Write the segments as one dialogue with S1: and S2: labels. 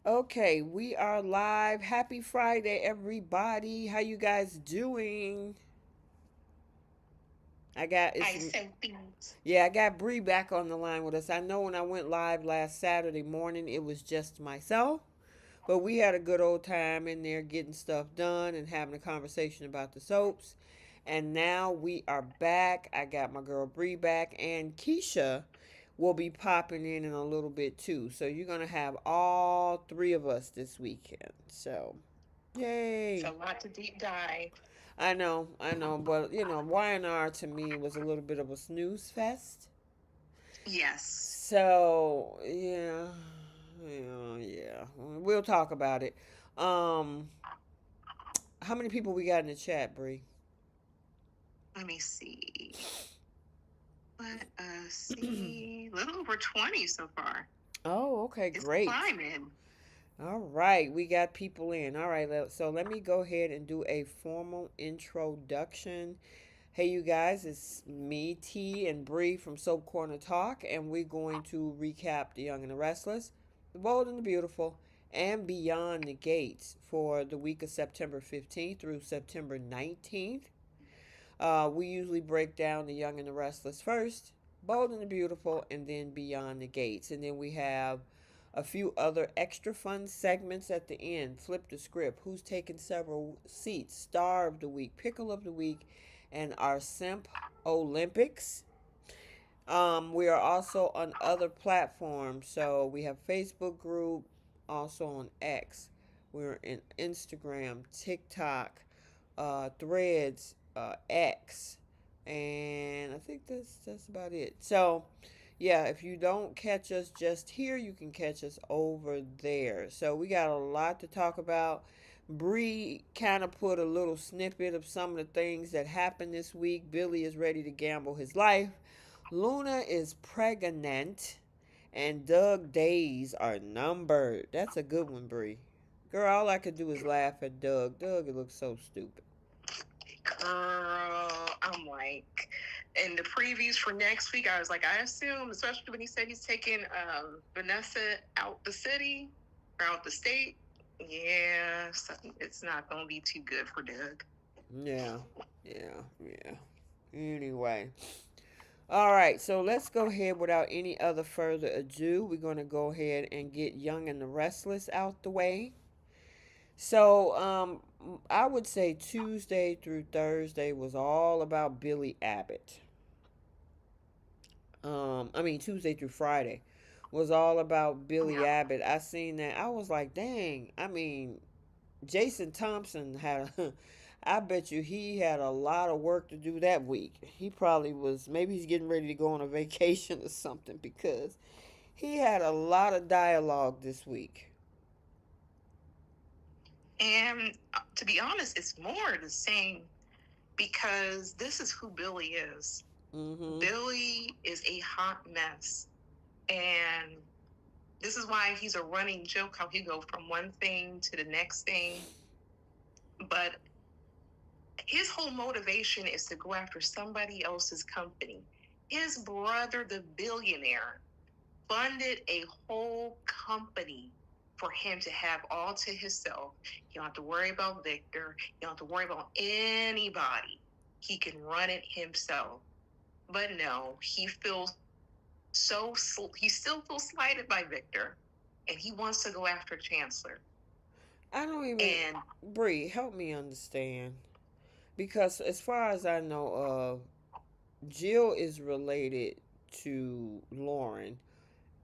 S1: Okay, we are live. Happy Friday, everybody. How you guys doing? I got it's
S2: I so things.
S1: Yeah, I got Bree back on the line with us. I know when I went live last Saturday morning, it was just myself, but we had a good old time in there getting stuff done and having a conversation about the soaps. And now we are back. I got my girl Bree back, and Keisha will be popping in a little bit too. So you're gonna have all three of us this weekend. So,
S2: It's
S1: yay!
S2: a lot to deep dive.
S1: I know, but Y&R to me was a little bit of a snooze fest.
S2: Yes.
S1: So yeah. We'll talk about it. Um, how many people we got in the chat, Bree?
S2: Let me see. Let us see. A little over 20 so far.
S1: Oh, okay,
S2: It's
S1: great.
S2: climbing.
S1: All right, we got people in. All right, so let me go ahead and do a formal introduction. Hey, you guys, it's me, T, and Bree from Soap Corner Talk, and we're going to recap The Young and the Restless, The Bold and the Beautiful, and Beyond the Gates for the week of September 15th through September 19th. We usually break down The Young and the Restless first, Bold and the Beautiful, and then Beyond the Gates. And then we have a few other extra fun segments at the end. Flip the script. Who's taking several seats? Star of the Week, Pickle of the Week, and our Simp Olympics. We are also on other platforms. So we have Facebook group, also on X. We're in Instagram, TikTok, Threads, X, and I think that's about it. So, yeah, if you don't catch us just here, you can catch us over there. So we got a lot to talk about. Bree kind of put a little snippet of some of the things that happened this week. Billy is ready to gamble his life. Luna is pregnant, and Doug days are numbered. That's a good one, Bree. Girl, all I could do is laugh at Doug. Doug, it looks so stupid.
S2: Girl, I'm like, in the previews for next week, I was like, I assume, especially when he said he's taking Vanessa out the city or out the state. Yeah, so it's not going to be too good for Doug.
S1: Yeah, yeah. Anyway, all right. So let's go ahead without any other further ado. We're gonna go ahead and get Young and the Restless out the way. So, I would say Tuesday through Thursday was all about Billy Abbott. I mean Tuesday through Friday was all about Billy
S2: Yeah.
S1: Abbott. I seen that. I was like, dang. I mean, Jason Thompson had a, I bet you he had a lot of work to do that week. He probably was, maybe he's getting ready to go on a vacation or something because he had a lot of dialogue this week.
S2: And to be honest, it's more the same because this is who Billy is.
S1: Mm-hmm.
S2: Billy is a hot mess. And this is why he's a running joke how he go from one thing to the next thing. But his whole motivation is to go after somebody else's company. His brother, the billionaire, funded a whole company for him to have all to himself. You don't have to worry about Victor. You don't have to worry about anybody. He can run it himself. But no, he still feels slighted by Victor, and he wants to go after Chancellor.
S1: I don't even,
S2: And
S1: Bree, help me understand. Because as far as I know of, Jill is related to Lauren,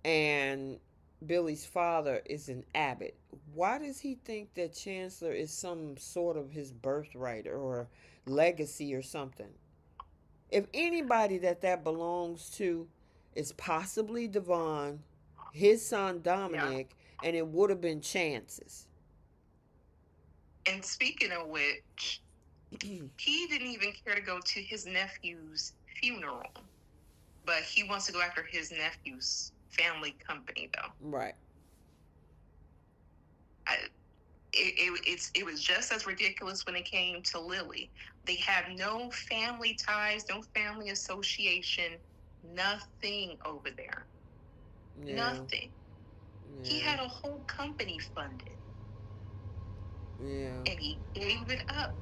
S1: and Billy's father is an Abbott. Why does he think that Chancellor is some sort of his birthright or legacy or something? If anybody that belongs to is possibly Devon, his son
S2: yeah.
S1: Dominic, and it would have been Chance's.
S2: And speaking of which, he didn't even care to go to his nephew's funeral, but he wants to go after his nephew's family company, though.
S1: Right.
S2: I, it was just as ridiculous when it came to Lily. They have no family ties, no family association, nothing over there.
S1: Yeah.
S2: Nothing. He
S1: Yeah.
S2: had a whole company funded,
S1: Yeah.
S2: and he gave it up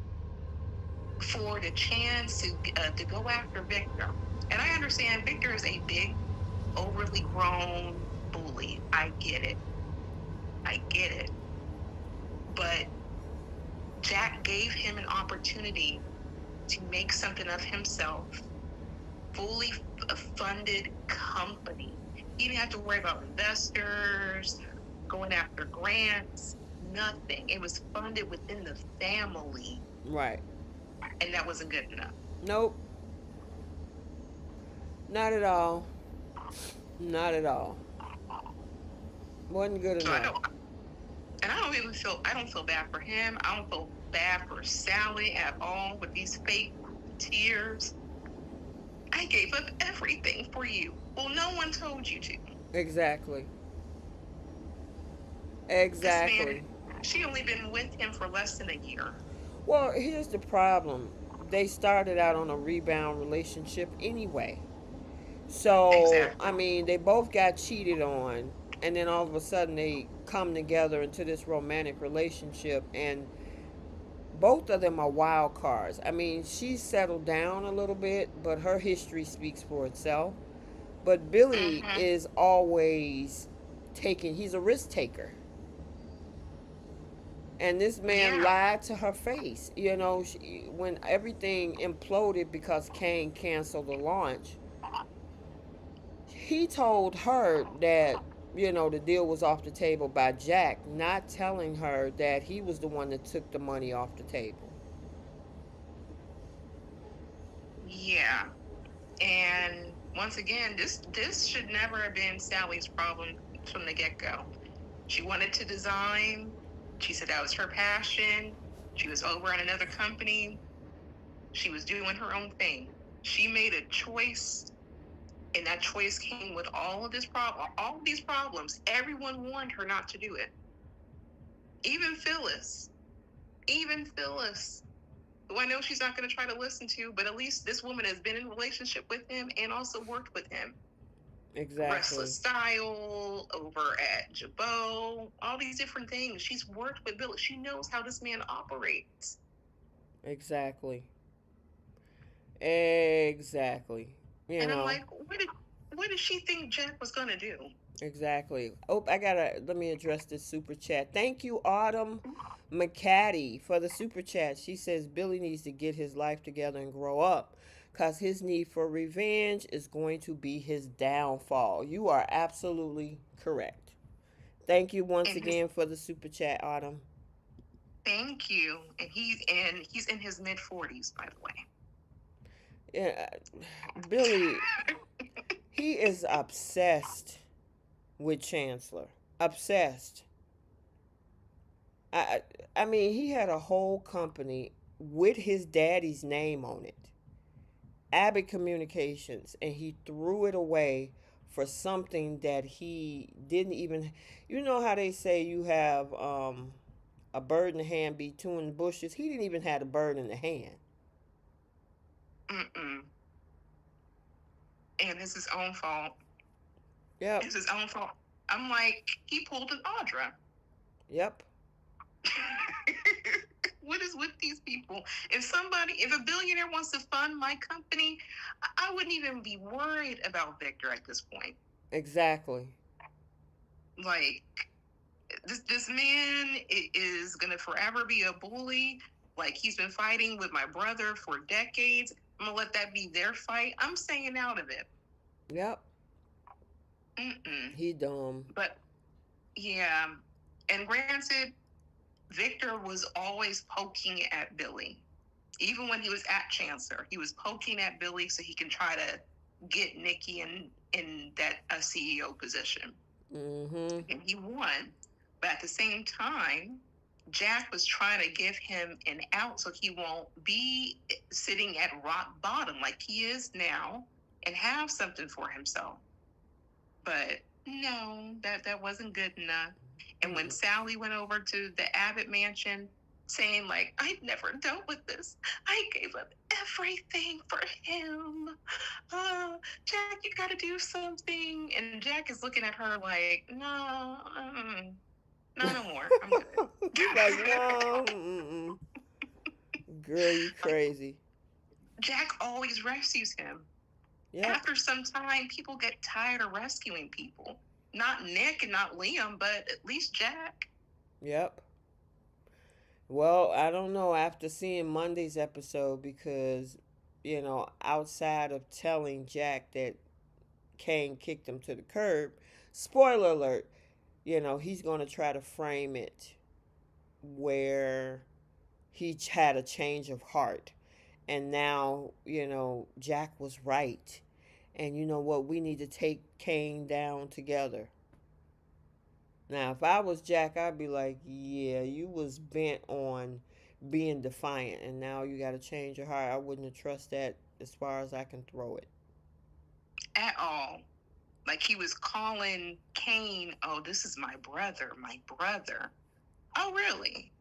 S2: for the chance to go after Victor. And I understand Victor is a big, overly grown bully. I get it. I get it. But Jack gave him an opportunity to make something of himself, fully funded company. He didn't have to worry about investors, going after grants, nothing. It was funded within the family,
S1: Right.
S2: and that wasn't good enough.
S1: Nope. Not at all. Not at all. Wasn't good
S2: So I
S1: enough.
S2: don't, and I don't feel bad for him. I don't feel bad for Sally at all with these fake tears. I gave up everything for you. Well, no one told you to.
S1: Exactly.
S2: This man,
S1: Exactly.
S2: she only been with him for less than a year.
S1: Well, here's the problem. They started out on a rebound relationship anyway. So, I
S2: Exactly.
S1: mean, they both got cheated on, and then all of a sudden they come together into this romantic relationship, and both of them are wild cards. I mean, she's settled down a little bit, but her history speaks for itself. But Billy
S2: Mm-hmm.
S1: is always he's a risk taker. And this man
S2: Yeah.
S1: lied to her face. When everything imploded because Kane canceled the launch, he told her that, the deal was off the table by Jack, not telling her that he was the one that took the money off the table.
S2: Yeah. And once again, this should never have been Sally's problem from the get-go. She wanted to design. She said that was her passion. She was over at another company. She was doing her own thing. She made a choice, and that choice came with all of these problems. Everyone warned her not to do it. Even Phyllis. Even Phyllis, who I know she's not going to try to listen to, but at least this woman has been in a relationship with him and also worked with him.
S1: Exactly.
S2: Restless Style, over at Jabot, all these different things. She's worked with Bill. She knows how this man operates.
S1: Exactly. Exactly. You
S2: And I'm
S1: know,
S2: like, what did she think Jack was gonna do?
S1: exactly. Oh, let me address this super chat. Thank you, Autumn McCaddy, for the super chat. She says Billy needs to get his life together and grow up because his need for revenge is going to be his downfall. You are absolutely correct. Thank you once
S2: And his
S1: again for the super chat, Autumn.
S2: thank you. And he's in his mid 40s, by the way.
S1: Yeah, Billy, he is obsessed with Chancellor. Obsessed. I I mean, he had a whole company with his daddy's name on it, Abbott Communications, and he threw it away for something that he didn't even. You know how they say you have a bird in the hand be two in the bushes. He didn't even have a bird in the hand.
S2: Mm-mm. And it's his own fault.
S1: Yep.
S2: It's his own fault. I'm like, he pulled an Audra.
S1: Yep.
S2: What is with these people? If a billionaire wants to fund my company, I wouldn't even be worried about Victor at this point.
S1: Exactly.
S2: Like, this man is gonna forever be a bully. Like, he's been fighting with my brother for decades. I'm gonna let that be their fight. I'm staying out of it.
S1: Yep.
S2: Mm-mm.
S1: He dumb.
S2: But yeah, and granted, Victor was always poking at Billy. Even when he was at Chancellor, he was poking at Billy so he can try to get Nikki in that CEO position.
S1: Mm-hmm.
S2: And he won. But at the same time, Jack was trying to give him an out so he won't be sitting at rock bottom like he is now and have something for himself. But no, that wasn't good enough. And when
S1: Mm-mm.
S2: Sally went over to the Abbott mansion, saying like, "I never dealt with this. I gave up everything for him. Jack, you got to do something." And Jack is looking at her like, "No, no, no more. I'm good."
S1: He's like, no, mm-mm. Girl, you
S2: Like,
S1: crazy.
S2: Jack always rescues him.
S1: Yep,
S2: After some time, people get tired of rescuing people. Not Nick and not Liam, but at least Jack.
S1: yep. Well, I don't know after seeing Monday's episode because, outside of telling Jack that Kane kicked him to the curb, spoiler alert, he's going to try to frame it where he had a change of heart. And now, Jack was right. And you know what? We need to take Kane down together. Now, if I was Jack, I'd be like, yeah, you was bent on being defiant, and now you got to change your heart. I wouldn't have trust that as far as I can throw it.
S2: At all. Like he was calling Kane, "Oh, this is my brother, my brother." Oh, really?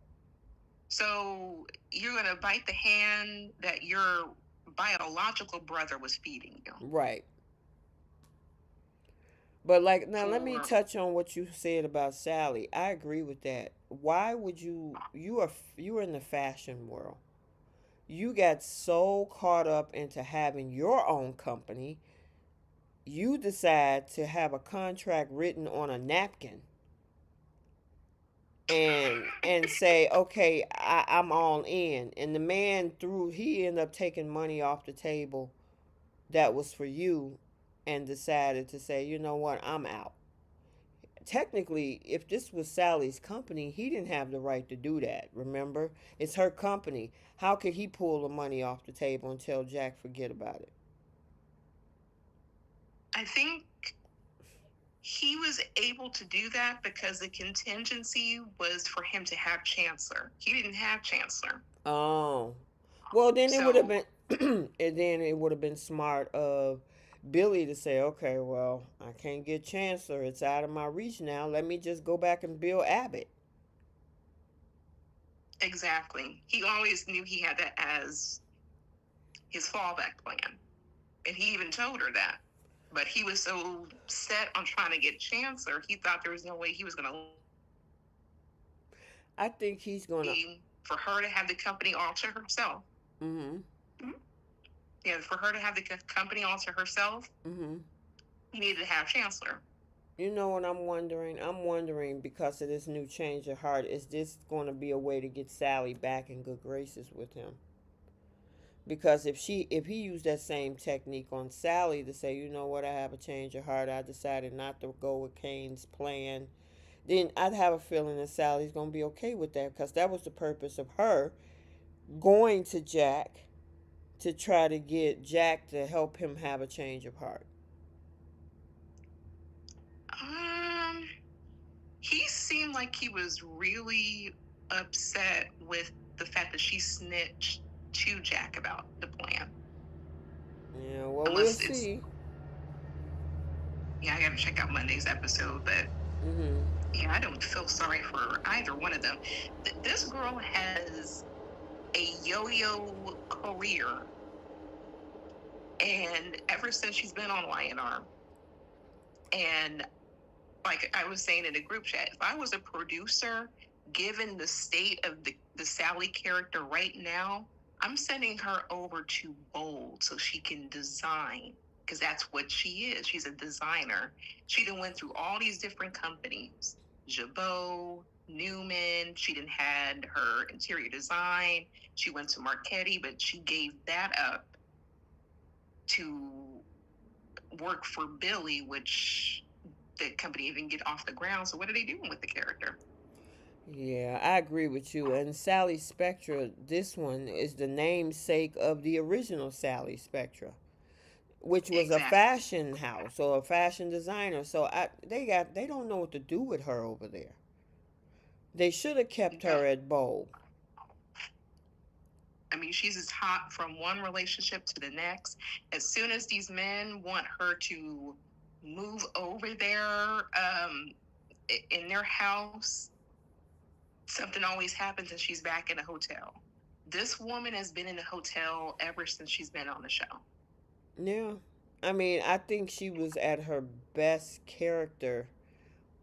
S2: So you're going to bite the hand that your biological brother was feeding you
S1: Right. But like now let me
S2: for.
S1: touch on what you said about Sally. I agree with that. Why would you are in the fashion world. You got so caught up into having your own company, you decide to have a contract written on a napkin and say, okay, I'm all in. And the man he ended up taking money off the table that was for you and decided to say, you know what, I'm out. Technically, if this was Sally's company, he didn't have the right to do that. Remember? It's her company. How could he pull the money off the table and tell Jack forget about it?
S2: I think he was able to do that because the contingency was for him to have Chancellor. He didn't have Chancellor.
S1: Oh. Well, then it would have
S2: So
S1: been and then it would have been smart of Billy to say, okay, well, I can't get Chancellor. It's out of my reach now. Let me just go back and build Abbott.
S2: exactly. He always knew he had that as his fallback plan. And he even told her that. But he was so set on trying to get Chancellor, he thought there was no way he was going to
S1: I think he's gonna.
S2: leave for her to have the company all to herself.
S1: Mm-hmm.
S2: Mm-hmm. Yeah, for her to have the company all to herself,
S1: Mm-hmm.
S2: he needed to have Chancellor.
S1: You know what I'm wondering? I'm wondering because of this new change of heart, is this going to be a way to get Sally back in good graces with him? Because if he used that same technique on Sally to say, you know what, I have a change of heart, I decided not to go with Kane's plan, then I'd have a feeling that Sally's gonna be okay with that because that was the purpose of her going to Jack to try to get Jack to help him have a change of heart.
S2: Um, he seemed like he was really upset with the fact that she snitched to Jack about the plan.
S1: Yeah, well, we'll
S2: Unless it's,
S1: see.
S2: yeah, I gotta check out Monday's episode, but
S1: Mm-hmm.
S2: yeah, I don't feel sorry for either one of them. This girl has a yo-yo career, and ever since she's been on Y&R, and like I was saying in the group chat, if I was a producer, given the state of the Sally character right now, I'm sending her over to Bold so she can design, because that's what she is. She's a designer. She done went through all these different companies, Jabot, Newman. She done had her interior design. She went to Marchetti, but she gave that up to work for Billy, which the company even get off the ground. So what are they doing with the character?
S1: Yeah, I agree with you. And Sally Spectra, this one is the namesake of the original Sally Spectra, which was a
S2: Exactly.
S1: fashion house or a fashion designer. So they don't know what to do with her over there. They should have kept
S2: No,
S1: her at Bowl.
S2: I mean, she's as hot from one relationship to the next. As soon as these men want her to move over there in their house, something always happens and she's back in a hotel. This woman has been in a hotel ever since she's been on the show.
S1: Yeah. I mean, I think she was at her best character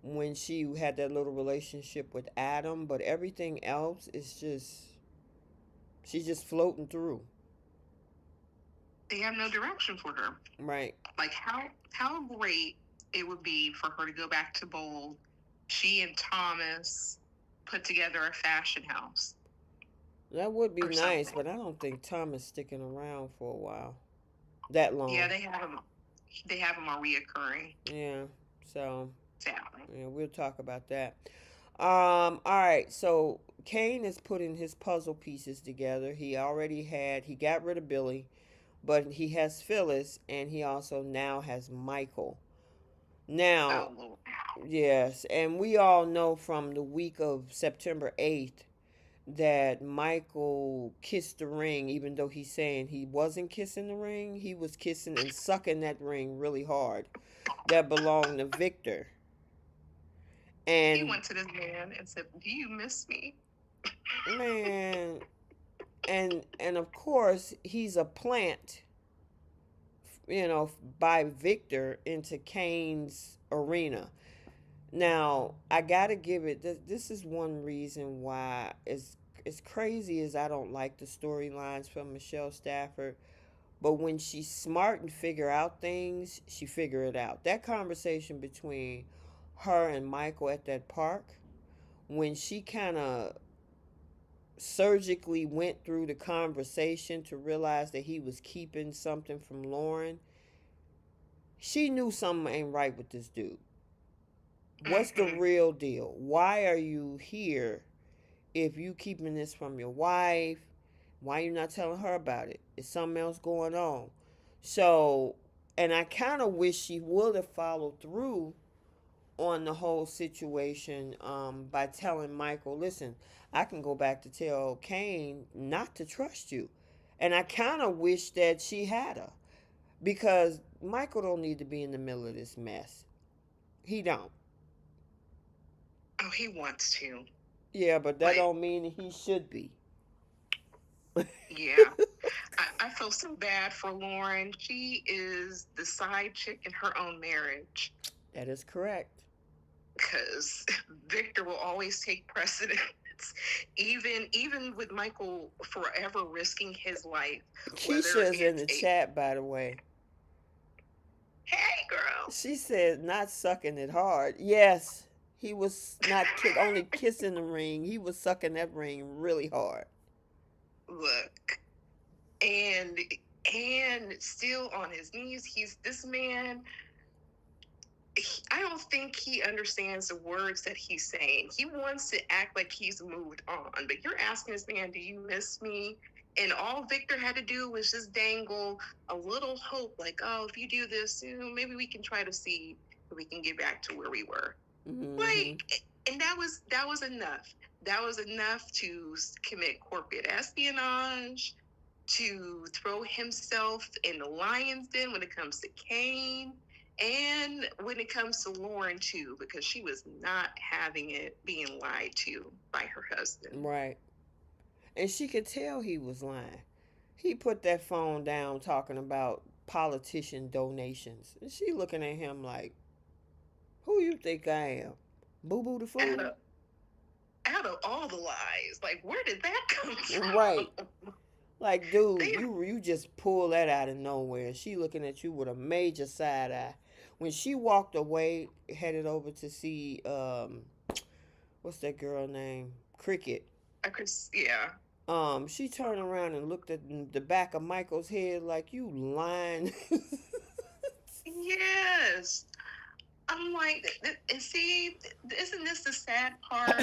S1: when she had that little relationship with Adam, but everything else is just she's just floating through.
S2: They have no direction for her.
S1: Right.
S2: Like how great it would be for her to go back to Bold. She and Thomas put together a fashion house
S1: That would be
S2: or
S1: nice,
S2: something.
S1: but I don't think Tom is sticking around for a while. That
S2: Yeah,
S1: long.
S2: they have them. They have them are reoccurring.
S1: Yeah. So,
S2: Sadly.
S1: yeah, we'll talk about that. All right. So, Kane is putting his puzzle pieces together. He got rid of Billy, but he has Phyllis, and he also now has Michael.
S2: Oh
S1: Now,
S2: Lord.
S1: yes, and we all know from the week of September 8th that Michael kissed the ring, even though he's saying he wasn't kissing the ring. He was kissing and sucking that ring really hard that belonged to Victor.
S2: He
S1: And
S2: went to this man and said, "Do you miss me?"
S1: man, and of course he's a plant, by Victor into Kane's arena. Now, I gotta give it. This is one reason why, as crazy as I don't like the storylines from Michelle Stafford, but when she's smart and figure out things, she figure it out. That conversation between her and Michael at that park, when she kind of surgically went through the conversation to realize that he was keeping something from Lauren, she knew something ain't right with this dude. What's the real deal? Why are you here if you keeping this from your wife? Why you not telling her about it? Is something else going on? So, and I kind of wish she would have followed through on the whole situation, by telling Michael, listen, I can go back to tell Kane not to trust you. And I kind of wish that she had her, because Michael don't need to be in the middle of this mess. He don't.
S2: Oh, he wants to.
S1: Yeah, but that
S2: But
S1: don't mean he should be.
S2: yeah, I feel so bad for Lauren. She is the side chick in her own marriage
S1: That is correct.
S2: because Victor will always take precedence. Even with Michael forever risking his life, whether
S1: Keisha is in
S2: it's
S1: the
S2: a
S1: chat, by the way.
S2: hey girl,
S1: She said not sucking it hard. Yes, he was not only kissing the ring, he was sucking that ring really hard.
S2: look, and still on his knees. He's this man. I don't think he understands the words that he's saying. He wants to act like he's moved on, but you're asking this man, "Do you miss me?" And all Victor had to do was just dangle a little hope, like, "Oh, if you do this, maybe we can try to see if we can get back to where we were."
S1: Mm-hmm.
S2: Like, and that was enough. That was enough to commit corporate espionage, to throw himself in the lion's den when it comes to Kane, and when it comes to Lauren too, because she was not having it being lied to by her husband.
S1: Right. And she could tell he was lying. He put that phone down talking about politician donations. And she looking at him like, who you think I am? Boo Boo the
S2: Out
S1: fool?
S2: of out of all the lies, like where did that come from?
S1: Right. Like, dude,
S2: They,
S1: you just pull that out of nowhere. She looking at you with a major side eye. When she walked away, headed over to see what's that girl name? Cricket.
S2: I could, yeah,
S1: She turned around and looked at the back of Michael's head like, you lying.
S2: yes. I'm like, and see, isn't this the sad part?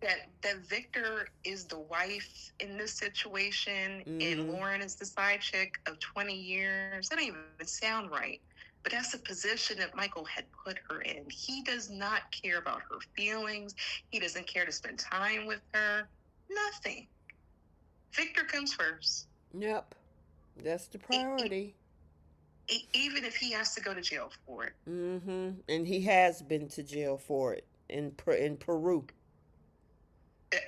S2: That Victor is the wife in this situation and
S1: Mm-hmm.
S2: Lauren is the side chick of 20 years. That don't even sound right. But that's the position that Michael had put her in. He does not care about her feelings. He doesn't care to spend time with her. Nothing. Victor comes first.
S1: Yep. That's the
S2: E- e-
S1: priority.
S2: Even if he has to go to jail for it.
S1: Mm-hmm. And he has been to jail for it in Peru.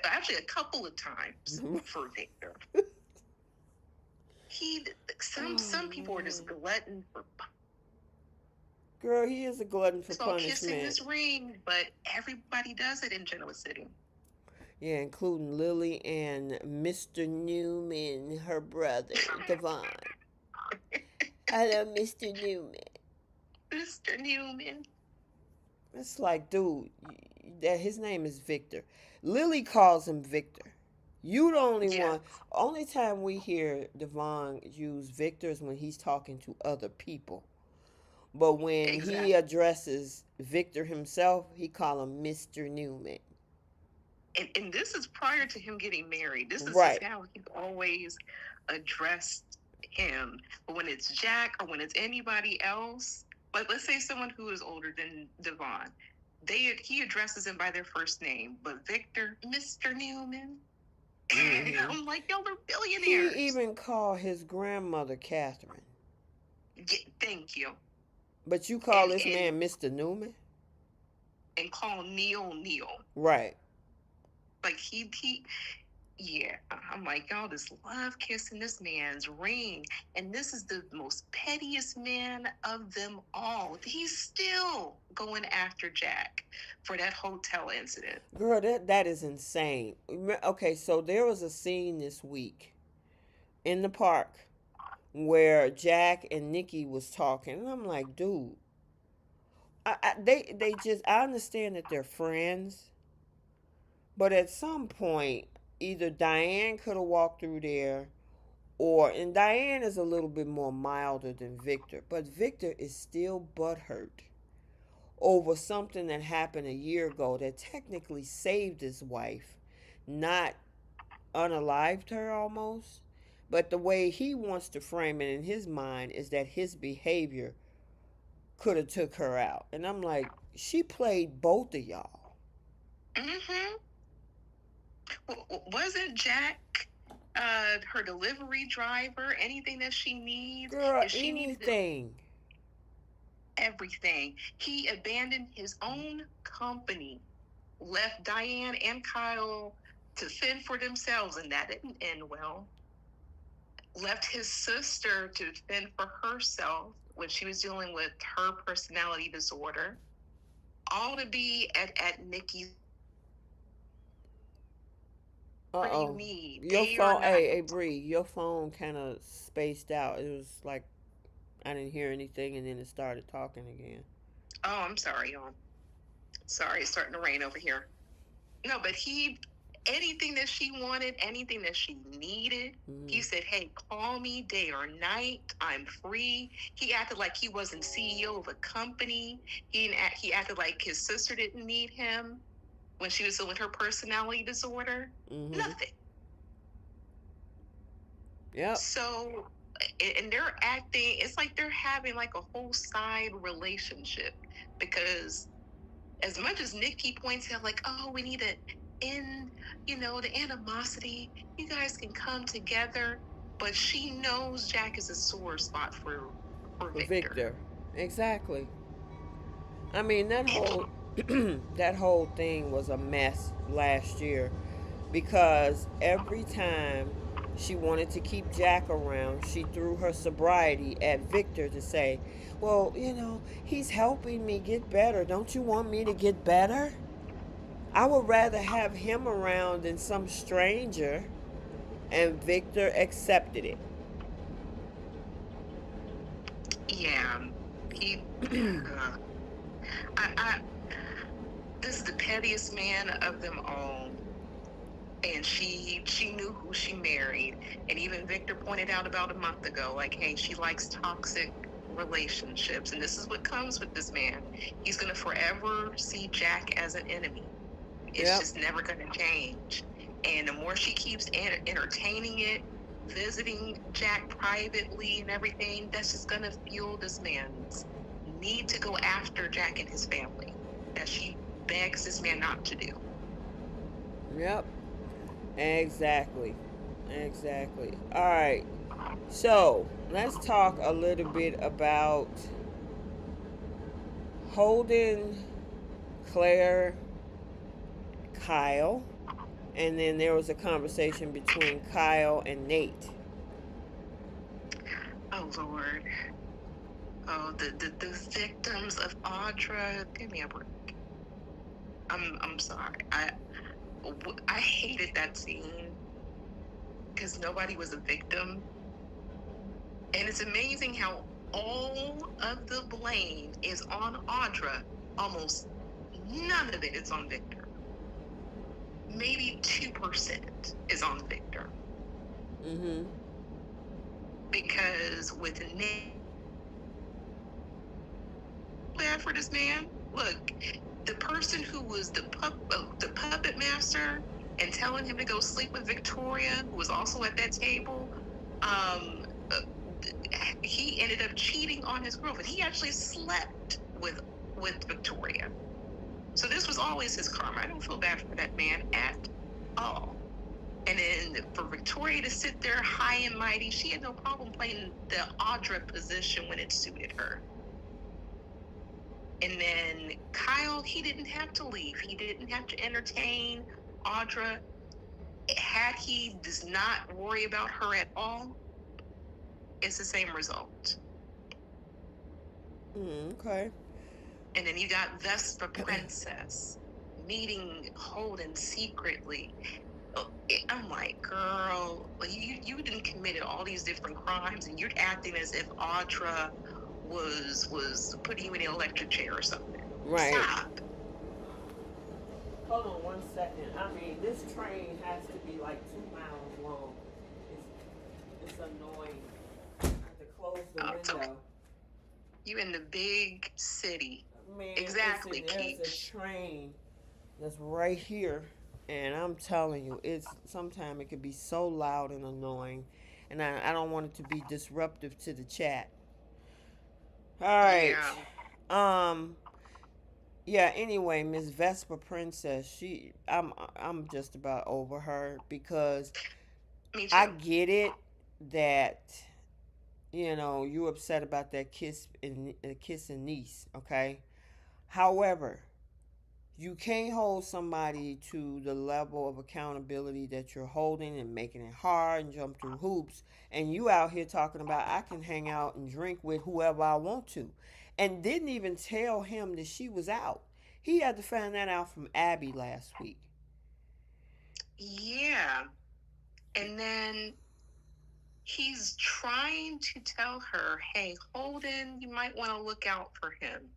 S2: actually a couple of times for Victor. Some people are just glutton for.
S1: Girl, he is a glutton for
S2: It's all kissing
S1: punishment.
S2: his ring, but everybody does it in Genoa City.
S1: Yeah, including Lily and Mr. Newman, her brother, Devon. Hello, Mr. Newman.
S2: Mr. Newman.
S1: It's like, dude, that his name is Victor. Lily calls him Victor. You the only one. Only time we hear Devon use Victor is when he's talking to other people. But when he addresses Victor himself, he call him Mr. Newman.
S2: And this is prior to him getting married. This is
S1: right.
S2: Just how he's always addressed him. But when it's Jack or when it's anybody else, like let's say someone who is older than Devon, he addresses them by their first name. But Victor, Mr. Newman. Mm-hmm. I'm like, y'all are billionaires.
S1: He even called his grandmother Catherine.
S2: Yeah, thank you.
S1: But you call this man Mr. Newman?
S2: And call Neil.
S1: Right.
S2: Like yeah. I'm like, y'all just love kissing this man's ring. And this is the most pettiest man of them all. He's still going after Jack for that hotel incident.
S1: Girl, that is insane. Okay, so there was a scene this week in the park where Jack and Nikki was talking. And I'm like, dude, I understand that they're friends. But at some point, either Diane could have walked through there, and Diane is a little bit more milder than Victor, but Victor is still butthurt over something that happened a year ago that technically saved his wife, not unalived her almost. But the way he wants to frame it in his mind is that his behavior could have took her out. And I'm like, she played both of y'all.
S2: Mm-hmm. Wasn't Jack her delivery driver? Anything that she needs?
S1: Girl, anything.
S2: Everything. He abandoned his own company, left Diane and Kyle to fend for themselves, and that didn't end well. Left his sister to fend for herself when she was dealing with her personality disorder. All to be at Nikki's. What do you need?
S1: Your phone, hey, Bree, your phone kind of spaced out. It was like I didn't hear anything, and then it started talking again.
S2: Oh, I'm sorry, y'all. Sorry, it's starting to rain over here. No, but anything that she wanted, anything that she needed, he said, hey, call me day or night. I'm free. He acted like he wasn't CEO of a company. He acted like his sister didn't need him when she was dealing with her personality disorder. Nothing.
S1: Yeah.
S2: So, and they're acting, it's like they're having like a whole side relationship, because as much as Nikki points out like, oh, we need to end, the animosity, you guys can come together, but she knows Jack is a sore spot for Victor.
S1: Exactly. I mean, that whole thing was a mess last year, because every time she wanted to keep Jack around, she threw her sobriety at Victor to say, well, he's helping me get better. Don't you want me to get better? I would rather have him around than some stranger. And Victor accepted it.
S2: Yeah. This is the pettiest man of them all. And she knew who she married. And even Victor pointed out about a month ago, like, hey, she likes toxic relationships. And this is what comes with this man. He's going to forever see Jack as an enemy. It's just never going to change. And the more she keeps entertaining it, visiting Jack privately and everything, that's just going to fuel this man's need to go after Jack and his family, that she begs this man not to do.
S1: Yep. Exactly. All right. So, let's talk a little bit about Holden, Claire, Kyle, And then there was a conversation between Kyle and Nate.
S2: Oh Lord. Oh, the victims of Audra. Give me a break. I'm sorry. I hated that scene because nobody was a victim, and it's amazing how all of the blame is on Audra. Almost none of it is on Victor. Maybe 2% is on Victor.
S1: Mm-hmm.
S2: Because with Nick, bad for this man. Look, the person who was the puppet master and telling him to go sleep with Victoria, who was also at that table, he ended up cheating on his girlfriend. He actually slept with Victoria. So this was always his karma. I don't feel bad for that man at all. And then for Victoria to sit there high and mighty, she had no problem playing the Audra position when it suited her. And then Kyle, he didn't have to leave. He didn't have to entertain Audra. Had he does not worry about her at all, it's the same result.
S1: Okay.
S2: And then you got Vespa Princess meeting Holden secretly. I'm like, girl, you didn't committed all these different crimes, and you're acting as if Audra was putting you in an electric chair or something.
S1: Right.
S2: Stop.
S1: Hold on 1 second. I mean, this train has to be like 2 miles long. It's annoying. I have to close the window.
S2: So you in the big city.
S1: Man,
S2: exactly.
S1: There's a train that's right here, and I'm telling you, sometimes it could be so loud and annoying, and I don't want it to be disruptive to the chat. All right.
S2: Yeah.
S1: Yeah, anyway, Miss Vespa Princess, I'm just about over her because
S2: Me too.
S1: I get it that you're upset about that kiss and niece, okay? However, you can't hold somebody to the level of accountability that you're holding and making it hard and jump through hoops, and you out here talking about I can hang out and drink with whoever I want to, and didn't even tell him that she was out. He had to find that out from Abby last week.
S2: Yeah. And then he's trying to tell her, hey, Holden, you might want to look out for him.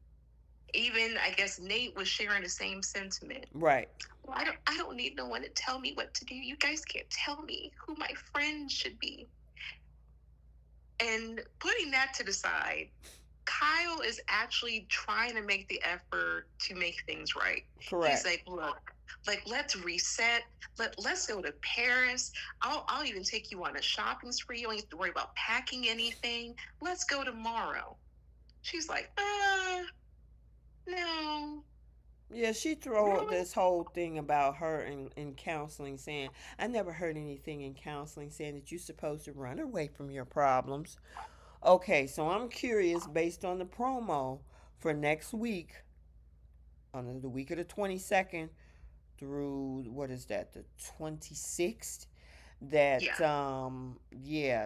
S2: Even, I guess, Nate was sharing the same sentiment.
S1: Right.
S2: Well, I don't need no one to tell me what to do. You guys can't tell me who my friends should be. And putting that to the side, Kyle is actually trying to make the effort to make things right.
S1: Correct.
S2: He's like, look, let's reset. Let's go to Paris. I'll even take you on a shopping spree. You don't have to worry about packing anything. Let's go tomorrow. She's like, no.
S1: Yeah, she threw this whole thing about her in counseling, saying, I never heard anything in counseling saying that you're supposed to run away from your problems. Okay, so I'm curious, based on the promo for next week, on the week of the 22nd through, what is that, the 26th, that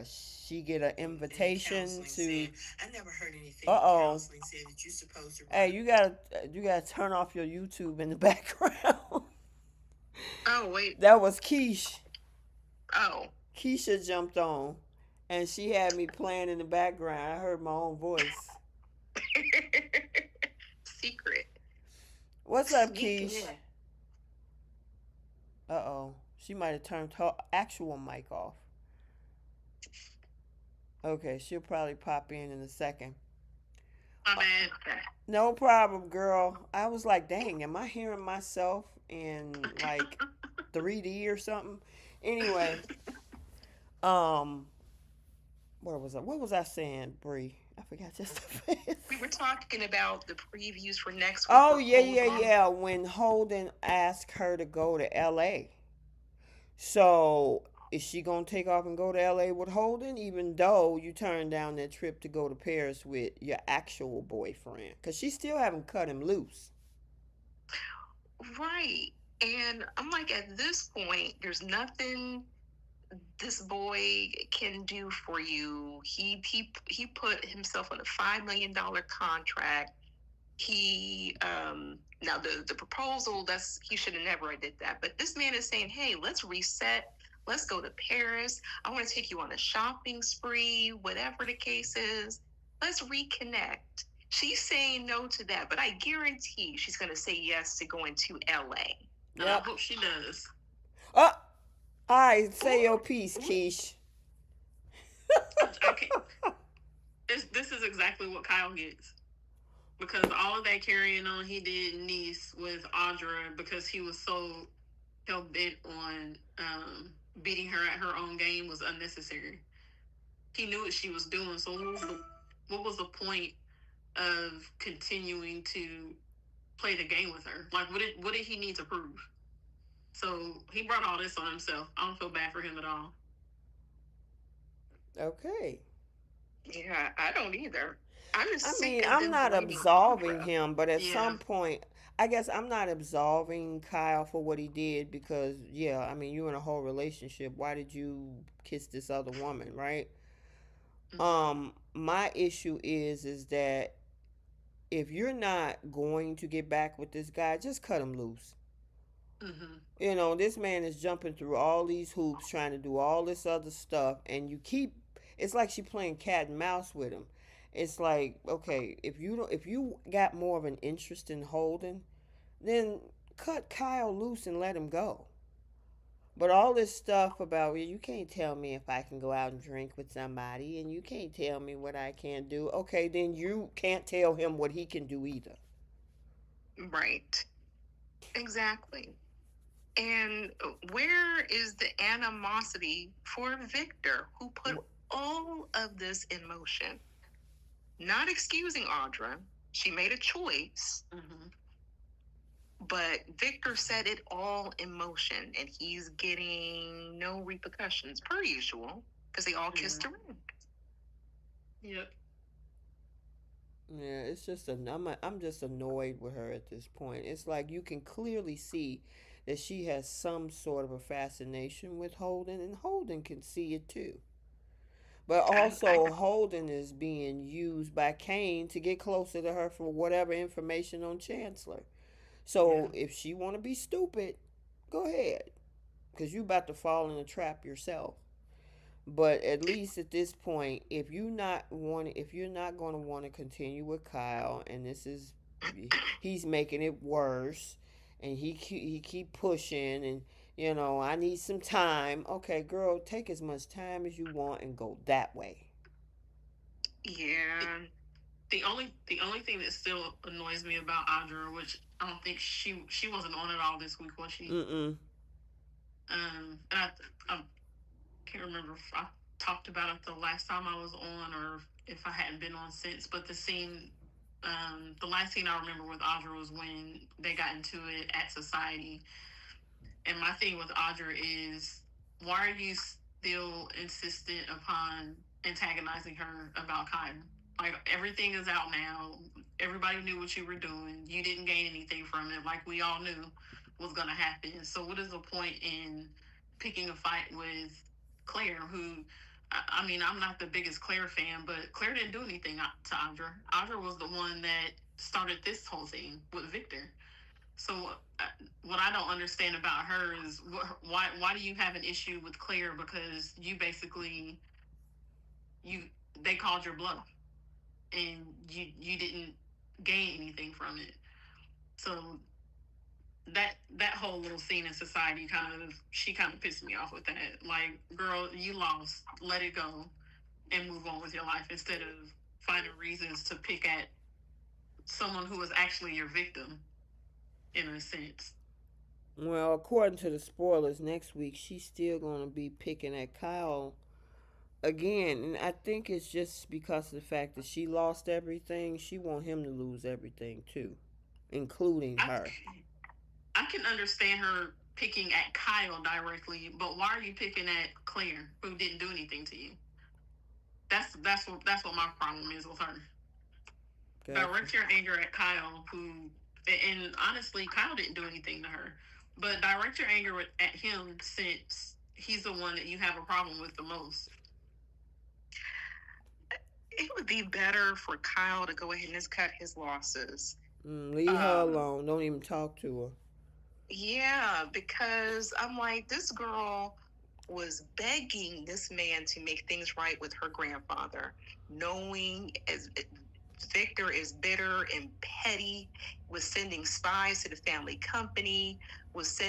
S1: she get an invitation to.
S3: I never heard anything.
S1: Counseling
S3: said that you're supposed to.
S1: Hey, you gotta turn off your YouTube in the background.
S2: Oh wait,
S1: that was Keish.
S2: Oh,
S1: Keisha jumped on, and she had me playing in the background. I heard my own voice.
S2: Secret.
S1: What's up, Keish? Uh-oh. She might have turned her actual mic off. Okay, she'll probably pop in a second.
S2: My bad.
S1: No problem, girl. I was like, dang, am I hearing myself in like 3D or something? Anyway, what was I saying, Bree? I forgot just the face.
S2: We were talking about the previews for next
S1: week. Oh, yeah. When Holden asked her to go to LA. So, is she going to take off and go to LA with Holden, even though you turned down that trip to go to Paris with your actual boyfriend? Because she still haven't cut him loose.
S2: Right. And I'm like, at this point, there's nothing this boy can do for you. He put himself on a $5 million contract. He now the proposal, that's, he should have never did that. But this man is saying, hey, let's reset. Let's go to Paris. I want to take you on a shopping spree, whatever the case is. Let's reconnect. She's saying no to that, but I guarantee she's going to say yes to going to LA.
S4: And I
S1: Yep.
S4: hope she does.
S1: Oh, all right. Say
S2: Ooh,
S1: your piece, Keish.
S4: I can't. This is exactly what Kyle gets. Because all of that carrying on he did in Nice with Audra, because he was so hell bent on beating her at her own game, was unnecessary. He knew what she was doing, so what was the point of continuing to play the game with her? Like, what did he need to prove? So he brought all this on himself. I don't feel bad for him at all.
S1: Okay.
S2: yeah, I don't either. I'm
S1: I
S2: just
S1: mean,
S2: sick of
S1: I'm
S2: them
S1: not
S2: blaming
S1: absolving
S2: Audra.
S1: him, but at
S4: Yeah.
S1: some point, I guess I'm not absolving Kyle for what he did because, yeah, I mean, you're in a whole relationship. Why did you kiss this other woman, right? My issue is that if you're not going to get back with this guy, just cut him loose.
S4: Mm-hmm.
S1: You know, this man is jumping through all these hoops trying to do all this other stuff, and you keep, it's like she playing cat and mouse with him. It's like, okay, if you got more of an interest in holding, then cut Kyle loose and let him go. But all this stuff about, well, you can't tell me if I can go out and drink with somebody, and you can't tell me what I can do. Okay, then you can't tell him what he can do either.
S2: Right. Exactly. And where is the animosity for Victor, who put all of this in motion? Not excusing Audra. She made a choice,
S4: Mm-hmm.
S2: but Victor set it all in motion, and he's getting no repercussions, per usual, because they all kissed
S4: Yeah.
S2: her ring.
S4: Yep.
S1: Yeah, it's just I'm just annoyed with her at this point. It's like you can clearly see that she has some sort of a fascination with Holden, and Holden can see it too. But
S2: I
S1: also, Holden is being used by Kane to get closer to her for whatever information on Chancellor.
S4: Yeah.
S1: So if she want to be stupid, go ahead, because you about to fall in a trap yourself. But at least at this point, if you're not going to want to continue with Kyle, and he's making it worse, and he keep pushing, and I need some time. Okay, girl, take as much time as you want and go that way.
S4: The,
S2: yeah.
S4: the only thing that still annoys me about Audra, which I don't think she wasn't on it all this week, was she?
S1: Mm-mm.
S4: And I can't remember if I talked about it the last time I was on, or if I hadn't been on since. But the last scene I remember with Audra was when they got into it at Society. And my thing with Audra is, why are you still insistent upon antagonizing her about Kyle? Like, everything is out now. Everybody knew what you were doing. You didn't gain anything from it, like we all knew was going to happen. So what is the point in picking a fight with Claire, who, I mean, I'm not the biggest Claire fan, but Claire didn't do anything to Audra. Audra was the one that started this whole thing with Victor. So what I don't understand about her is, why do you have an issue with Claire? Because you basically, you they called your bluff, and you didn't gain anything from it. So that whole little scene in Society kind of pissed me off with that. Like, girl, you lost. Let it go and move on with your life, instead of finding reasons to pick at someone who was actually your victim, in a sense.
S1: Well, according to the spoilers, next week she's still going to be picking at Kyle again, and I think it's just because of the fact that she lost everything. She want him to lose everything too, including
S4: I
S1: her.
S4: I can understand her picking at Kyle directly, but why are you picking at Claire, who didn't do anything to you? That's what my problem is with her.
S1: Gotcha.
S4: Direct your anger at Kyle, who, and honestly, Kyle didn't do anything to her. But direct your anger at him since he's the one that you have a problem with the most.
S2: It would be better for Kyle to go ahead and just cut his losses.
S1: Leave her
S2: Um,
S1: alone. Don't even talk to her.
S2: yeah, because I'm like, this girl was begging this man to make things right with her grandfather, knowing as Victor is bitter and petty, was sending spies to the family company, was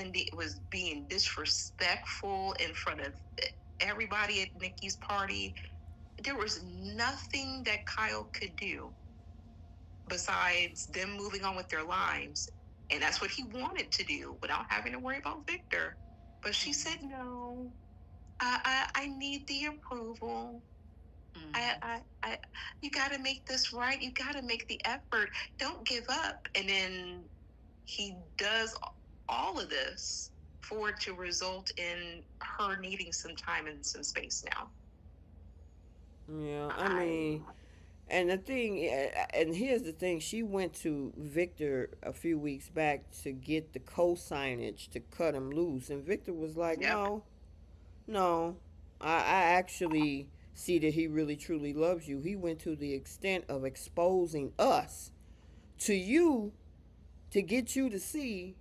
S2: being disrespectful in front of everybody at Nikki's party. There was nothing that Kyle could do besides them moving on with their lives. And that's what he wanted to do without having to worry about Victor. But she said, no, I need the approval. I, you got to make this right. You got to make the effort. Don't give up. And then he does all of this for it to result in her needing some time and some space now.
S1: Yeah, I mean, and the thing, and here's the thing: she went to Victor a few weeks back to get the co-signage to cut him loose, and Victor was like,
S2: Yep.
S1: "No, no, I actually see that he really truly loves you." He went to the extent of exposing us to you to get you to see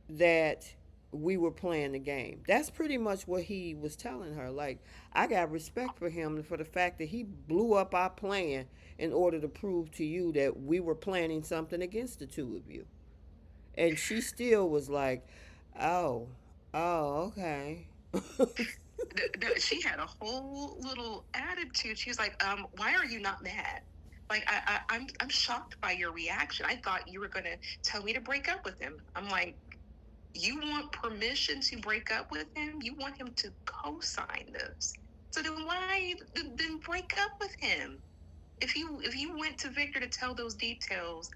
S1: that we were playing the game. That's pretty much what he was telling her. Like, I got respect for him for the fact that he blew up our plan in order to prove to you that we were planning something against the two of you. And she still was like, oh, okay.
S2: She had a whole little attitude. She was like, why are you not mad? Like, I'm shocked by your reaction. I thought you were going to tell me to break up with him. I'm like, you want permission to break up with him? You want him to co-sign this. So then why then break up with him? If you went to Victor to tell those details,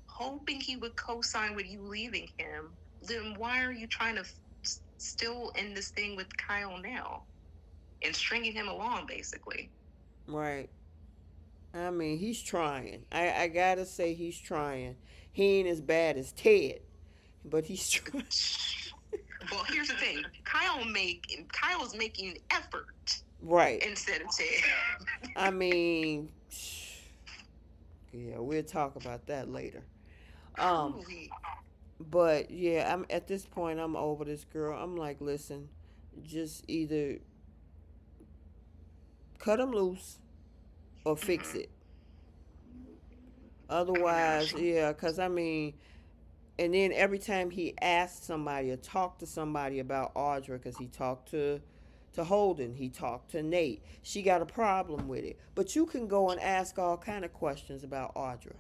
S2: hoping he would co-sign with you leaving him, then why are you trying to still in this thing with Kyle now and stringing him along, basically?
S1: Right. I mean, he's trying. I gotta say, he's trying. He ain't as bad as Ted, but he's trying.
S2: Well, here's the thing: Kyle's making effort
S1: Right.
S2: instead of Ted.
S1: I mean, yeah, we'll talk about that later. Um, but yeah, I'm at this point. I'm over this girl. I'm like, listen, just either cut him loose or fix it. Otherwise, yeah, because I mean, and then every time he asked somebody or talked to somebody about Audra, because he talked to Holden, he talked to Nate, she got a problem with it. But you can go and ask all kind of questions about Audra.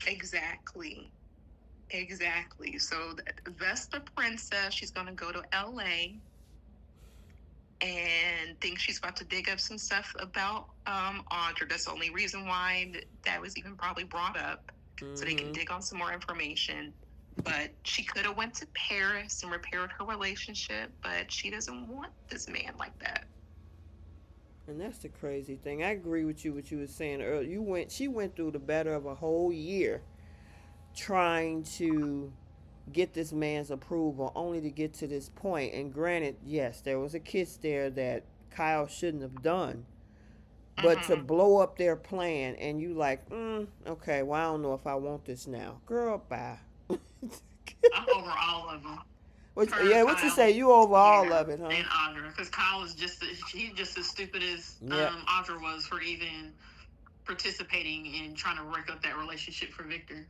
S2: Exactly. So that's the princess. She's going to go to LA and think she's about to dig up some stuff about Audra. That's the only reason why that was even probably brought up, so they can dig on some more information. But she could have went to Paris and repaired her relationship, but she doesn't want this man like that.
S1: And that's the crazy thing. I agree with you what you were saying earlier. She went through the better of a whole year trying to get this man's approval only to get to this point. And granted, yes, there was a kiss there that Kyle shouldn't have done. But to blow up their plan and you like, okay, well, I don't know if I want this now. Girl, bye.
S4: I'm over all of them.
S1: What you say? You over all of it, huh?
S4: And Audra, because Kyle is he's just as stupid as Audra was for even participating in trying to break up that relationship for Victor.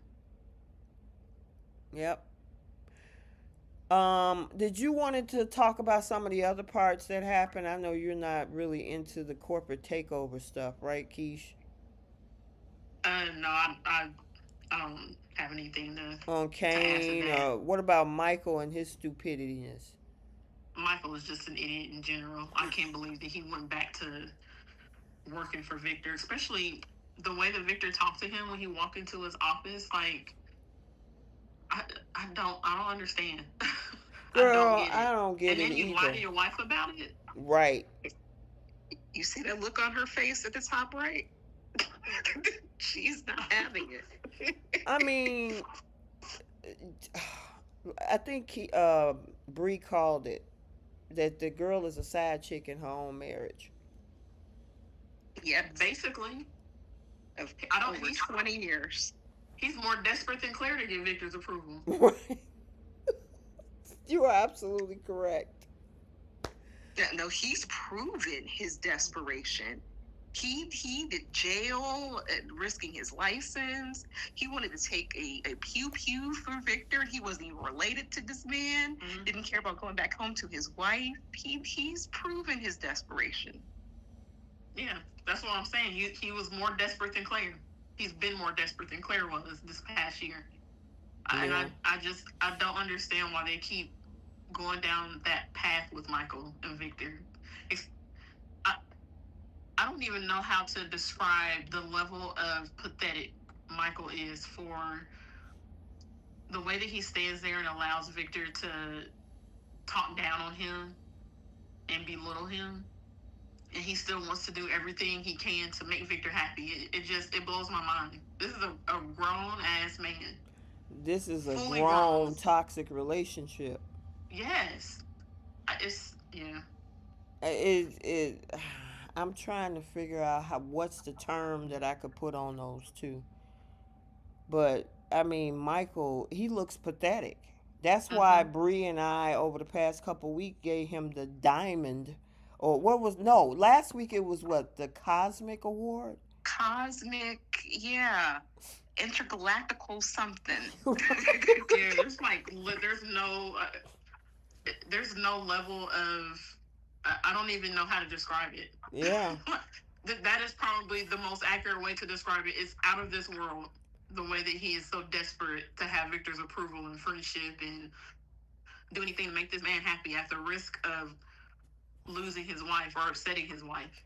S1: Yep. Did you wanted to talk about some of the other parts that happened? I know you're not really into the corporate takeover stuff, right, Keish?
S4: No, I don't have anything
S1: on Kane. What about Michael and his stupidityness?
S4: Michael is just an idiot in general. I can't believe that he went back to working for Victor, especially the way that Victor talked to him when he walked into his office. Like, I don't understand.
S1: Girl, I don't get it.
S4: And then you lie to your wife about it.
S1: Right.
S2: You see that look on her face at the top right? She's not having it.
S1: I mean, I think Bree called it that the girl is a side chick in her own marriage.
S2: Yep.
S4: Basically,
S2: Of
S4: I don't.
S2: over 20 years.
S4: He's more desperate than Claire to get Victor's approval.
S1: You are absolutely correct.
S2: Yeah, no, he's proven his desperation. He did jail, risking his license. He wanted to take a pew pew for Victor. He wasn't even related to this man.
S4: Mhm.
S2: Didn't care about going back home to his wife. He's proven his desperation.
S4: Yeah, that's what I'm saying. He was more desperate than Claire. He's been more desperate than Claire was this past year. And
S1: Yeah.
S4: I don't understand why they keep going down that path with Michael and Victor. I, I don't even know how to describe the level of pathetic Michael is for the way that he stands there and allows Victor to talk down on him and belittle him. And he still wants to do everything he can to make Victor happy. It blows my mind. This is a grown ass man.
S1: This is a
S4: Fully
S1: grown
S4: grown.
S1: toxic relationship.
S4: Yes. It's, yeah.
S1: It I'm trying to figure out what's the term that I could put on those two. But I mean, Michael, he looks pathetic. That's why
S4: Mm-hmm.
S1: Bree and I over the past couple weeks gave him the diamond, or what was no last week it was what, the Cosmic Award.
S2: Cosmic, yeah. Intergalactical something.
S4: Yeah, there's no level of, I don't even know how to describe it.
S1: Yeah.
S4: That is probably the most accurate way to describe it. It's out of this world. The way that he is so desperate to have Victor's approval and friendship and do anything to make this man happy at the risk of losing his wife or upsetting his wife.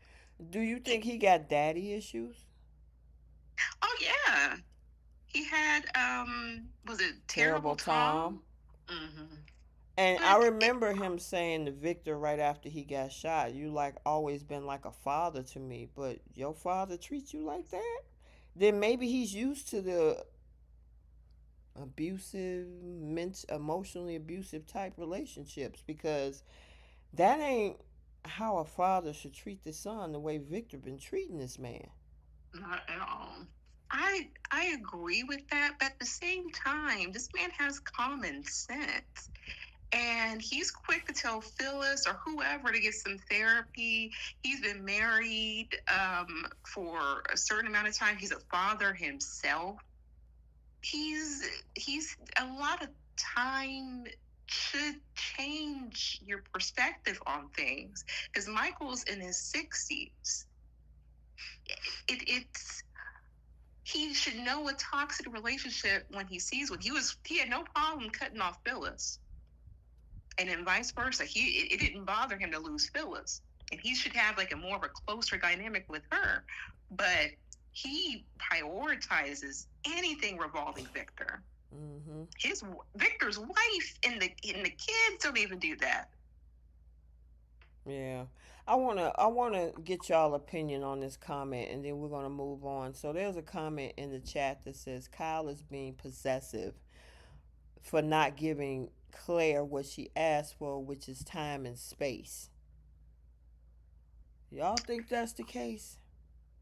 S1: Do you think he got daddy issues?
S2: Oh yeah. He had was it Terrible Tom?
S4: Mm-hmm.
S1: And
S2: But
S1: I remember him saying to Victor right after he got shot, "You like always been like a father to me, but your father treats you like that?" Then maybe he's used to the abusive, emotionally abusive type relationships, because that ain't how a father should treat the son the way Victor been treating this man.
S4: Not at all.
S2: I agree with that, but at the same time, this man has common sense. And he's quick to tell Phyllis or whoever to get some therapy. He's been married for a certain amount of time. He's a father himself. He's a lot of time should change your perspective on things, because Michael's in his 60s. It's he should know a toxic relationship when he sees one. He had no problem cutting off Phyllis, and then vice versa. It didn't bother him to lose Phyllis, and he should have like a more of a closer dynamic with her. But he prioritizes anything revolving Victor.
S1: Mm-hmm.
S2: His Victor's wife and the kids don't even do that.
S1: Yeah. I wanna get y'all opinion on this comment, and then we're gonna move on. So there's a comment in the chat that says Kyle is being possessive for not giving Claire what she asked for, which is time and space. Y'all think that's the case?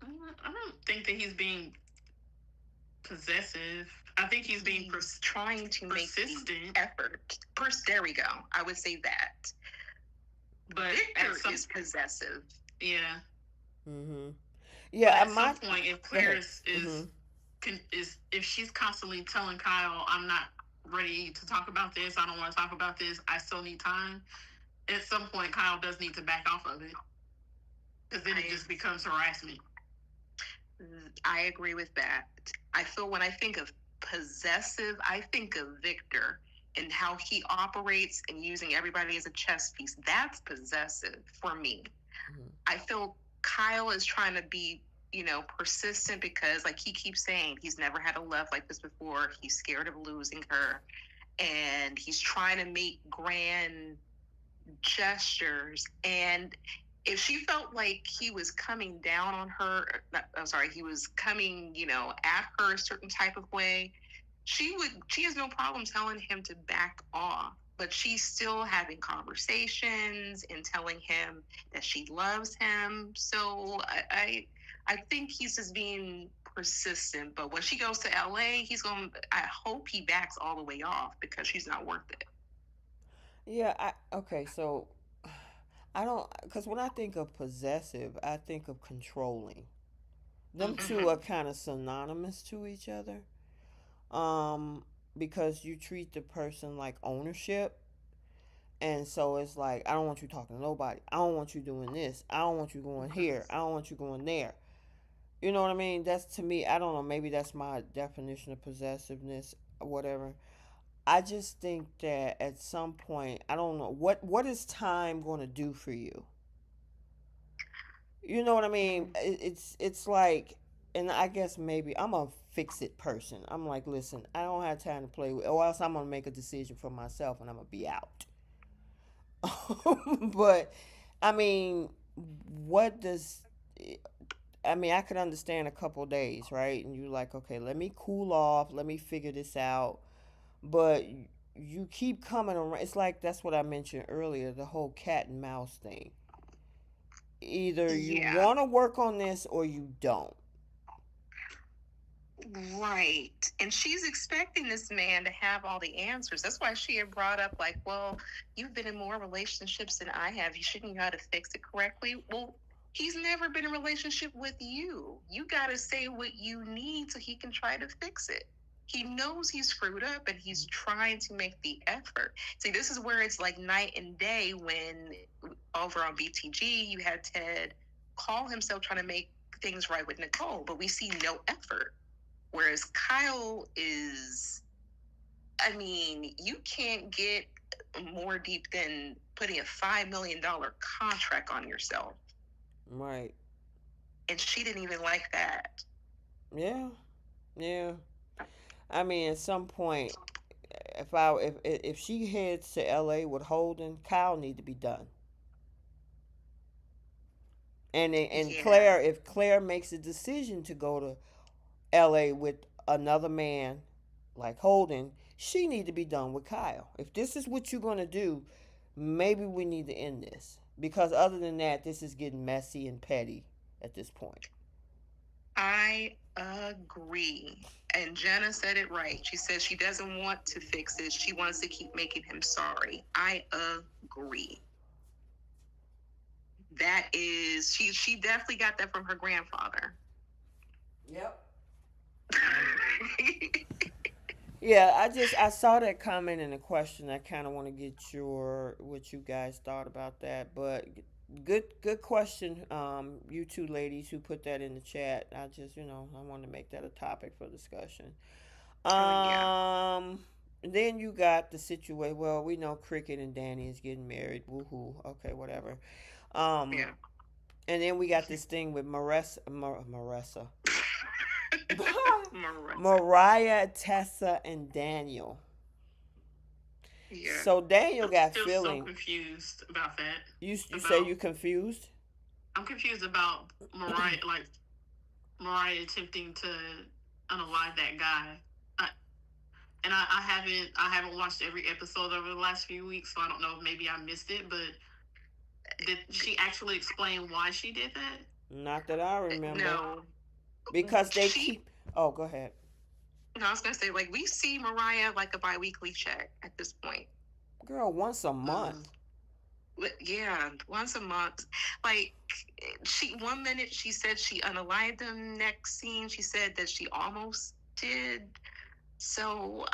S4: I don't think that he's being possessive. I think he's being
S2: trying to make the
S4: persistent.
S2: effort. There we go. I would say that.
S4: But
S2: Victor is possessive.
S4: Yeah.
S1: Mm-hmm.
S4: But
S1: Yeah.
S4: at some point, if Claire is
S1: Mm-hmm.
S4: if she's constantly telling Kyle, "I'm not ready to talk about this. I don't want to talk about this. I still need time." At some point, Kyle does need to back off of it, because then it just becomes harassment.
S2: I agree with that. I feel when I think of possessive, I think of Victor and how he operates and using everybody as a chess piece. That's possessive for me.
S1: Mm-hmm.
S2: I feel Kyle is trying to be, persistent, because like he keeps saying he's never had a love like this before. He's scared of losing her, and he's trying to make grand gestures. And if she felt like he was coming down on her, he was coming, at her a certain type of way, she has no problem telling him to back off, but she's still having conversations and telling him that she loves him. So I think he's just being persistent. But when she goes to LA, I hope he backs all the way off because she's not worth it.
S1: Yeah, okay, so I don't, because when I think of possessive, I think of controlling. Them two
S2: Mm-hmm.
S1: are kind of synonymous to each other. Um, because you treat the person like ownership. And so it's like, I don't want you talking to nobody. I don't want you doing this. I don't want you going here. I don't want you going there. You know what I mean? That's to me, I don't know, maybe that's my definition of possessiveness or whatever. I just think that at some point, I don't know, what is time going to do for you? You know what I mean? It's like, and I guess maybe I'm a fix it person. I'm like, listen, I don't have time to play with, or else I'm gonna make a decision for myself and I'm gonna be out. But I mean, what does I mean? I could understand a couple days, right? And you like, okay, let me cool off, let me figure this out. But you keep coming around. It's like that's what I mentioned earlier, the whole cat and mouse thing. Either you
S2: Yeah.
S1: want to work on this or you don't.
S2: Right. And she's expecting this man to have all the answers. That's why she had brought up, like, well, you've been in more relationships than I have. You shouldn't know how to fix it correctly. Well, he's never been in a relationship with you. You got to say what you need so he can try to fix it. He knows he's screwed up and he's trying to make the effort. See, this is where it's like night and day when over on BTG, you had Ted call himself trying to make things right with Nicole, but we see no effort. Whereas Kyle is, I mean, you can't get more deep than putting a $5 million contract on yourself.
S1: Right.
S2: And she didn't even like that.
S1: Yeah. Yeah. I mean, at some point, if she heads to L.A. with Holden, Kyle need to be done. And
S2: Yeah.
S1: Claire, if Claire makes a decision to go to L.A. with another man like Holden, she need to be done with Kyle. If this is what you're gonna do, maybe we need to end this, because other than that, this is getting messy and petty at this point.
S2: I agree. And Jenna said it right. She said she doesn't want to fix it. She wants to keep making him sorry. I agree. That is, she definitely got that from her grandfather.
S1: Yep. Yeah, I saw that comment and the question. I kind of want to get your what you guys thought about that, but good question. You two ladies who put that in the chat. I just I want to make that a topic for discussion.
S2: Oh, yeah.
S1: Then you got the situation. Well, we know Cricket and Danny is getting married. Woohoo. Okay, whatever. Um,
S2: Yeah.
S1: and then we got this thing with Marissa.
S2: Marissa.
S1: Mariah, Tessa, and Daniel.
S2: Yeah.
S1: So Daniel
S4: I'm
S1: got
S4: still so
S1: feeling.
S4: confused about that.
S1: You say you confused?
S4: I'm confused about Mariah, like Mariah attempting to unalive that guy. I haven't watched every episode over the last few weeks, so I don't know if maybe I missed it. But did she actually explain why she did that?
S1: Not that I remember.
S2: No.
S1: Because they keep. Oh, go ahead.
S2: No, I was gonna say, like, we see Mariah like a bi-weekly check at this point.
S1: Girl, once a month.
S2: Yeah, once a month. Like, she 1 minute she said she unalived him. Next scene she said that she almost did. So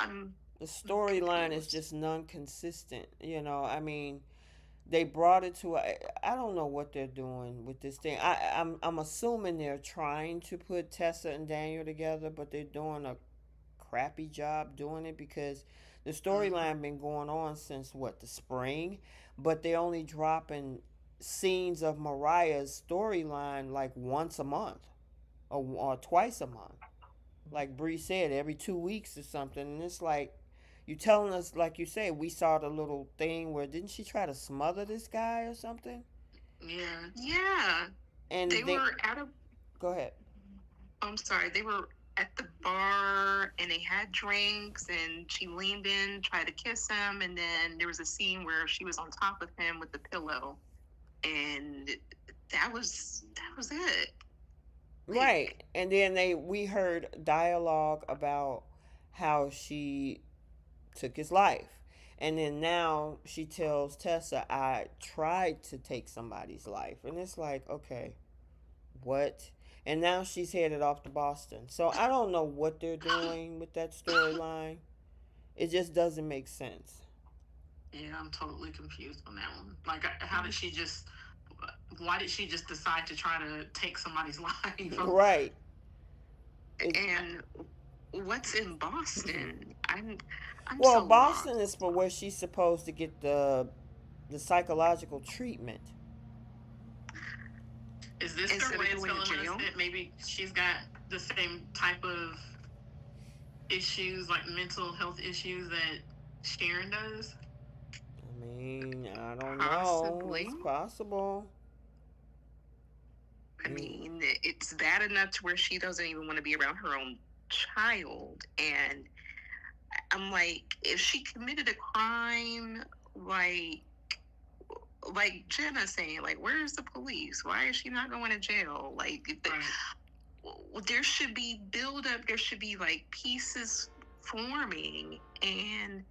S1: The storyline is just non-consistent. I mean, they brought it to. I don't know what they're doing with this thing. I'm assuming they're trying to put Tessa and Daniel together, but they're doing a crappy job doing it, because the storyline been going on since what, the spring, but they're only dropping scenes of Mariah's storyline like once a month, or twice a month. Like Bree said, every 2 weeks or something, and it's like you telling us, like you said, we saw the little thing where didn't she try to smother this guy or something?
S4: Yeah.
S2: Yeah.
S1: And
S2: They were at a
S1: go ahead.
S2: I'm sorry, they were at the bar and they had drinks and she leaned in, tried to kiss him, and then there was a scene where she was on top of him with the pillow, and that was it.
S1: Right. And then we heard dialogue about how she took his life. And then now she tells Tessa, I tried to take somebody's life. And it's like, okay, what? And now she's headed off to Boston. So I don't know what they're doing with that storyline. It just doesn't make sense.
S4: Yeah, I'm totally confused on that one. Like, how did she just? Why did she just decide to try to take somebody's life?
S1: Right.
S2: And what's in Boston? I'm
S1: Well,
S2: so
S1: Boston
S2: lost.
S1: is for where she's supposed to get the psychological treatment.
S4: Is this
S2: Instead
S4: their
S2: of
S4: way of
S2: going to
S4: telling us
S2: jail?
S4: that maybe she's got the same type of issues, like mental health issues, that Sharon does?
S1: I mean, I don't know.
S2: Possibly.
S1: It's possible.
S2: I mean, it's bad enough to where she doesn't even want to be around her own child. And I'm like, if she committed a crime, like Jenna saying, like, where's the police? Why is she not going to jail? Like, there should be buildup. There should be like pieces forming, and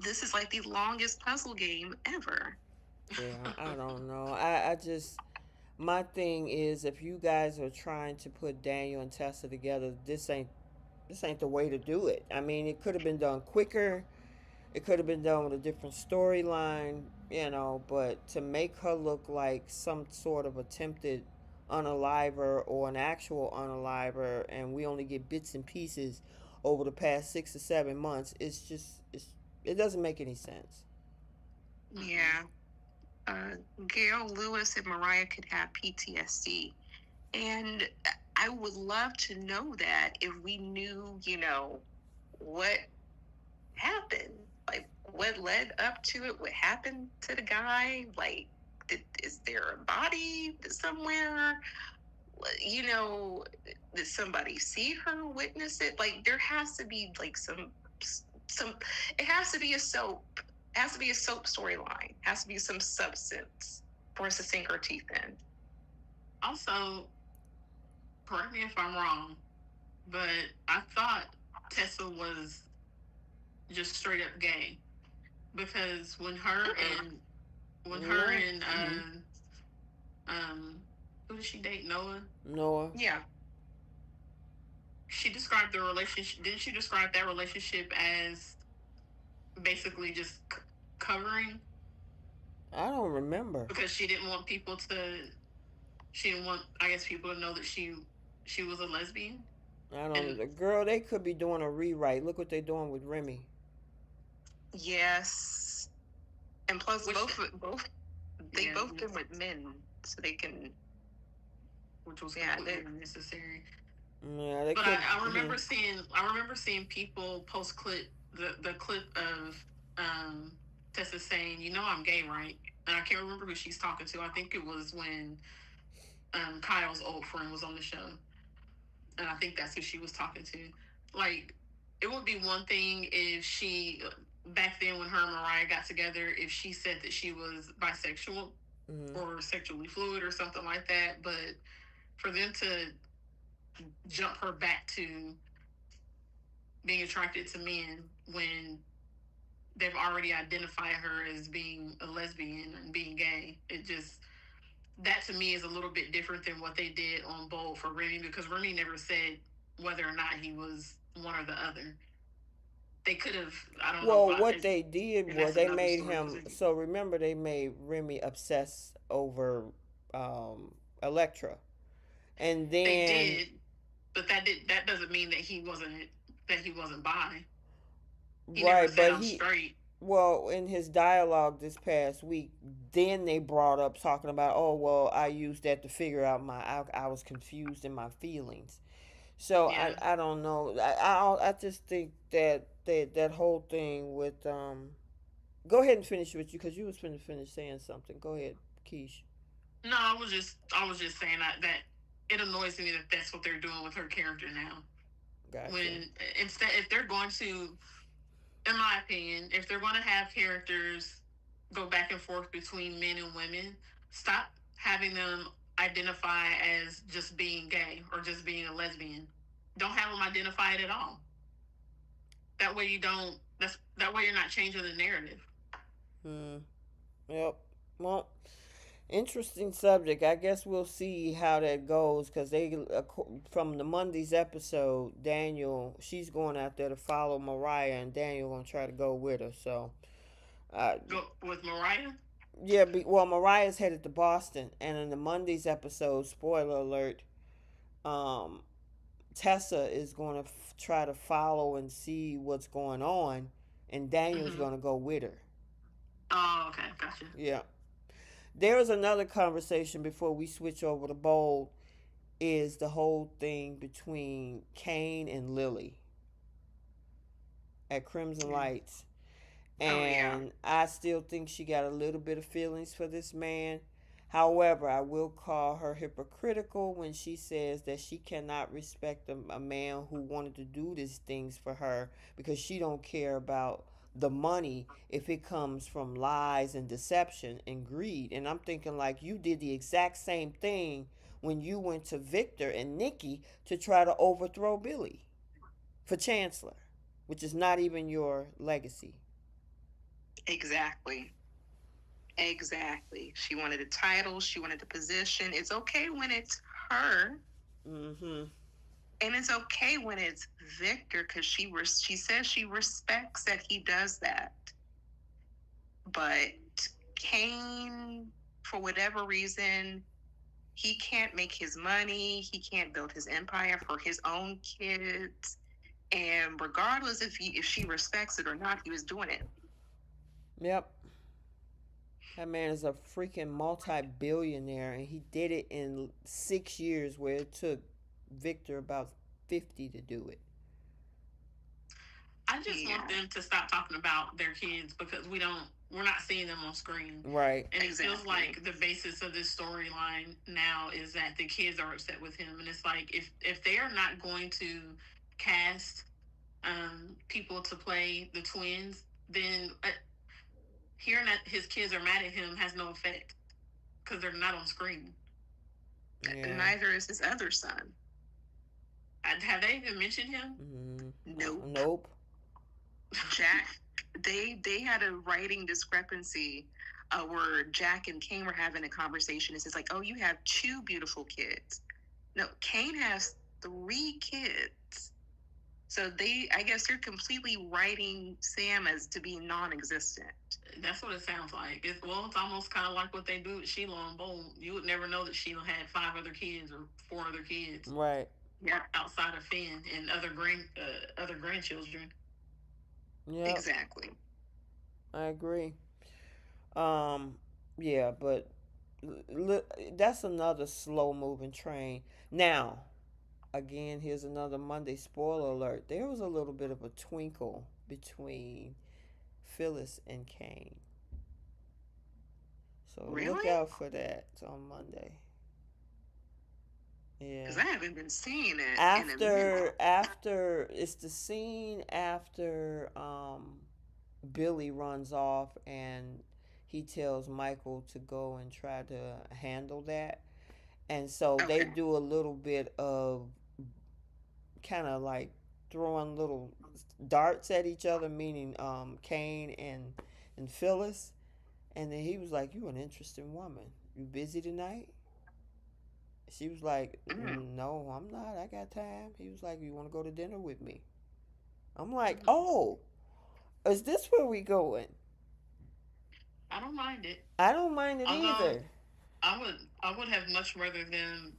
S2: this is like the longest puzzle game ever.
S1: Yeah, I don't know. I just my thing is if you guys are trying to put Daniel and Tessa together, this ain't the way to do it. I mean, it could have been done quicker. It could have been done with a different storyline, but to make her look like some sort of attempted unaliver or an actual unaliver, and we only get bits and pieces over the past 6 or 7 months, it doesn't make any sense.
S2: Yeah. Gail Lewis and Mariah could have PTSD. And I would love to know that if we knew, what happened. Like, what led up to it? What happened to the guy? Like, is there a body somewhere? You know, did somebody see her, witness it? Like, there has to be like some. It has to be a soap. It has to be a soap storyline. It has to be some substance for us to sink our teeth in.
S4: Also, correct me if I'm wrong, but I thought Tessa was just straight up gay, because when her and who did she date? Noah.
S1: Noah.
S2: Yeah.
S4: She described the relationship. Didn't she describe that relationship as basically just covering?
S1: I don't remember.
S4: Because she didn't want people to. She didn't want, I guess, people to know that she was a lesbian.
S1: I don't. The girl, they could be doing a rewrite. Look what they're doing with Remy.
S2: Yes. And plus, both been with men, so they can.
S4: Which was completely unnecessary.
S1: Yeah, they
S4: but
S1: could.
S4: I remember seeing people post the clip of Tessa saying, I'm gay, right? And I can't remember who she's talking to. I think it was when Kyle's old friend was on the show, and I think that's who she was talking to. Like, it would be one thing if she, back then when her and Mariah got together, if she said that she was bisexual or sexually fluid or something like that, but for them to jump her back to being attracted to men when they've already identified her as being a lesbian and being gay, that to me is a little bit different than what they did on Bold for Remy, because Remy never said whether or not he was one or the other. They could have, I don't know.
S1: Well, what they did was they made him. So remember, they made Remy obsess over Electra, and then
S4: they did, but that doesn't mean that he wasn't bi. He
S1: right,
S4: never said
S1: but
S4: I'm straight.
S1: Well, in his dialogue this past week, then they brought up talking about, oh well, I used that to figure out I was confused in my feelings. So
S4: Yeah.
S1: I don't know. I just think that whole thing with Go ahead and finish with you because you was finna finish saying something. Go ahead, Keish.
S4: No, I was just saying that it annoys me that that's what they're doing with her character now.
S1: Gotcha.
S4: When instead, if they're going to, in my opinion, if they're going to have characters go back and forth between men and women, stop having them identify as just being gay or just being a lesbian. Don't have them identify it at all. That way you don't. That way you're not changing the narrative.
S1: Hmm. Yep. Well, interesting subject. I guess we'll see how that goes because from the Monday's episode, Daniel, she's going out there to follow Mariah, and Daniel gonna try to go with her. So, uh,
S4: Go with Mariah.
S1: yeah. Well, Mariah's headed to Boston, and in the Monday's episode, spoiler alert, um, Tessa is going to try to follow and see what's going on, and Daniel's
S4: Mm-hmm.
S1: going to go with her.
S4: Oh, okay, gotcha.
S1: Yeah. There is another conversation before we switch over to Bold. Is the whole thing between Kane and Lily at Crimson Lights.
S2: Oh yeah.
S1: And I still think she got a little bit of feelings for this man. However, I will call her hypocritical when she says that she cannot respect a man who wanted to do these things for her because she don't care about the money if it comes from lies and deception and greed. And I'm thinking like you did the exact same thing when you went to Victor and Nikki to try to overthrow Billy for chancellor, which is not even your legacy.
S2: Exactly. Exactly. She wanted a title. She wanted a position. It's okay when it's her,
S1: Mm-hmm.
S2: and it's okay when it's Victor because she says she respects that he does that. But Kane, for whatever reason, he can't make his money. He can't build his empire for his own kids. And regardless if she respects it or not, he was doing it.
S1: Yep. That man is a freaking multi-billionaire, and he did it in 6 years, where it took Victor about 50 to do it.
S4: I just want them to stop talking about their kids because we're not seeing them on screen.
S1: Right.
S4: And it feels like the basis of this storyline now is that the kids are upset with him. And it's like, if they are not going to cast people to play the twins, then hearing that his kids are mad at him has no effect because they're not on screen.
S1: Yeah.
S2: Neither is his other son.
S4: Have they even mentioned him?
S1: Mm-hmm. Nope.
S2: Jack, they had a writing discrepancy where Jack and Kane were having a conversation. It's like, oh, you have 2 beautiful kids. No, Kane has 3 kids. So I guess they're completely writing Sam as to be non-existent.
S4: That's what it sounds like. It's almost kind of like what they do with Sheila and Bold. You would never know that Sheila had 5 other kids or 4 other kids.
S1: Right.
S2: Yeah.
S4: Outside of Finn and other grandchildren.
S1: Yeah.
S2: Exactly.
S1: I agree. Yeah, but that's another slow-moving train. Now, again, here's another Monday spoiler alert. There was a little bit of a twinkle between Phyllis and Kane. So look out for that on Monday. Yeah.
S2: Because I haven't been seeing it.
S1: After it's the scene after Billy runs off and he tells Michael to go and try to handle that. And so they do a little bit of kind of like throwing little darts at each other, meaning Kane and Phyllis. And then he was like, "You an interesting woman. You busy tonight?" She was like, "No, I'm not. I got time." He was like, "You want to go to dinner with me?" I'm like, "Oh, is this where we going?"
S4: I don't mind it.
S1: I don't mind it either.
S4: I would have much rather them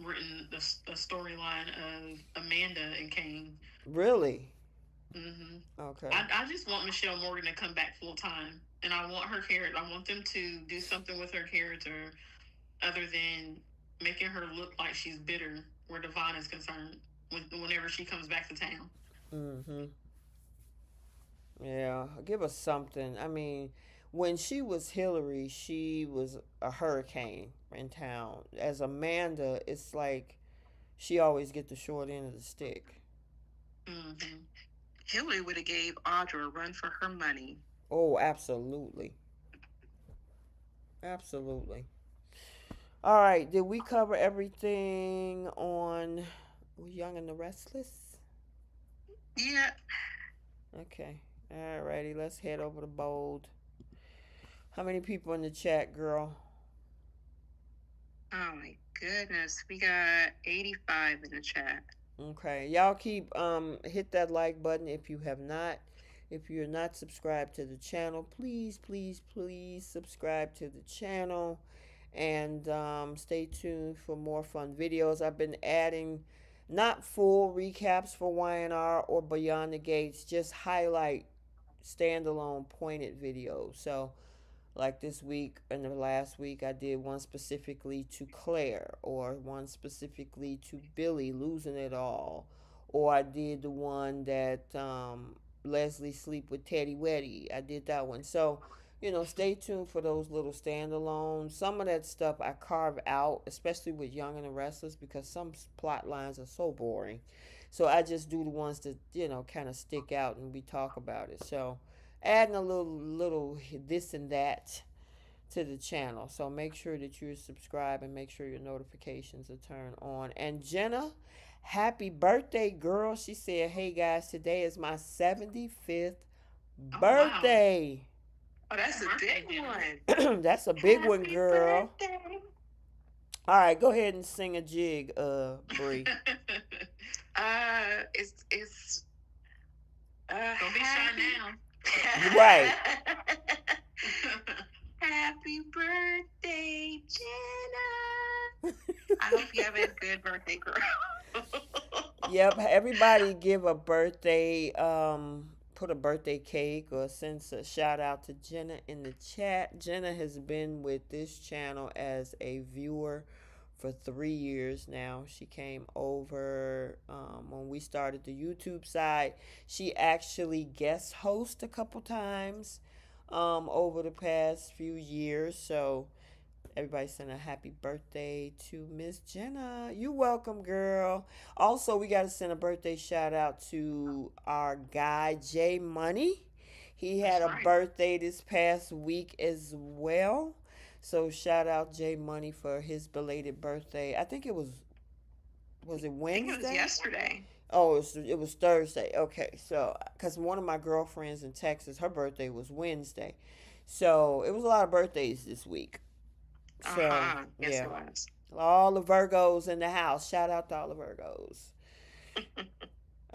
S4: written a storyline of Amanda and Kane.
S1: Really?
S4: Mm-hmm.
S1: Okay.
S4: I just want Michelle Morgan to come back full time, and I want her character. I want them to do something with her character other than making her look like she's bitter where Devon is concerned whenever she comes back to town.
S1: Mm-hmm. Yeah, give us something. I mean, when she was Hillary, she was a hurricane in town. As Amanda, it's like she always get the short end of the stick.
S4: Mm-hmm.
S2: Hillary would have gave Audra a run for her money.
S1: Oh, absolutely. Absolutely. All right. Did we cover everything on Young and the Restless?
S2: Yeah.
S1: Okay. All righty. Let's head over to Bold. How many people in the chat, girl?
S2: Oh my goodness. We got 85 in the chat.
S1: Okay. Y'all keep hit that like button if you have not. If you're not subscribed to the channel, please, please, please subscribe to the channel and stay tuned for more fun videos. I've been adding not full recaps for YNR or Beyond the Gates, just highlight standalone pointed videos. So like this week and the last week, I did one specifically to Claire, or one specifically to Billy losing it all, or I did the one that Leslie sleep with Teddy Weddy. I did that one. So, stay tuned for those little standalones. Some of that stuff I carve out, especially with Young and the Restless, because some plot lines are so boring. So I just do the ones that kind of stick out and we talk about it. So adding a little this and that to the channel. So make sure that you're subscribed and make sure your notifications are turned on. And Jenna, happy birthday, girl. She said, hey guys, today is my 75th birthday.
S2: Oh, that's a big
S1: one. That's a big one, girl.
S2: Birthday.
S1: All right, go ahead and sing a jig, Bree.
S2: It's
S4: Don't be shy now.
S1: Right.
S2: Happy birthday, Jenna. I hope you have a good birthday, girl.
S1: Yep, everybody give a birthday, put a birthday cake or send a shout out to Jenna in the chat. Jenna has been with this channel as a viewer for 3 years now. She came over when we started the YouTube side. She actually guest host a couple times over the past few years. So everybody send a happy birthday to Miss Jenna. You welcome, girl. Also, we got to send a birthday shout out to our guy Jay Money. He had a birthday this past week as well. So shout out Jay Money for his belated birthday. I think it was it Wednesday?
S2: I think it was yesterday.
S1: Oh, it was Thursday. Okay, so because one of my girlfriends in Texas, her birthday was Wednesday. So it was a lot of birthdays this week. So,
S2: Yes,
S1: yeah.
S2: it was.
S1: All the Virgos in the house. Shout out to all the Virgos.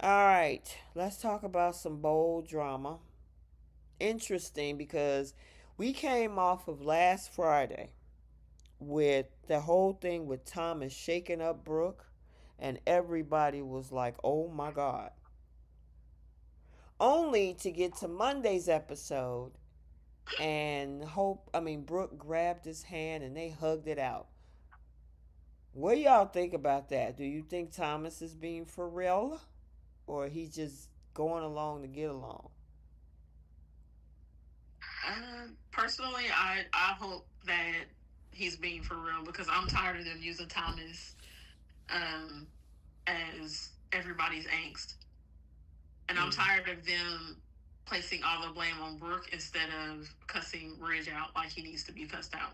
S1: All right, let's talk about some bold drama. Interesting because we came off of last Friday with the whole thing with Thomas shaking up Brooke, and everybody was like, oh my God. Only to get to Monday's episode and Brooke grabbed his hand and they hugged it out. What do y'all think about that? Do you think Thomas is being for real, or he just going along to get along?
S4: Personally, I hope that he's being for real, because I'm tired of them using Thomas as everybody's angst. And I'm tired of them placing all the blame on Brooke instead of cussing Ridge out like he needs to be cussed out.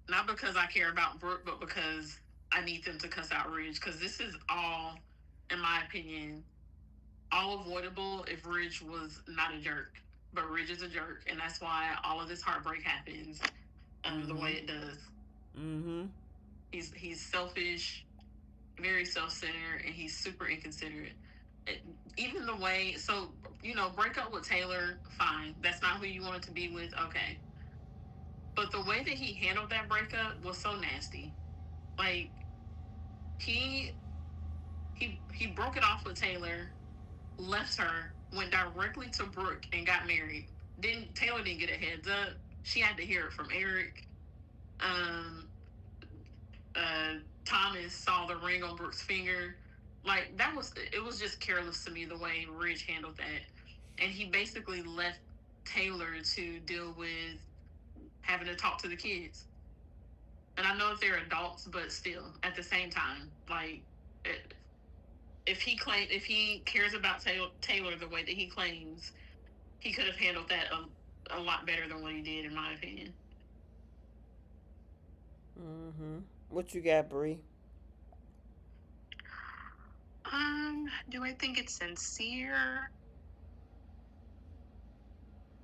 S4: Not because I care about Brooke, but because I need them to cuss out Ridge. Because this is all, in my opinion, all avoidable if Ridge was not a jerk. But Ridge is a jerk, and that's why all of this heartbreak happens the way it does.
S1: Mm-hmm.
S4: He's selfish, very self-centered, and he's super inconsiderate. Even the way, break up with Taylor, fine. That's not who you wanted to be with, okay. But the way that he handled that breakup was so nasty. Like, he broke it off with Taylor, left her, went directly to Brooke and got married. Taylor didn't get a heads up. She had to hear it from Eric. Thomas saw the ring on Brooke's finger. Like, it was just careless to me the way Ridge handled that. And he basically left Taylor to deal with having to talk to the kids. And I know that they're adults, but still, at the same time, like, if he cares about Taylor the way that he claims, he could have handled that a lot better than what he did, in my opinion.
S1: Mm-hmm. What you got, Bree?
S2: Do I think it's sincere?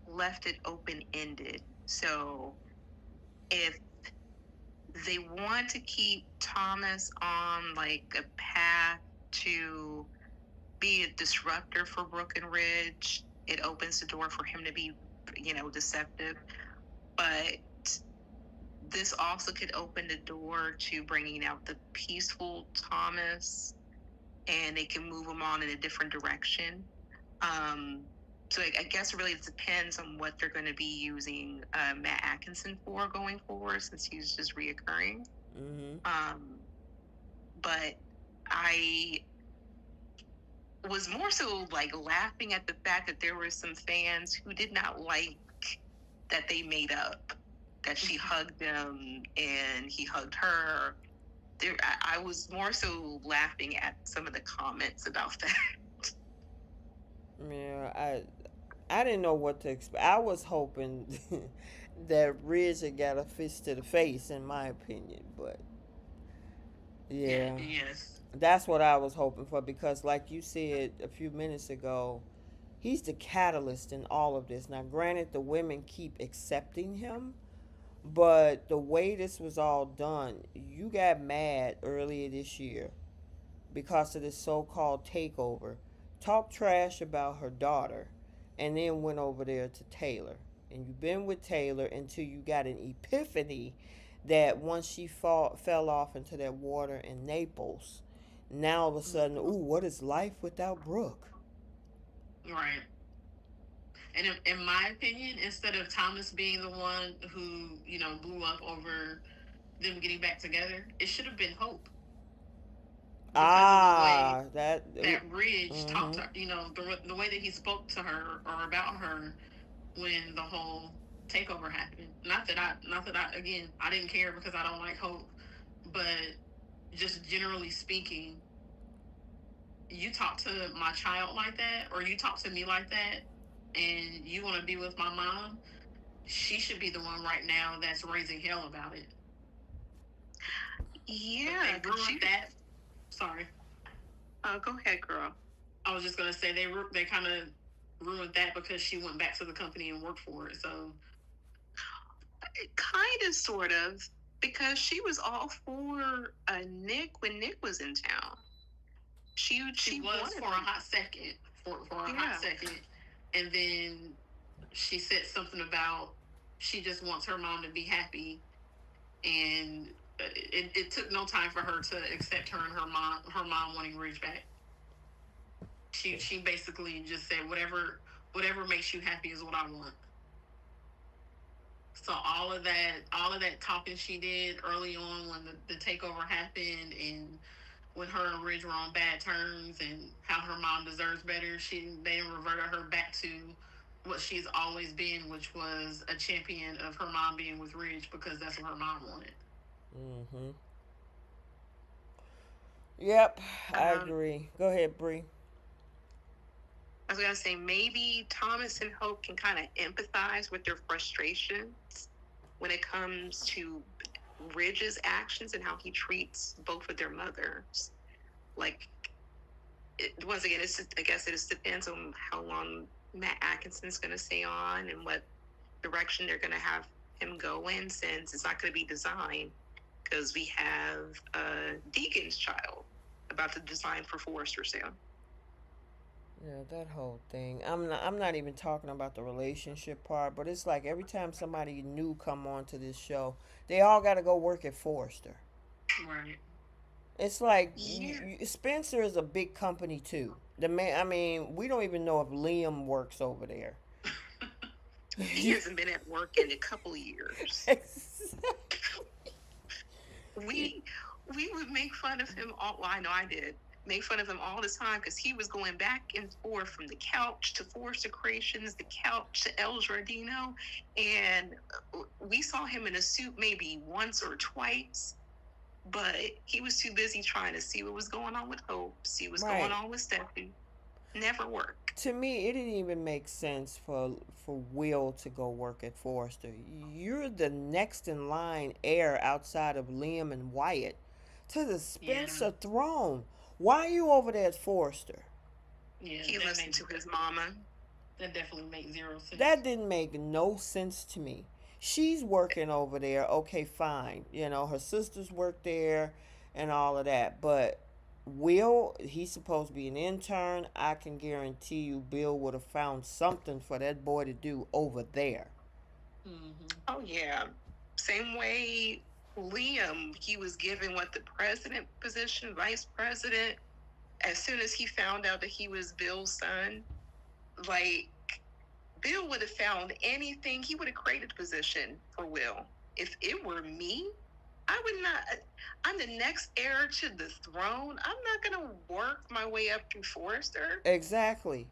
S2: Left it open-ended. So if they want to keep Thomas on like a path to be a disruptor for Brooke and Ridge, it opens the door for him to be, deceptive. But this also could open the door to bringing out the peaceful Thomas, and they can move him on in a different direction. So I guess it really depends on what they're going to be using Matt Atkinson for going forward, since he's just reoccurring.
S1: Mm-hmm.
S2: But I was more so like laughing at the fact that there were some fans who did not like that they made up that she hugged him and he hugged her. I was more so laughing at some of the comments about that.
S1: Yeah, I didn't know what to expect. I was hoping that Ridge had got a fist to the face, in my opinion, but yeah.
S4: Yes.
S1: That's what I was hoping for because, like you said a few minutes ago, he's the catalyst in all of this. Now, granted, the women keep accepting him, but the way this was all done, you got mad earlier this year because of this so called takeover, talked trash about her daughter, and then went over there to Taylor. And you've been with Taylor until you got an epiphany that once she fell off into that water in Naples, now all of a sudden, ooh, what is life without Brooke?
S4: Right. And in my opinion, instead of Thomas being the one who, blew up over them getting back together, it should have been Hope. Because of the way that Ridge talked to her, the way that he spoke to her or about her when the whole takeover happened. Again, I didn't care because I don't like Hope, but just generally speaking, you talk to my child like that, or you talk to me like that, and you want to be with my mom, she should be the one right now that's raising hell about it.
S2: Yeah,
S4: they ruined that. Sorry.
S2: Go ahead, girl.
S4: I was just gonna say they kind of ruined that because she went back to the company and worked for it. So,
S2: kind of, sort of, because she was all for Nick when Nick was in town. She
S4: was for a hot second, hot second, and then she said something about she just wants her mom to be happy, and it took no time for her to accept her and her mom wanting Ridge back. She basically just said whatever makes you happy is what I want. So all of that talking she did early on when the takeover happened, and when her and Ridge were on bad terms, and how her mom deserves better, they reverted her back to what she's always been, which was a champion of her mom being with Ridge because that's what her mom wanted.
S1: Mm-hmm. Yep, I agree. Go ahead, Bree.
S2: I was going to say, maybe Thomas and Hope can kind of empathize with their frustrations when it comes to Ridge's actions and how he treats both of their mothers. Like, once again, I guess it just depends on how long Matt Atkinson's going to stay on and what direction they're going to have him go in, since it's not going to be designed, because we have Deacon's child about to design for Forrester soon.
S1: Yeah, that whole thing. I'm not even talking about the relationship part, but it's like every time somebody new come on to this show, they all got to go work at Forrester.
S4: Right.
S1: It's like Spencer is a big company too. The man, I mean, we don't even know if Liam works over there.
S2: He hasn't been at work in a couple of years. We would make fun of him all. Well, I know I did. Make fun of him all the time because he was going back and forth from the couch to Forrester Creations, the couch to El Giardino, and we saw him in a suit maybe once or twice. but he was too busy trying to see what was going on with Hope, see what's going
S1: Right.
S2: on with Stephanie. Never worked.
S1: To me, it didn't even make sense for Will to go work at Forrester. You're the next in line heir outside of Liam and Wyatt to the
S4: Yeah.
S1: Spencer throne. Why are you over there at Forrester?
S4: Yeah.
S2: He listened to his mama.
S4: That definitely makes zero sense.
S1: That didn't make no sense to me. She's working over there. Okay, fine. You know, her sisters work there and all of that. But Will, he's supposed to be an intern. I can guarantee you Bill would have found something for that boy to do over there.
S2: Oh, yeah. Same way Liam, he was given the president position, vice president. As soon as he found out that he was Bill's son, like, Bill would have found anything. He would have created a position for Will. If it were me, I would not. I'm the next heir to the throne. I'm not going to work my way up through Forrester.
S1: Exactly.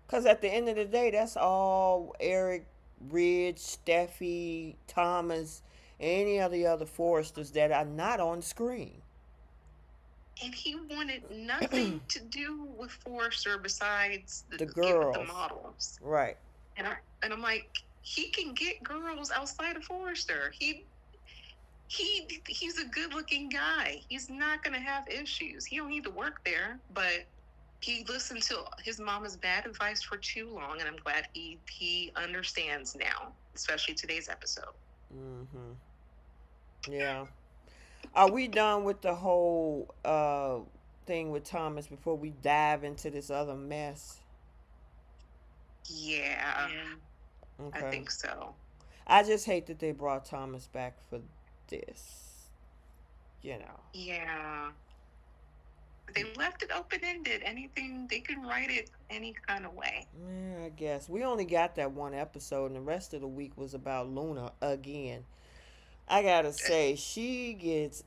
S1: Because at the end of the day, that's all Eric, Ridge, Steffi, Thomas, any of the other Forresters that are not on screen.
S2: And he wanted nothing to do with Forrester besides
S1: The
S2: get with
S1: girls.
S2: the models.
S1: Right.
S2: And I'm like, he can get girls outside of Forrester. He's a good-looking guy. He's not going to have issues. He don't need to work there, but he listened to his mama's bad advice for too long, and I'm glad he understands now, especially today's episode.
S1: Yeah. Are we done with the whole thing with Thomas before we dive into this other mess?
S2: Yeah,
S1: Okay.
S2: I think so.
S1: I just hate that they brought Thomas back for this. You know.
S2: Yeah. They left it open-ended. Anything, they can write it any kind of way.
S1: Yeah, I guess. We only got that one episode, and the rest of the week was about Luna again. I gotta say, she gets,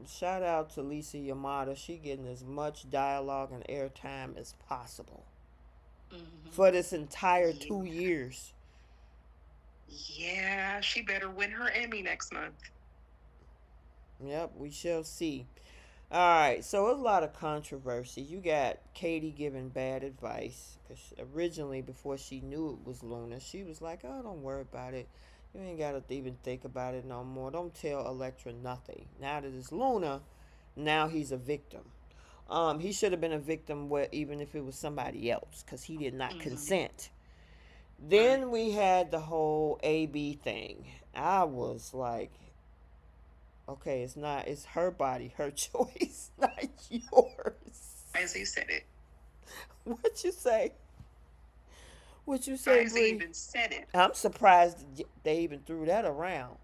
S1: shout out to Lisa Yamada, she getting as much dialogue and airtime as possible for this entire 2 years.
S2: Yeah, she better win her Emmy next month.
S1: Yep, we shall see. Alright, so there's a lot of controversy. You got Katie giving bad advice, because originally, before she knew it was Luna, she was like, oh, don't worry about it. You ain't got to even think about it no more. Don't tell Elektra nothing. Now that it's Luna, now he's a victim. He should have been a victim even if it was somebody else, because he did not consent. Then we had the whole AB thing. I was like, okay, it's her body, her choice, not yours.
S2: As he said it.
S1: What you say? What you say,
S2: As he
S1: Bree?
S2: even said it.
S1: I'm surprised they even threw that around.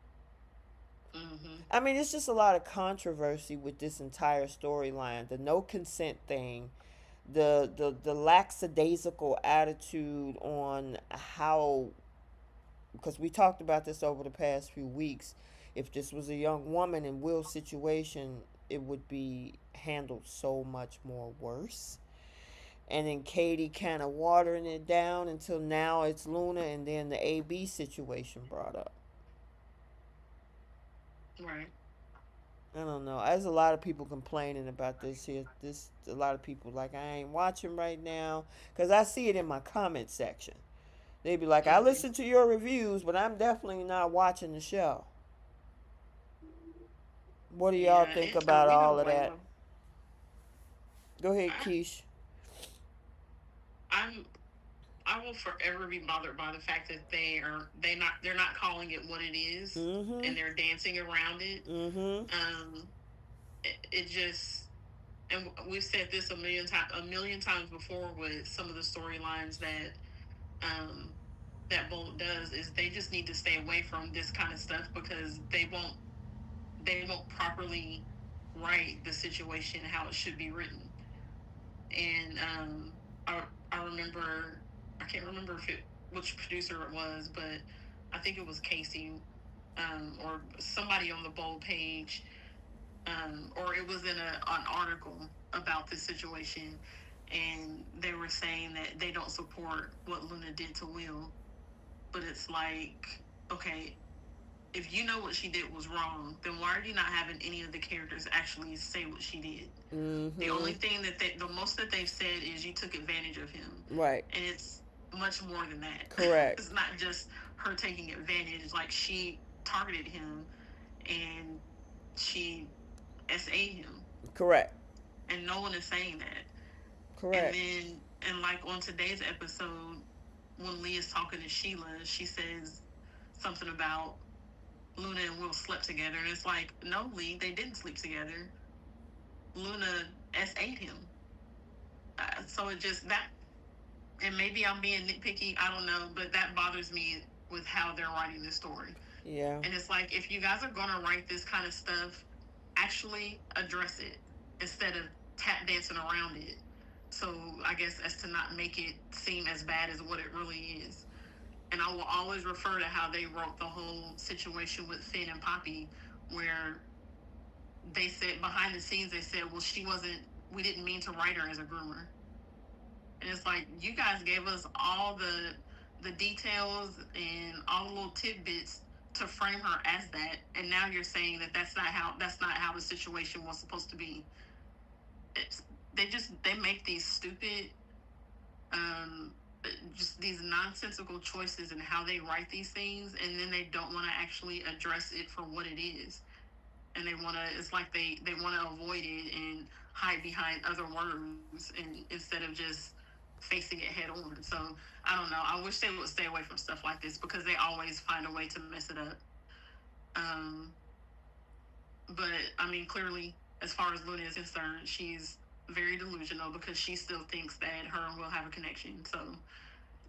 S1: I mean, it's just a lot of controversy with this entire storyline. The no consent thing, the lackadaisical attitude on how, because we talked about this over the past few weeks. If this was a young woman in Will's situation, it would be handled so much more worse. And then Katie kind of watering it down until now it's Luna, and then the AB situation brought up.
S4: Right.
S1: I don't know. There's a lot of people complaining about this here. A lot of people like, I ain't watching right now, because I see it in my comment section. They be like, I listen to your reviews, but I'm definitely not watching the show. What do y'all think about all of that? Go ahead, Keish.
S4: I will forever be bothered by the fact that they're not calling it what it is, and they're dancing around it. It just, and we've said this a million times before with some of the storylines that Bolt does, is they just need to stay away from this kind of stuff, because they won't properly write the situation how it should be written. And I remember, I can't remember which producer it was, but I think it was Casey or somebody on the Bold page, or it was in an article about this situation, and they were saying that they don't support what Luna did to Will. But it's like, okay, if you know what she did was wrong, then why are you not having any of the characters actually say what she did? The only thing that the most that they've said is you took advantage of him.
S1: Right.
S4: And it's much more than that.
S1: Correct.
S4: It's not just her taking advantage. Like, she targeted him and she SA'd him.
S1: Correct.
S4: And no one is saying that. And
S1: Correct.
S4: then, and like on today's episode, when Lee is talking to Sheila, she says something about Luna and Will slept together. And it's like, no, Lee, they didn't sleep together. Luna SA'd him. So it just, that, and maybe I'm being nitpicky, I don't know, but that bothers me with how they're writing this story.
S1: Yeah.
S4: And it's like, if you guys are going to write this kind of stuff, actually address it instead of tap dancing around it. So I guess as to not make it seem as bad as what it really is. And I will always refer to how they wrote the whole situation with Finn and Poppy, where they said behind the scenes, they said, well, we didn't mean to write her as a groomer. And it's like, you guys gave us all the details and all the little tidbits to frame her as that, and now you're saying that that's not how the situation was supposed to be. They make these stupid, just these nonsensical choices in how they write these things, and then they don't want to actually address it for what it is. And it's like they want to avoid it and hide behind other words, and instead of just facing it head on. So I don't know. I wish they would stay away from stuff like this, because they always find a way to mess it up. But I mean, clearly, as far as Luna is concerned, she's very delusional, because she still thinks that her and Will have a connection. So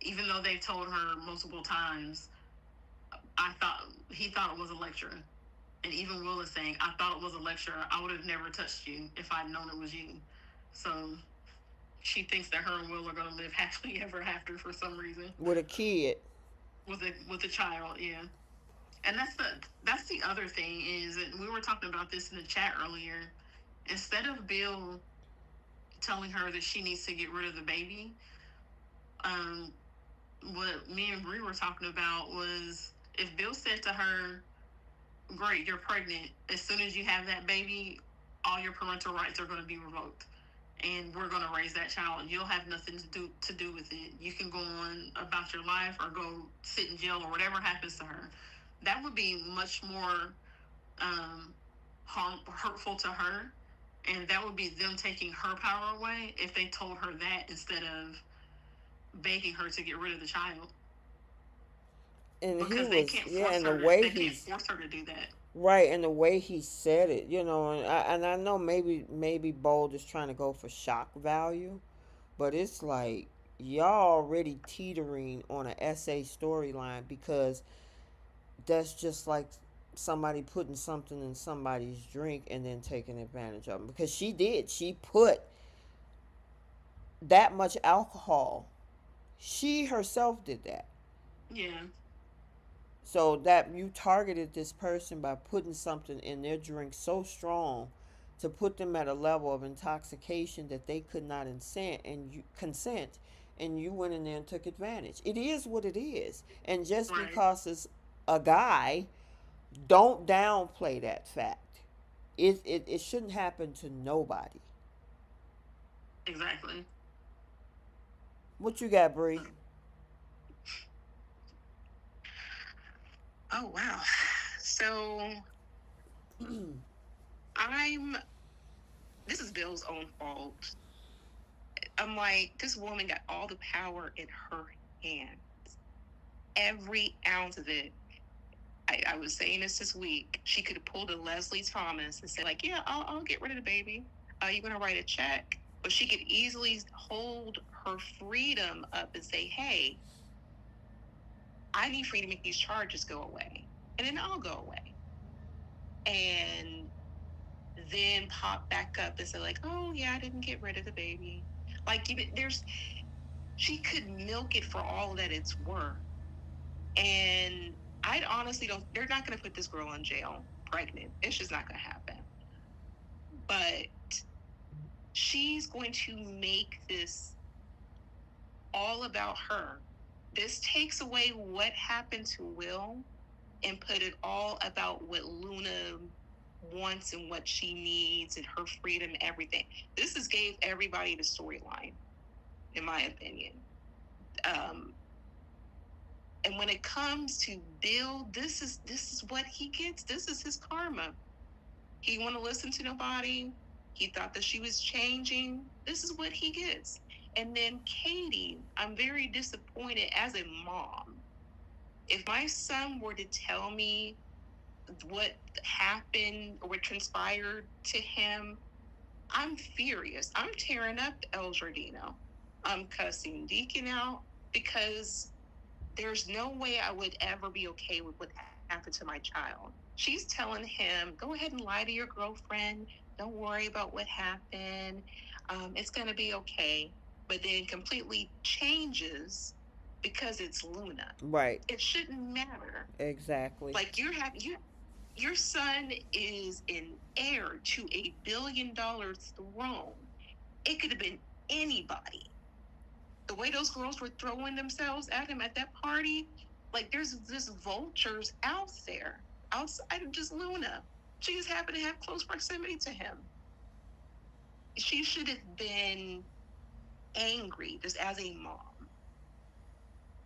S4: even though they've told her multiple times, he thought it was a lecture. And even Will is saying, I thought it was a lecture. I would have never touched you if I'd known it was you. So she thinks that her and Will are going to live happily ever after for some reason.
S1: With a kid.
S4: With a child, yeah. And that's the other thing is, and we were talking about this in the chat earlier, instead of Bill telling her that she needs to get rid of the baby, what me and Bree were talking about was, if Bill said to her, great, you're pregnant, as soon as you have that baby, all your parental rights are going to be revoked, and we're going to raise that child, and you'll have nothing to do with it. You can go on about your life or go sit in jail or whatever happens to her. That would be much more hurtful to her, and that would be them taking her power away if they told her that instead of begging her to get rid of the child.
S1: And
S4: because
S1: they
S4: can't force her to do that.
S1: Right, and the way he said it, and I know maybe Bold is trying to go for shock value, but it's like y'all already teetering on an essay storyline, because that's just like somebody putting something in somebody's drink and then taking advantage of them. Because she put that much alcohol. She herself did that.
S4: Yeah.
S1: So that you targeted this person by putting something in their drink so strong to put them at a level of intoxication that they could not consent, and you went in there and took advantage. It is what it is. And just
S4: right.
S1: Because it's a guy, don't downplay that fact. It shouldn't happen to nobody.
S4: Exactly.
S1: What you got, Bree?
S2: Oh, wow. So this is Bill's own fault. I'm like, this woman got all the power in her hands. Every ounce of it. I was saying this week. She could have pulled a Leslie Thomas and said, like, yeah, I'll get rid of the baby. You're going to write a check. But she could easily hold her freedom up and say, hey, I need free to make these charges go away. And then I'll go away. And then pop back up and say, like, oh, yeah, I didn't get rid of the baby. Like, she could milk it for all that it's worth. And I honestly they're not going to put this girl in jail pregnant. It's just not going to happen. But she's going to make this all about her. This takes away what happened to Will and put it all about what Luna wants and what she needs and her freedom, everything. This is gave everybody the storyline, in my opinion. And when it comes to Bill, this is what he gets. This is his karma. He wouldn't listen to nobody. He thought that she was changing. This is what he gets. And then Katie, I'm very disappointed as a mom. If my son were to tell me what happened or what transpired to him, I'm furious. I'm tearing up El Giardino. I'm cussing Deacon out because there's no way I would ever be okay with what happened to my child. She's telling him, go ahead and lie to your girlfriend. Don't worry about what happened. It's going to be okay. But then completely changes because it's Luna.
S1: Right.
S2: It shouldn't matter.
S1: Exactly.
S2: Like your son is an heir to $1 billion throne. It could have been anybody. The way those girls were throwing themselves at him at that party, like there's just vultures out there, outside of just Luna. She just happened to have close proximity to him. She should have been angry just as a mom.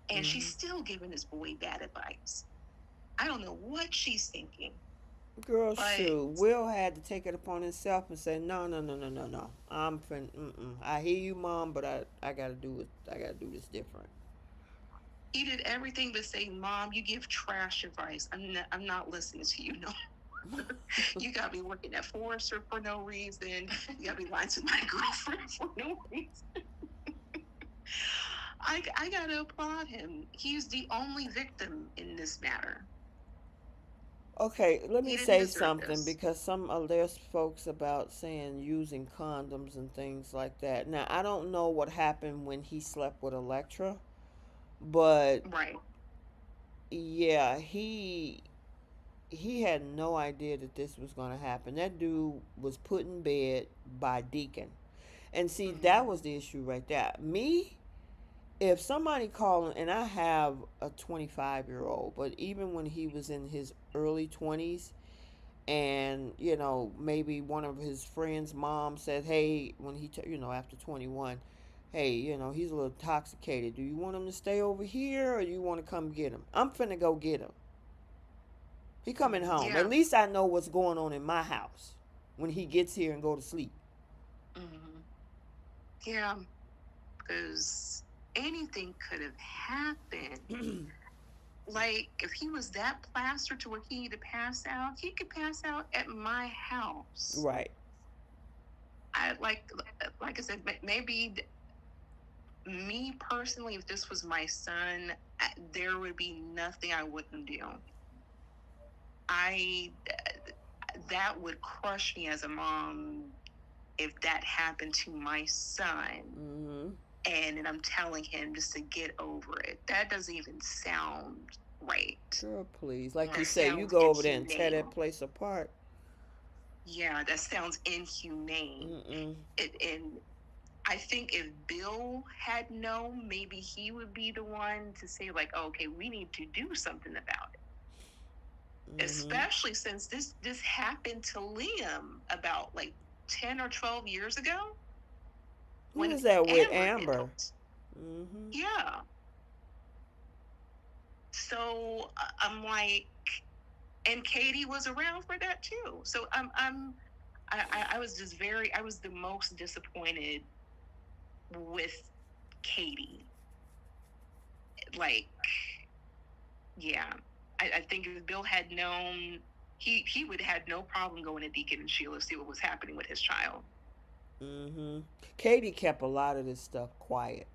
S2: And she's still giving this boy bad advice. I don't know what she's thinking.
S1: Girl, shoot. Will had to take it upon himself and say, no, no, no, no, no, no. I hear you, Mom, but I gotta do it. I gotta do this different.
S2: He did everything but say, Mom, you give trash advice. I'm not listening to you. No. You got me working at Forrester for no reason. You got me lying to my girlfriend for no reason. I gotta applaud him. He's the only victim in this matter.
S1: Okay, let me say something
S2: this.
S1: because there's folks about saying using condoms and things like that. Now I don't know what happened when he slept with Electra, but
S2: Right.
S1: yeah, he had no idea that this was going to happen. That dude was put in bed by Deacon, and see that was the issue right there. Me, if somebody calling, and I have a 25-year-old, but even when he was in his early 20s, and maybe one of his friends' mom said, hey, when after 21, hey, he's a little intoxicated, do you want him to stay over here or do you want to come get him? I'm finna go get him. He coming home.
S2: Yeah.
S1: At least I know what's going on in my house when he gets here and go to sleep.
S2: Yeah, because anything could have happened. Like, if he was that plastered to where he needed to pass out, he could pass out at my house.
S1: Right.
S2: Like I said, maybe me personally, if this was my son, there would be nothing I wouldn't do. That would crush me as a mom if that happened to my son. And then I'm telling him just to get over it. That doesn't even sound right.
S1: Girl, please. Like you say, you go over there and tear that place apart.
S2: Yeah, that sounds inhumane. And I think if Bill had known, maybe he would be the one to say, like, oh, okay, we need to do something about it. Especially since this happened to Liam about like 10 or 12 years ago.
S1: Who was that with Amber?
S2: Yeah. So I'm like, and Katie was around for that too. So I was just I was the most disappointed with Katie. Like, yeah, I think if Bill had known, he would have had no problem going to Deacon and Sheila to see what was happening with his child.
S1: Katie kept a lot of this stuff quiet.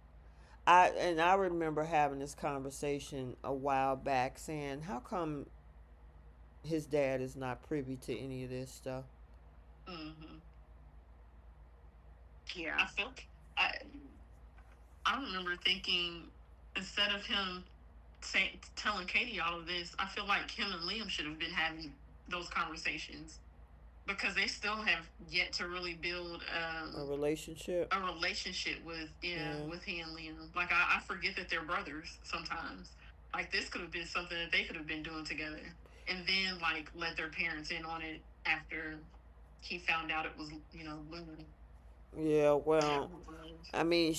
S1: I remember having this conversation a while back saying, how come his dad is not privy to any of this stuff?
S2: Yeah.
S4: I remember thinking, instead of him telling Katie all of this, I feel like him and Liam should have been having those conversations, because they still have yet to really build
S1: a relationship.
S4: With with he and Liam. Like I forget that they're brothers sometimes. Like, this could have been something that they could have been doing together. And then, like, let their parents in on it after he found out it was, Luna.
S1: Yeah, well, I mean,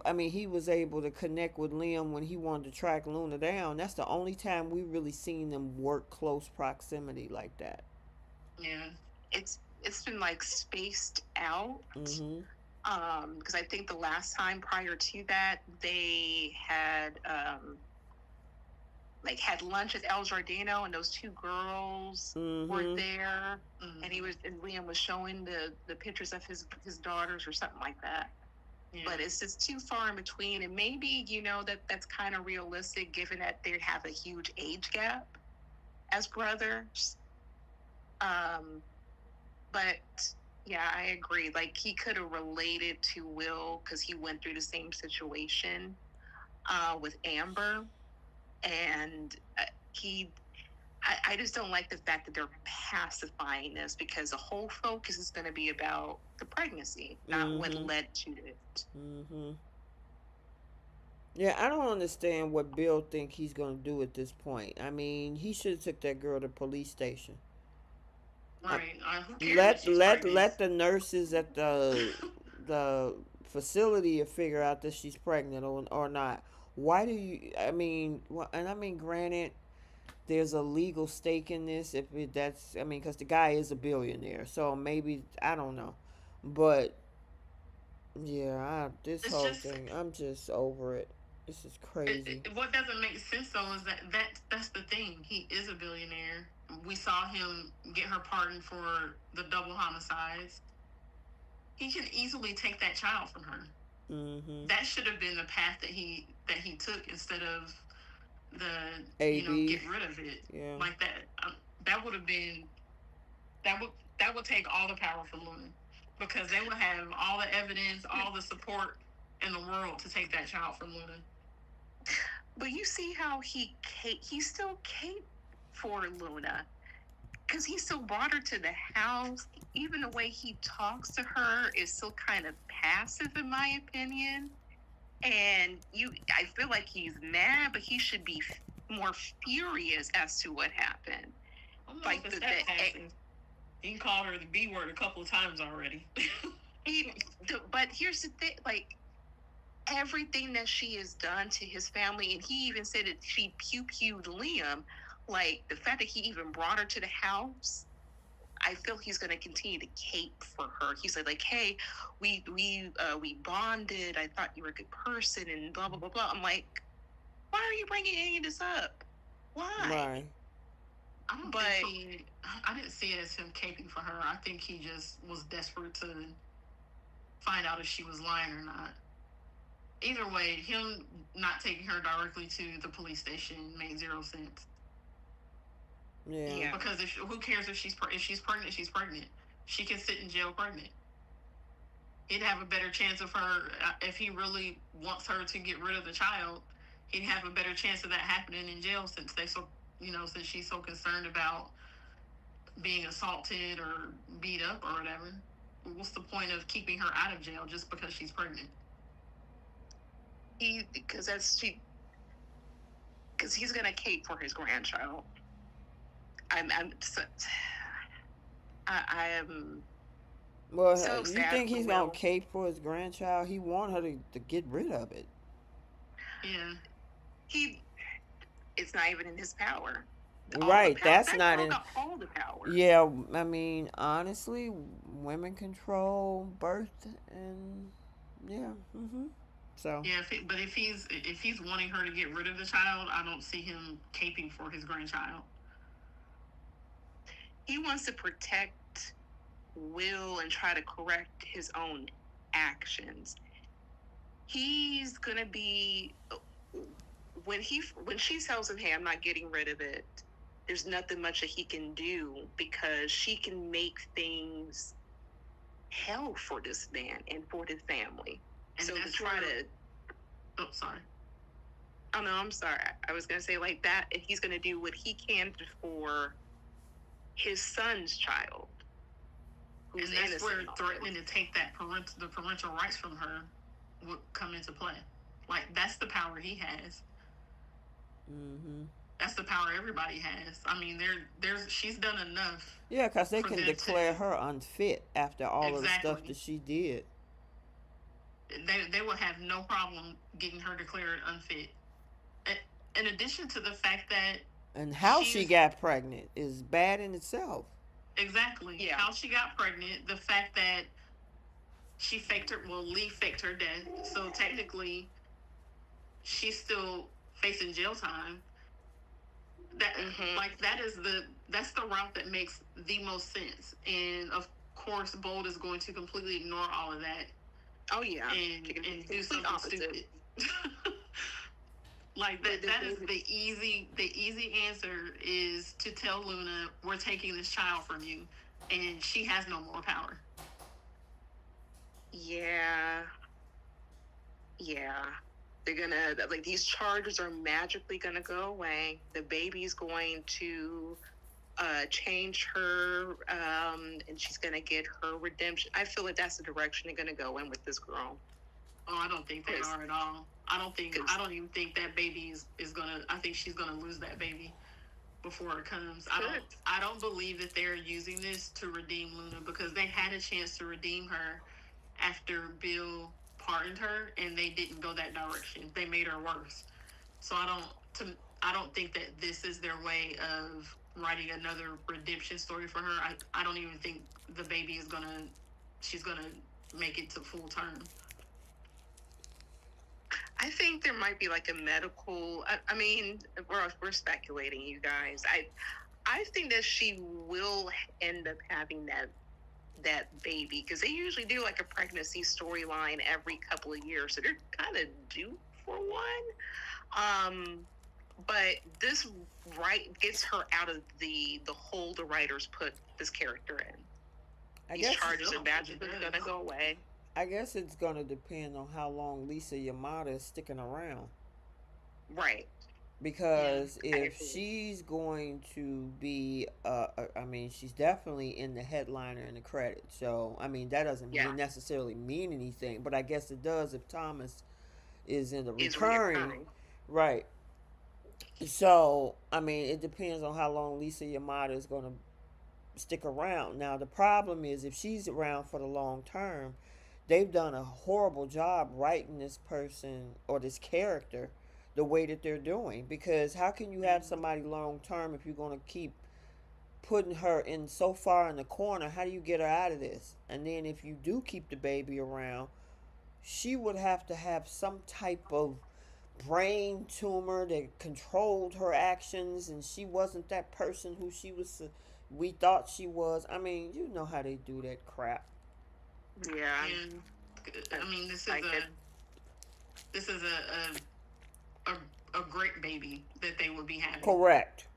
S2: I mean,
S1: he was able to connect with Liam when he wanted to track Luna down. That's the only time we really seen them work close proximity like that.
S4: Yeah.
S2: it's been like spaced out.
S1: Mm-hmm.
S2: Because I think the last time prior to that, they had like had lunch at El Giardino, and those two girls were
S1: Mm-hmm.
S2: there, and Liam was showing the pictures of his daughters or something like that.
S4: Yeah.
S2: But it's just too far in between, and maybe that's kind of realistic given that they have a huge age gap as brothers. But yeah, I agree. Like, he could have related to Will because he went through the same situation with Amber, and I just don't like the fact that they're pacifying this, because the whole focus is going to be about the pregnancy, not what led to it.
S1: Mm-hmm. Yeah, I don't understand what Bill think he's gonna do at this point. I mean, he should have took that girl to the police station.
S4: Right. Who cares if
S1: Let
S4: she's
S1: let
S4: pregnant?
S1: let the nurses at the facility figure out that she's pregnant or not. Why do you? I mean, well, and I mean, granted, there's a legal stake in this. If it, that's, I mean, because the guy is a billionaire, so maybe I don't know, but yeah, this
S4: It's
S1: whole
S4: just
S1: thing, I'm just over it. This is crazy.
S4: what doesn't make sense though is that's the thing. He is a billionaire. We saw him get her pardoned for the double homicides. He can easily take that child from her.
S1: Mm-hmm.
S4: That should have been the path that he took instead of the
S1: AB.
S4: get rid of it.
S1: Yeah.
S4: Like that. That would have been that would take all the power from Luna, because they would have all the evidence, all the support in the world to take that child from Luna.
S2: But you see how he still caped for Luna, because he still brought her to the house. Even the way he talks to her is still kind of passive, in my opinion. And I feel like he's mad, but he should be more furious as to what happened.
S4: Like he called her the B word a couple of times already.
S2: But here's the thing, like, everything that she has done to his family, and he even said that she pew-pewed Liam, like, the fact that he even brought her to the house, I feel he's going to continue to cape for her. He said, like, hey, we bonded, I thought you were a good person, and blah, blah, blah, blah. I'm like, why are you bringing any of this up? Why?
S1: Right.
S4: I didn't see it as him caping for her. I think he just was desperate to find out if she was lying or not. Either way, him not taking her directly to the police station made zero sense.
S1: Yeah.
S4: Because who cares if she's pregnant? She's pregnant. She can sit in jail pregnant. He'd have a better chance of her, if he really wants her to get rid of the child, he'd have a better chance of that happening in jail, since since she's so concerned about being assaulted or beat up or whatever. What's the point of keeping her out of jail just because she's pregnant?
S2: Because he's gonna cape for his grandchild. I am.
S1: Well,
S2: so
S1: you
S2: sad
S1: think
S2: for
S1: he's
S2: Will.
S1: gonna cape for his grandchild? He want her to get rid of it.
S4: Yeah.
S2: It's not even in his power.
S1: Right, that's not in
S2: all the power.
S1: Yeah, I mean, honestly, women control birth, and yeah, so
S4: Yeah, if he's wanting her to get rid of the child, I don't see him caping for his grandchild.
S2: He wants to protect Will and try to correct his own actions. He's gonna be when she tells him, "Hey, I'm not getting rid of it." There's nothing much that he can do, because she can make things hell for this man and for his family.
S4: And
S2: so to
S4: that's
S2: try
S4: where,
S2: to.
S4: Oh, sorry.
S2: Oh no, I'm sorry. I was gonna say, like, that, and he's gonna do what he can for his son's child, who's
S4: And that's where
S2: innocent.
S4: threatening to take the parental rights from her would come into play. Like, that's the power he has.
S1: Mm-hmm.
S4: That's the power everybody has. I mean, there's she's done enough
S1: Yeah, because they
S4: for
S1: can
S4: them
S1: declare
S4: to
S1: her unfit after all of the stuff that
S4: exactly.
S1: she did.
S4: They will have no problem getting her declared unfit. In addition to the fact that
S1: And how she
S4: she's
S1: got pregnant is bad in itself.
S4: exactly
S2: Yeah.
S4: how she got pregnant, the fact that she faked her, well, Lee faked her death, so technically she's still facing jail time. That like that's the route that makes the most sense, and of course Bold is going to completely ignore all of that
S2: Oh yeah.
S4: and do something
S2: opposite.
S4: stupid. Like that is the easy answer is to tell Luna we're taking this child from you, and she has no more power.
S2: Yeah. Yeah. They're gonna like these charges are magically gonna go away. The baby's going to change her, and she's gonna get her redemption. I feel like that's the direction they're gonna go in with this girl.
S4: Oh, I don't think they are at all. I don't even think that baby is gonna. I think she's gonna lose that baby before it comes. I don't believe that they're using this to redeem Luna, because they had a chance to redeem her after Bill pardoned her, and they didn't go that direction. They made her worse. So I don't think that this is their way of writing another redemption story for her. I don't even think the baby is she's gonna make it to full term.
S2: I think there might be like a medical. I mean, we're speculating, you guys. I think that she will end up having that baby, because they usually do like a pregnancy storyline every couple of years, so they're kind of due for one. But this gets her out of the hole the writers put this character in. These charges are magically gonna go away.
S1: I guess it's gonna depend on how long Lisa Yamada is sticking around.
S2: Right.
S1: Because if she's going to be, I mean, she's definitely in the headliner in the credits. So, I mean, that doesn't necessarily mean anything, but I guess it does if Thomas is in the recurring. Right. So, I mean, it depends on how long Lisa Yamada is going to stick around. Now, the problem is if she's around for the long term, they've done a horrible job writing this person or this character the way that they're doing, because how can you have somebody long term if you're going to keep putting her in so far in the corner? How do you get her out of this? And then if you do keep the baby around, she would have to have some type of brain tumor that controlled her actions, and she wasn't that person who we thought she was. I mean, you know how they do that crap.
S2: Yeah.
S4: And I mean, this is a great baby that they would be having.
S1: Correct.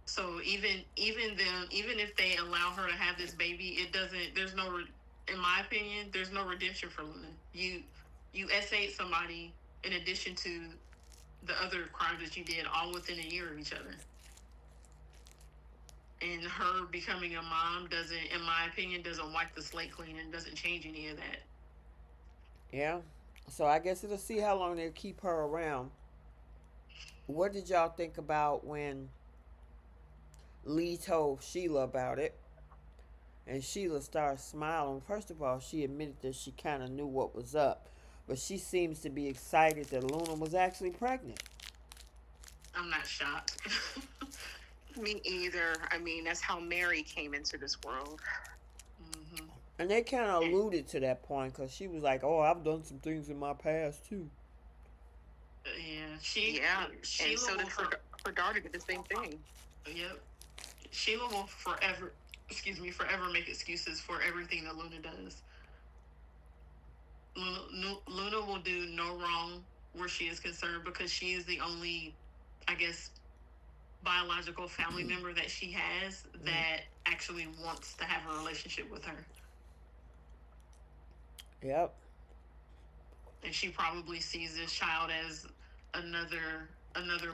S4: So even if they allow her to have this baby, there's no, in my opinion, there's no redemption for Luna. You essayed somebody in addition to the other crimes that you did, all within a year of each other. And her becoming a mom doesn't, in my opinion, doesn't wipe the slate clean and doesn't change any of that.
S1: Yeah. So I guess it'll see how long they'll keep her around. What did y'all think about when Lee told Sheila about it? And Sheila started smiling. First of all, she admitted that she kind of knew what was up, but she seems to be excited that Luna was actually pregnant.
S4: I'm not shocked.
S2: Me either. I mean, that's how Mary came into this world.
S4: Mm-hmm.
S1: And they kind of alluded to that point, because she was like, "Oh, I've done some things in my past too."
S4: Yeah,
S2: and so did her daughter did the same thing.
S4: Yep. Sheila will forever make excuses for everything that Luna does. Luna will do no wrong where she is concerned, because she is the only, I guess, biological family member that she has that actually wants to have a relationship with her.
S1: Yep.
S4: And she probably sees this child as another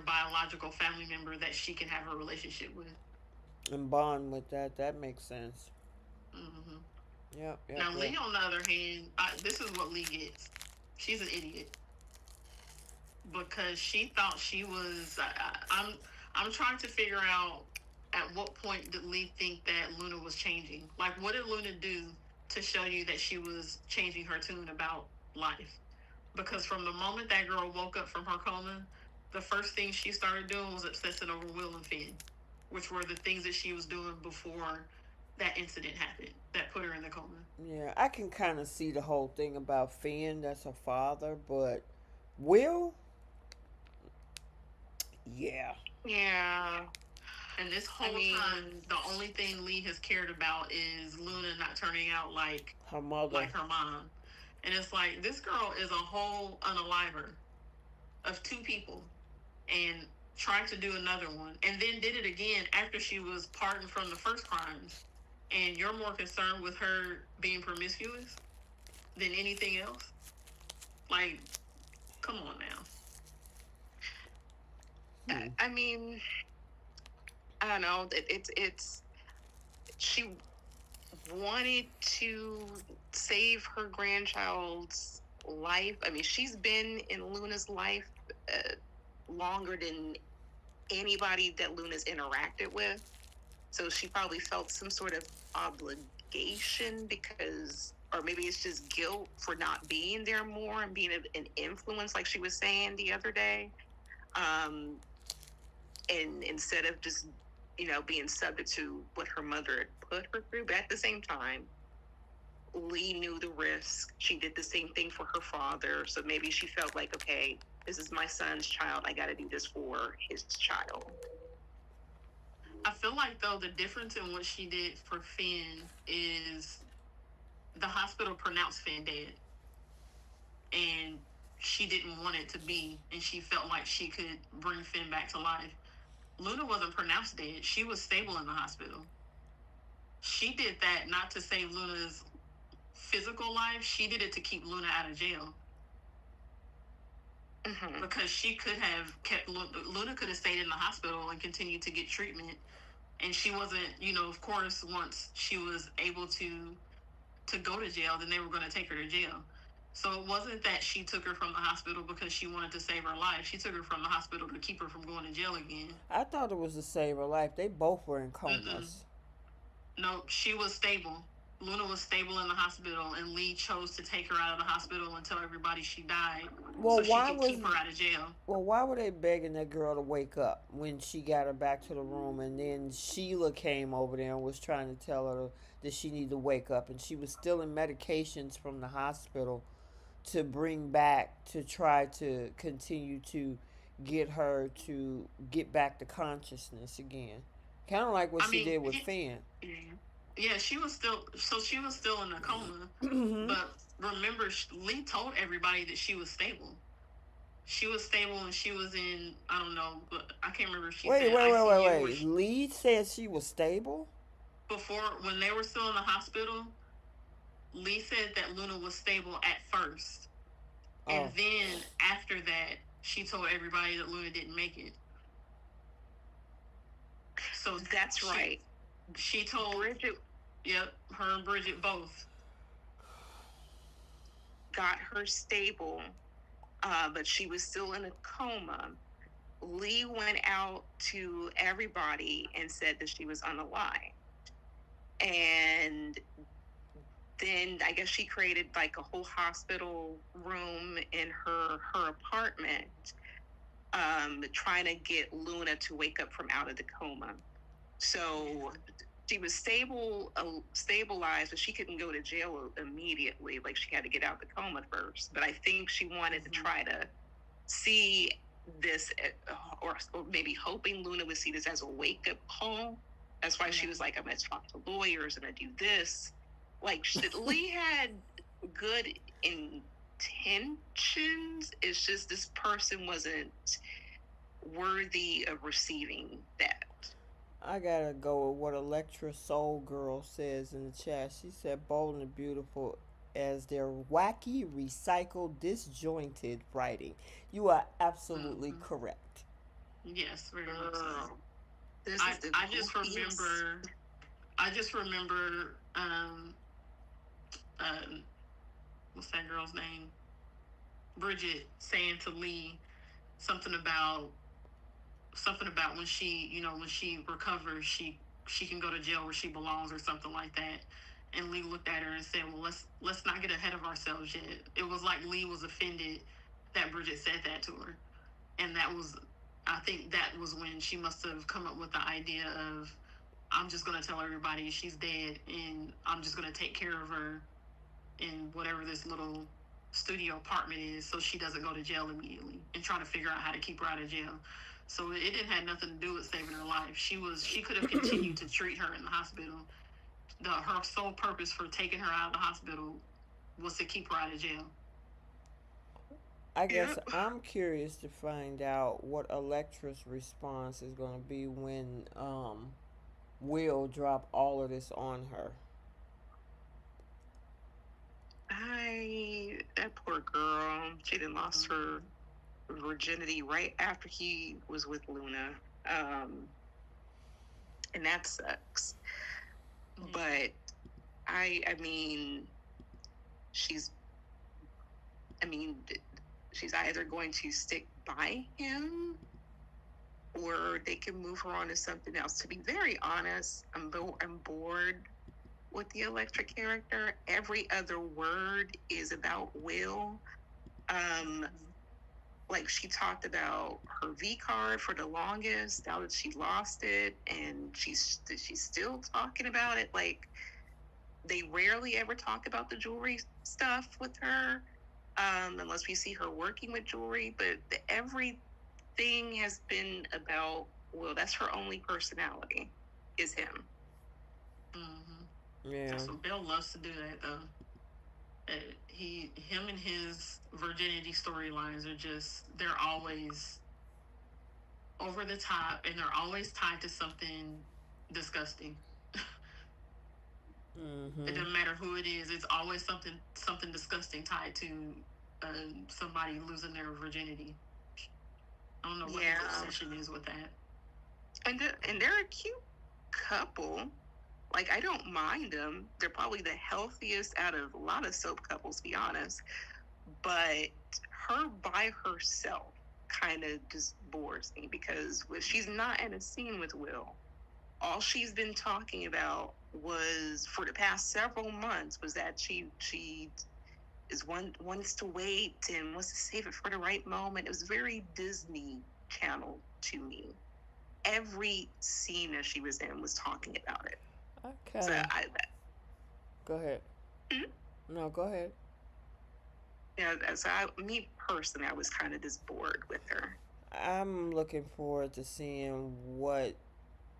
S4: biological family member that she can have a relationship with
S1: and bond with. That makes sense.
S4: Mm-hmm.
S1: Yep.
S4: Now Lee, on the other hand, this is what Lee gets. She's an idiot. because she thought she was. I'm trying to figure out at what point did Lee think that Luna was changing. Like, what did Luna do to show you that she was changing her tune about life? Because from the moment that girl woke up from her coma, the first thing she started doing was obsessing over Will and Finn, which were the things that she was doing before that incident happened that put her in the coma.
S1: Yeah, I can kind of see the whole thing about Finn. That's her father, but Will, yeah,
S2: Yeah.
S4: And this
S2: I
S4: whole
S2: mean,
S4: time, the only thing Lee has cared about is Luna not turning out
S1: her mother.
S4: like her mom. And it's like this girl is a whole unaliver of two people and tried to do another one and then did it again after she was pardoned from the first crimes. And you're more concerned with her being promiscuous than anything else? Like, come on now.
S2: I mean, I don't know. It's she wanted to save her grandchild's life. I mean, she's been in Luna's life longer than anybody that Luna's interacted with. So she probably felt some sort of obligation because, or maybe it's just guilt for not being there more and being an influence, like she was saying the other day. And instead of just, being subject to what her mother had put her through. But at the same time, Lee knew the risk. She did the same thing for her father. So maybe she felt like, okay, this is my son's child. I got to do this for his child.
S4: I feel like, though, the difference in what she did for Finn is the hospital pronounced Finn dead. And she didn't want it to be, and she felt like she could bring Finn back to life. Luna wasn't pronounced dead. She was stable in the hospital. She did that not to save Luna's physical life. She did it to keep Luna out of jail.
S2: Mm-hmm.
S4: Because she could have kept Luna could have stayed in the hospital and continued to get treatment. And she wasn't, of course, once she was able to go to jail, then they were going to take her to jail. So it wasn't that she took her from the hospital because she wanted to save her life. She took her from the hospital to keep her from going to jail again.
S1: I thought it was to save her life. They both were in comas.
S4: No, she was stable. Luna was stable in the hospital, and Lee chose to take her out of the hospital and tell everybody she died, so she could keep her out of jail.
S1: Well, why were they begging that girl to wake up when she got her back to the room, and then Sheila came over there and was trying to tell her that she needed to wake up, and she was still in medications from the hospital to bring back to try to continue to get her to get back to consciousness again. Kind of like what she did with Finn.
S4: Yeah, she was still in a coma. But remember, Lee told everybody that she was stable. She was stable and she was in, I don't know, but I can't remember if she said ICU.
S1: Wait. Lee said she was stable?
S4: Before, when they were still in the hospital, Lee said that Luna was stable at first. And then after that, she told everybody that Luna didn't make it. So
S2: that's right.
S4: She told
S2: Bridget.
S4: Yep, her and Bridget both
S2: got her stable, but she was still in a coma. Lee went out to everybody and said that she was unalive. And then I guess she created like a whole hospital room in her apartment, trying to get Luna to wake up from out of the coma. So she was stabilized, but she couldn't go to jail immediately. Like, she had to get out the coma first. But I think she wanted to try to see this, or maybe hoping Luna would see this as a wake-up call. That's why she was like, I'm going to talk to lawyers and I do this. Like, Lee had good intentions. It's just this person wasn't worthy of receiving that.
S1: I gotta go with what Electra Soul Girl says in the chat. She said, bold and beautiful as their wacky, recycled, disjointed writing. You are absolutely correct.
S4: Yes, very much so. I just remember what's that girl's name? Bridget saying to Lee something about when she, when she recovers, she can go to jail where she belongs or something like that. And Lee looked at her and said, "Well, let's not get ahead of ourselves yet." It was like Lee was offended that Bridget said that to her, and I think that was when she must have come up with the idea of, I'm just gonna tell everybody she's dead, and I'm just gonna take care of her in whatever this little studio apartment is, so she doesn't go to jail immediately, and try to figure out how to keep her out of jail. So it didn't have nothing to do with saving her life. She could have continued to treat her in the hospital. Her sole purpose for taking her out of the hospital was to keep her out of jail.
S1: I guess I'm curious to find out what Electra's response is going to be when Will drop all of this on her.
S2: That poor girl, she done lost her virginity right after he was with Luna. And that sucks. But I mean, she's either going to stick by him, or they can move her on to something else. To be very honest, I'm bored with the Electra character. Every other word is about Will. Like, she talked about her V card for the longest. Now that she lost it, and she's still talking about it. Like, they rarely ever talk about the jewelry stuff with her, unless we see her working with jewelry. But everything has been about Will. That's her only personality, is him.
S4: Mm-hmm.
S1: Yeah.
S4: So Bill loves to do that, though. Him and his virginity storylines they're always over the top, and they're always tied to something disgusting.
S1: Mm-hmm.
S4: It doesn't matter who it is. It's always something disgusting tied to somebody losing their virginity. I don't know what his obsession is with that.
S2: And they're a cute couple. Like, I don't mind them. They're probably the healthiest out of a lot of soap couples, to be honest. But her by herself kind of just bores me, because if she's not in a scene with Will, all she's been talking about was, for the past several months, was that she wants to wait and wants to save it for the right moment. It was very Disney Channel to me. Every scene that she was in was talking about it.
S1: Okay.
S2: So
S1: go ahead.
S2: Mm-hmm.
S1: No, go ahead.
S2: Yeah, so me personally, I was kind of just bored with her.
S1: I'm looking forward to seeing what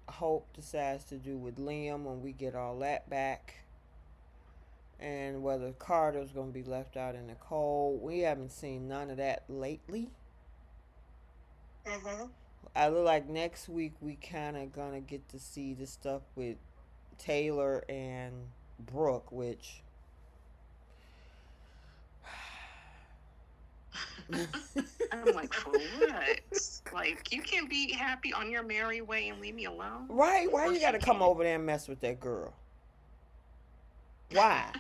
S1: Hope decides to do with Liam when we get all that back, and whether Carter's going to be left out in the cold. We haven't seen none of that lately.
S2: Mm-hmm.
S1: I look like next week we kind of gonna get to see the stuff with Taylor and Brooke, which
S2: I'm like, for what? Like, you can be happy on your merry way and leave me alone?
S1: right? Why you gotta come over there and mess with that girl? Why?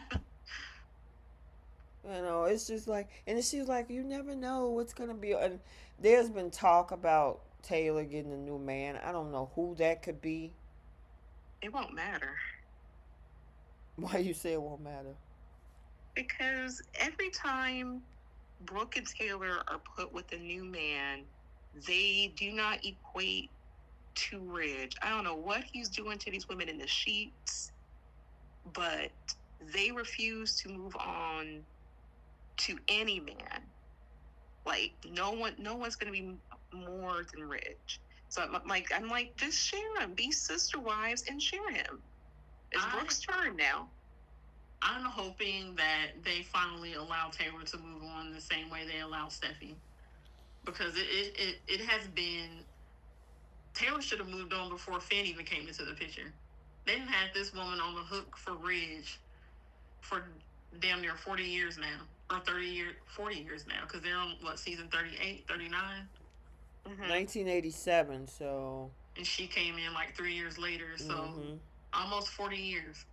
S1: It's just like, and she's like, you never know what's gonna be. And there's been talk about Taylor getting a new man. I don't know who that could be.
S2: It won't matter.
S1: Why you say it won't matter?
S2: Because every time Brooke and Taylor are put with a new man, they do not equate to Ridge. I don't know what he's doing to these women in the sheets, but they refuse to move on to any man. Like, no one's going to be more than Ridge. So I'm like, just share him. Be sister wives and share him. It's Brooke's turn now.
S4: I'm hoping that they finally allow Taylor to move on the same way they allow Steffi. Because it has been... Taylor should have moved on before Finn even came into the picture. They didn't have this woman on the hook for Ridge for damn near 40 years now. Or 40 years now. Because they're on, season 38, 39?
S2: Mm-hmm.
S1: 1987, so...
S4: And she came in 3 years later, so almost 40 years.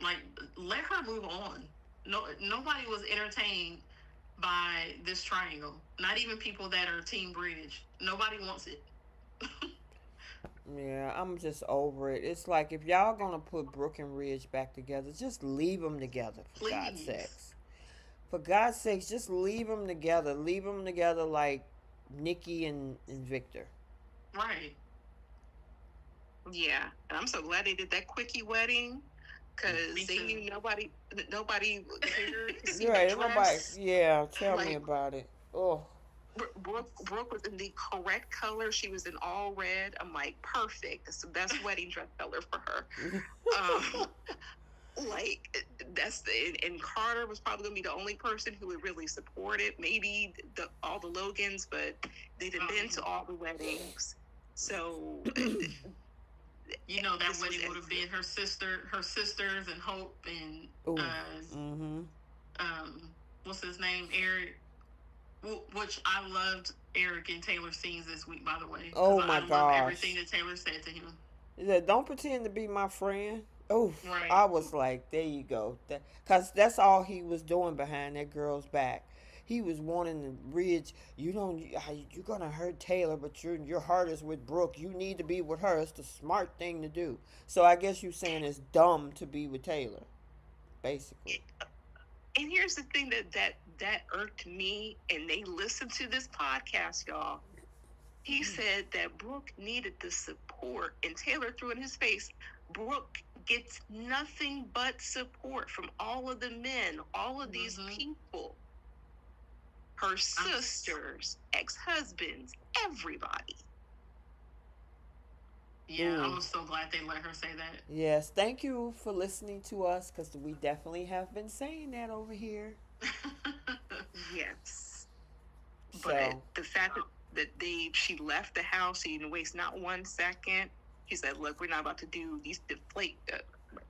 S4: Like, let her move on. No, nobody was entertained by this triangle. Not even people that are Team Bridge. Nobody wants it.
S1: Yeah, I'm just over it. It's like if y'all gonna put Brooke and Ridge back together, just leave them together for God's
S4: Please.
S1: sakes. For God's sakes, just leave them together. Leave them together like Nikki and Victor.
S4: Right.
S2: Yeah, and I'm so glad they did that quickie wedding because they knew nobody cared to see
S1: Right,
S2: the
S1: nobody.
S2: dress.
S1: Yeah, tell me
S2: Like
S1: about it. Oh,
S2: Brooke was in the correct color. She was in all red. I'm like, perfect. It's the best wedding dress color for her. Um, like that's and Carter was probably gonna be the only person who would really support it. Maybe all the Logans, but they'd have been to all the weddings. So
S4: you know that wedding would have been her sisters, and Hope, and what's his name, Eric. Which I loved Eric and Taylor's scenes this week, by the way.
S1: Oh my
S4: I love
S1: gosh.
S4: everything that Taylor said to him.
S1: Yeah, don't pretend to be my friend. Oh,
S4: Right.
S1: I was like, there you go. Because that's all he was doing behind that girl's back. He was wanting to Ridge. You're gonna hurt Taylor, but your heart is with Brooke. You need to be with her. It's the smart thing to do. So I guess you're saying it's dumb to be with Taylor, basically.
S2: And here's the thing that irked me, and they listened to this podcast, y'all. He said that Brooke needed the support, and Taylor threw in his face, Brooke gets nothing but support from all of the men, all of these people, her sisters, ex-husbands, everybody.
S4: Yeah, I was so glad they let her say that.
S1: Yes, thank you for listening to us, because we definitely have been saying that over here.
S2: Yes.
S1: So,
S2: But the fact that she left the house, she didn't waste not 1 second. He said, look, we're not about to do these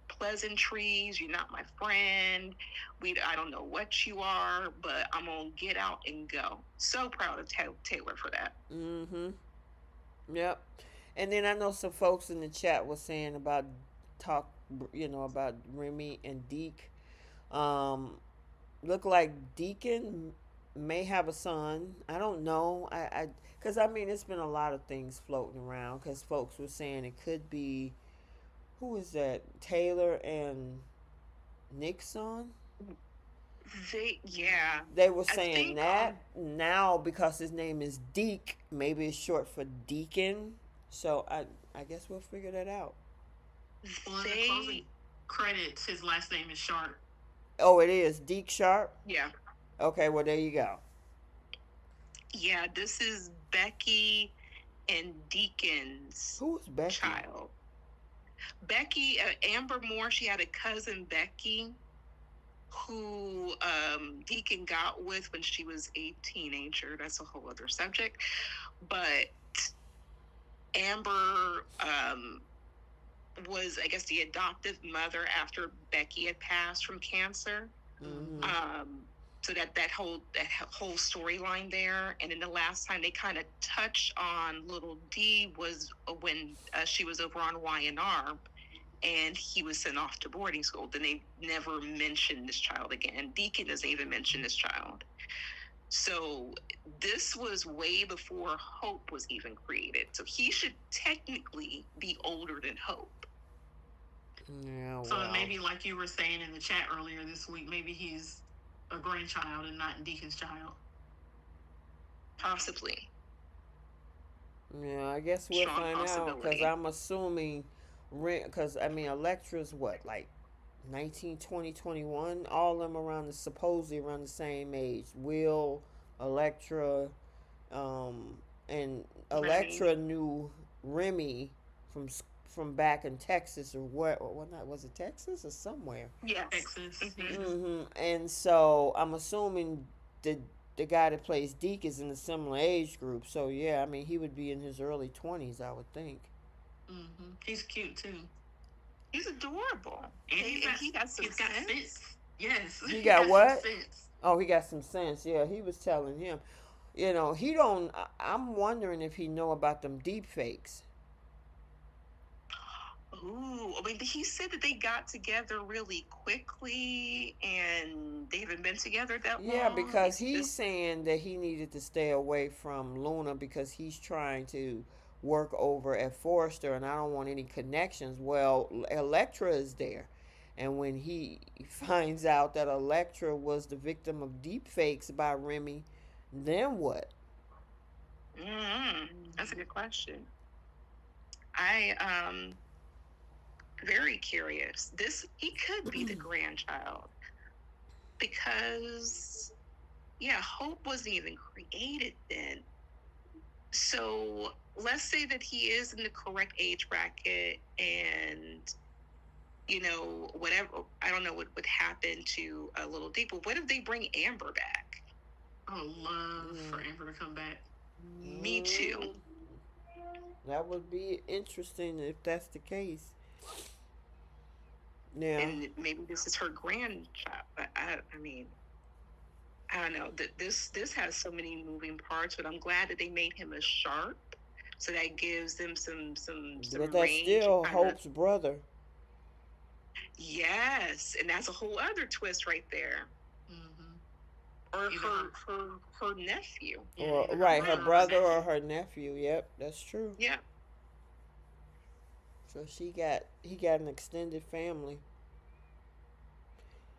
S2: pleasantries. You're not my friend. I don't know what you are, but I'm going to get out and go. So proud of Taylor for that.
S1: mm-hmm. Yep. And then I know some folks in the chat were saying about about Remy and Deke. Look like Deacon may have a son. I don't know. Because it's been a lot of things floating around. Because folks were saying it could be, who is that? Taylor and Nick's son. They were saying that now because his name is Deke. Maybe it's short for Deacon. So I guess we'll figure that out.
S4: Well, in the closing credits, his last name is Sharp.
S1: Oh, it is Deke Sharp?
S2: Yeah.
S1: Okay, well, there you go.
S2: Yeah, this is Becky and Deacon's
S1: Who's Becky?
S2: child. Becky, Amber Moore, she had a cousin, Becky, who Deacon got with when she was a teenager. That's a whole other subject. But Amber was, I guess, the adoptive mother after Becky had passed from cancer.
S1: Mm-hmm.
S2: So that whole storyline there, and then the last time they kind of touched on little D was when she was over on Y&R, and he was sent off to boarding school. Then they never mentioned this child again. Deacon doesn't even mention this child. So this was way before Hope was even created. So he should technically be older than Hope.
S1: Yeah, well.
S4: So maybe, like you were saying in the chat earlier this week, maybe he's a grandchild and not Deacon's child.
S2: Possibly.
S1: Yeah, I guess we'll find out, because I'm assuming, because Electra's what, like 19, 20, 21, all of them supposedly around the same age. Will, Electra, and Electra knew Remy from back in Texas, or what not, was it Texas or somewhere?
S2: Yeah,
S4: Texas.
S1: Mm-hmm. And so I'm assuming the guy that plays Deke is in a similar age group. So yeah, he would be in his early 20s, I would think.
S4: Mm-hmm. He's cute too.
S2: He's adorable. And he got some sense.
S4: Yes.
S1: He got what? Oh, he got some sense. Yeah, he was telling him. He don't. I'm wondering if he know about them deep fakes.
S2: Ooh, he said that they got together really quickly, and they've been even been together that long.
S1: Yeah, because
S2: He's
S1: he's saying that he needed to stay away from Luna because he's trying to work over at Forrester, and I don't want any connections. Well, Electra is there. And when he finds out that Electra was the victim of deep fakes by Remy, then what?
S2: That's a good question. I very curious. He could be the grandchild because Hope wasn't even created then. So let's say that he is in the correct age bracket, and whatever. I don't know what would happen to a Little Deep. But what if they bring Amber back?
S4: I would love for Amber to come back.
S2: Me too.
S1: That would be interesting if that's the case. Yeah.
S2: And maybe this is her grandchild. But I mean, I don't know. This has so many moving parts, but I'm glad that they made him a sharp, so that gives them some
S1: But that's
S2: range.
S1: still Hope's brother.
S2: Yes, and that's a whole other twist right there. Or her nephew.
S1: Or right, her brother or her nephew. Yep, that's true.
S2: Yeah.
S1: So he got an extended family.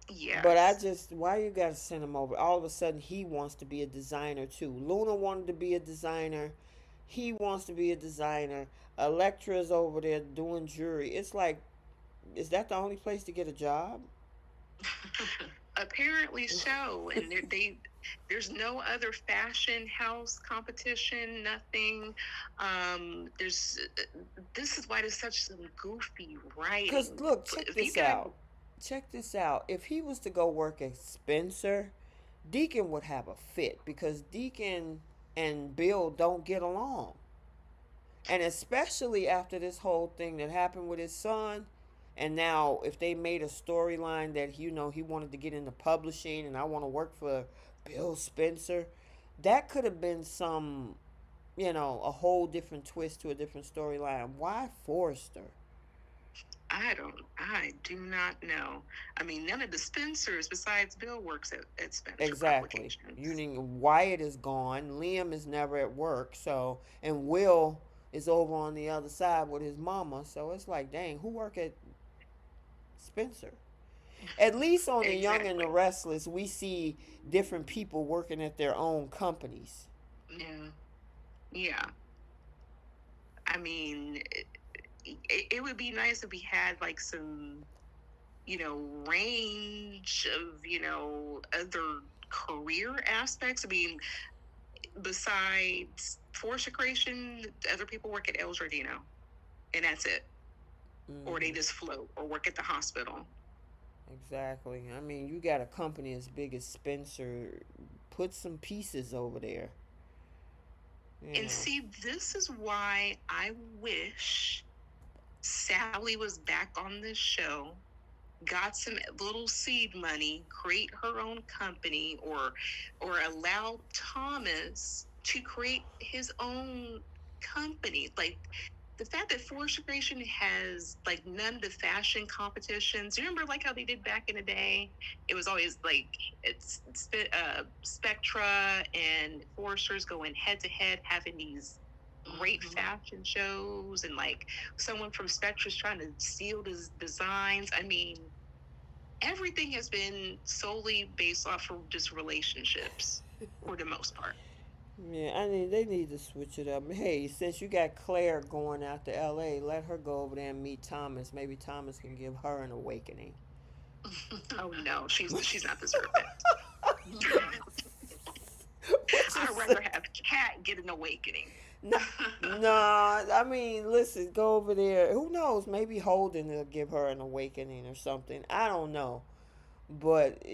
S2: Yeah.
S1: But why you gotta send him over? All of a sudden he wants to be a designer too. Luna wanted to be a designer. He wants to be a designer. Electra's over there doing jewelry. It's like, is that the only place to get a job?
S2: Apparently so. And there's no other fashion house competition, nothing. This is why there's such some goofy writing.
S1: Because look, check this out. If he was to go work at Spencer, Deacon would have a fit because Deacon and Bill don't get along. And especially after this whole thing that happened with his son. And now if they made a storyline that, he wanted to get into publishing and I want to work for Bill Spencer, that could have been some, a whole different twist to a different storyline. Why Forrester?
S2: I do not know. I mean, none of the Spencers besides Bill works at Spencer.
S1: Exactly. Wyatt is gone. Liam is never at work. So, and Will is over on the other side with his mama. So it's like, dang, who work at Spencer? At least on The Young and the Restless, we see different people working at their own companies.
S2: Yeah. I mean, it would be nice if we had like some, range of, other career aspects. I mean, besides Force Creation, other people work at El Giardino, and that's it. Or they just float or work at the hospital.
S1: Exactly. I mean, you got a company as big as Spencer. Put some pieces over there.
S2: And see, this is why I wish Sally was back on this show, got some little seed money, create her own company, or allow Thomas to create his own company. Like, the fact that Force Creation has like none of the fashion competitions. You remember like how they did back in the day? It was always like Spectra and Foresters going head to head, having these great fashion shows, and like someone from Spectra's trying to steal the designs. I mean, everything has been solely based off of just relationships for the most part.
S1: Yeah, I mean, they need to switch it up. Hey, since you got Claire going out to L.A., let her go over there and meet Thomas. Maybe Thomas can give her an awakening.
S2: Oh, no, she's not deserving. I'd rather have Kat get an awakening.
S1: No, I mean, listen, go over there. Who knows? Maybe Holden will give her an awakening or something. I don't know. But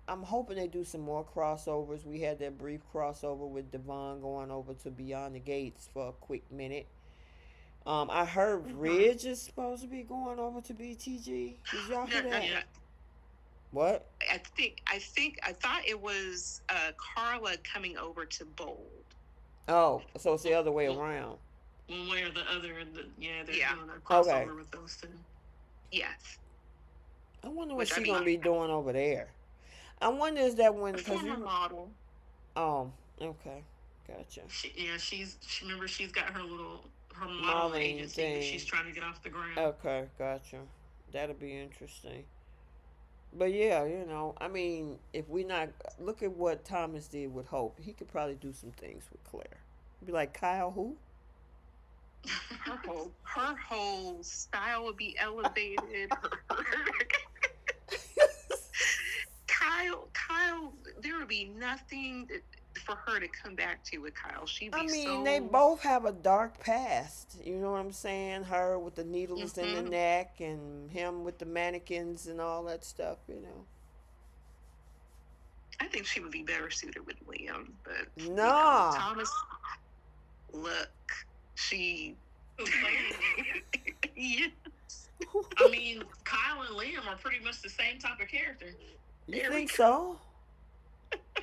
S1: I'm hoping they do some more crossovers. We had that brief crossover with Devon going over to Beyond the Gates for a quick minute. I heard Ridge is supposed to be going over to BTG. Did y'all hear that?
S2: No.
S1: What?
S2: I thought it was Carla coming over to Bold.
S1: Oh, so it's the other way around.
S4: One way or the other. They're doing a crossover with those two.
S2: Yes.
S1: I wonder what she's going to be doing over there. I wonder is that when
S2: A
S1: because
S2: former
S1: you
S2: model.
S1: oh okay, gotcha.
S4: Remember she's got her modeling
S1: Modeling
S4: agency that she's
S1: thing.
S4: trying to get off the ground.
S1: Okay, gotcha. That'll be interesting. But yeah, I mean, if we not look at what Thomas did with Hope, he could probably do some things with Claire. Be like Kyle, who?
S2: Her whole style would be elevated. Kyle, there would be nothing for her to come back to with Kyle. She'd be
S1: I mean,
S2: so.
S1: they both have a dark past. You know what I'm saying? Her with the needles in the
S2: Mhm.
S1: neck, and him with the mannequins and all that stuff.
S2: I think she would be better suited with Liam, but
S1: Nah.
S2: Thomas. Look, she. Yes.
S4: I mean, Kyle and Liam are pretty much the same type of character.
S1: You
S2: There we
S1: think
S2: go.
S1: so?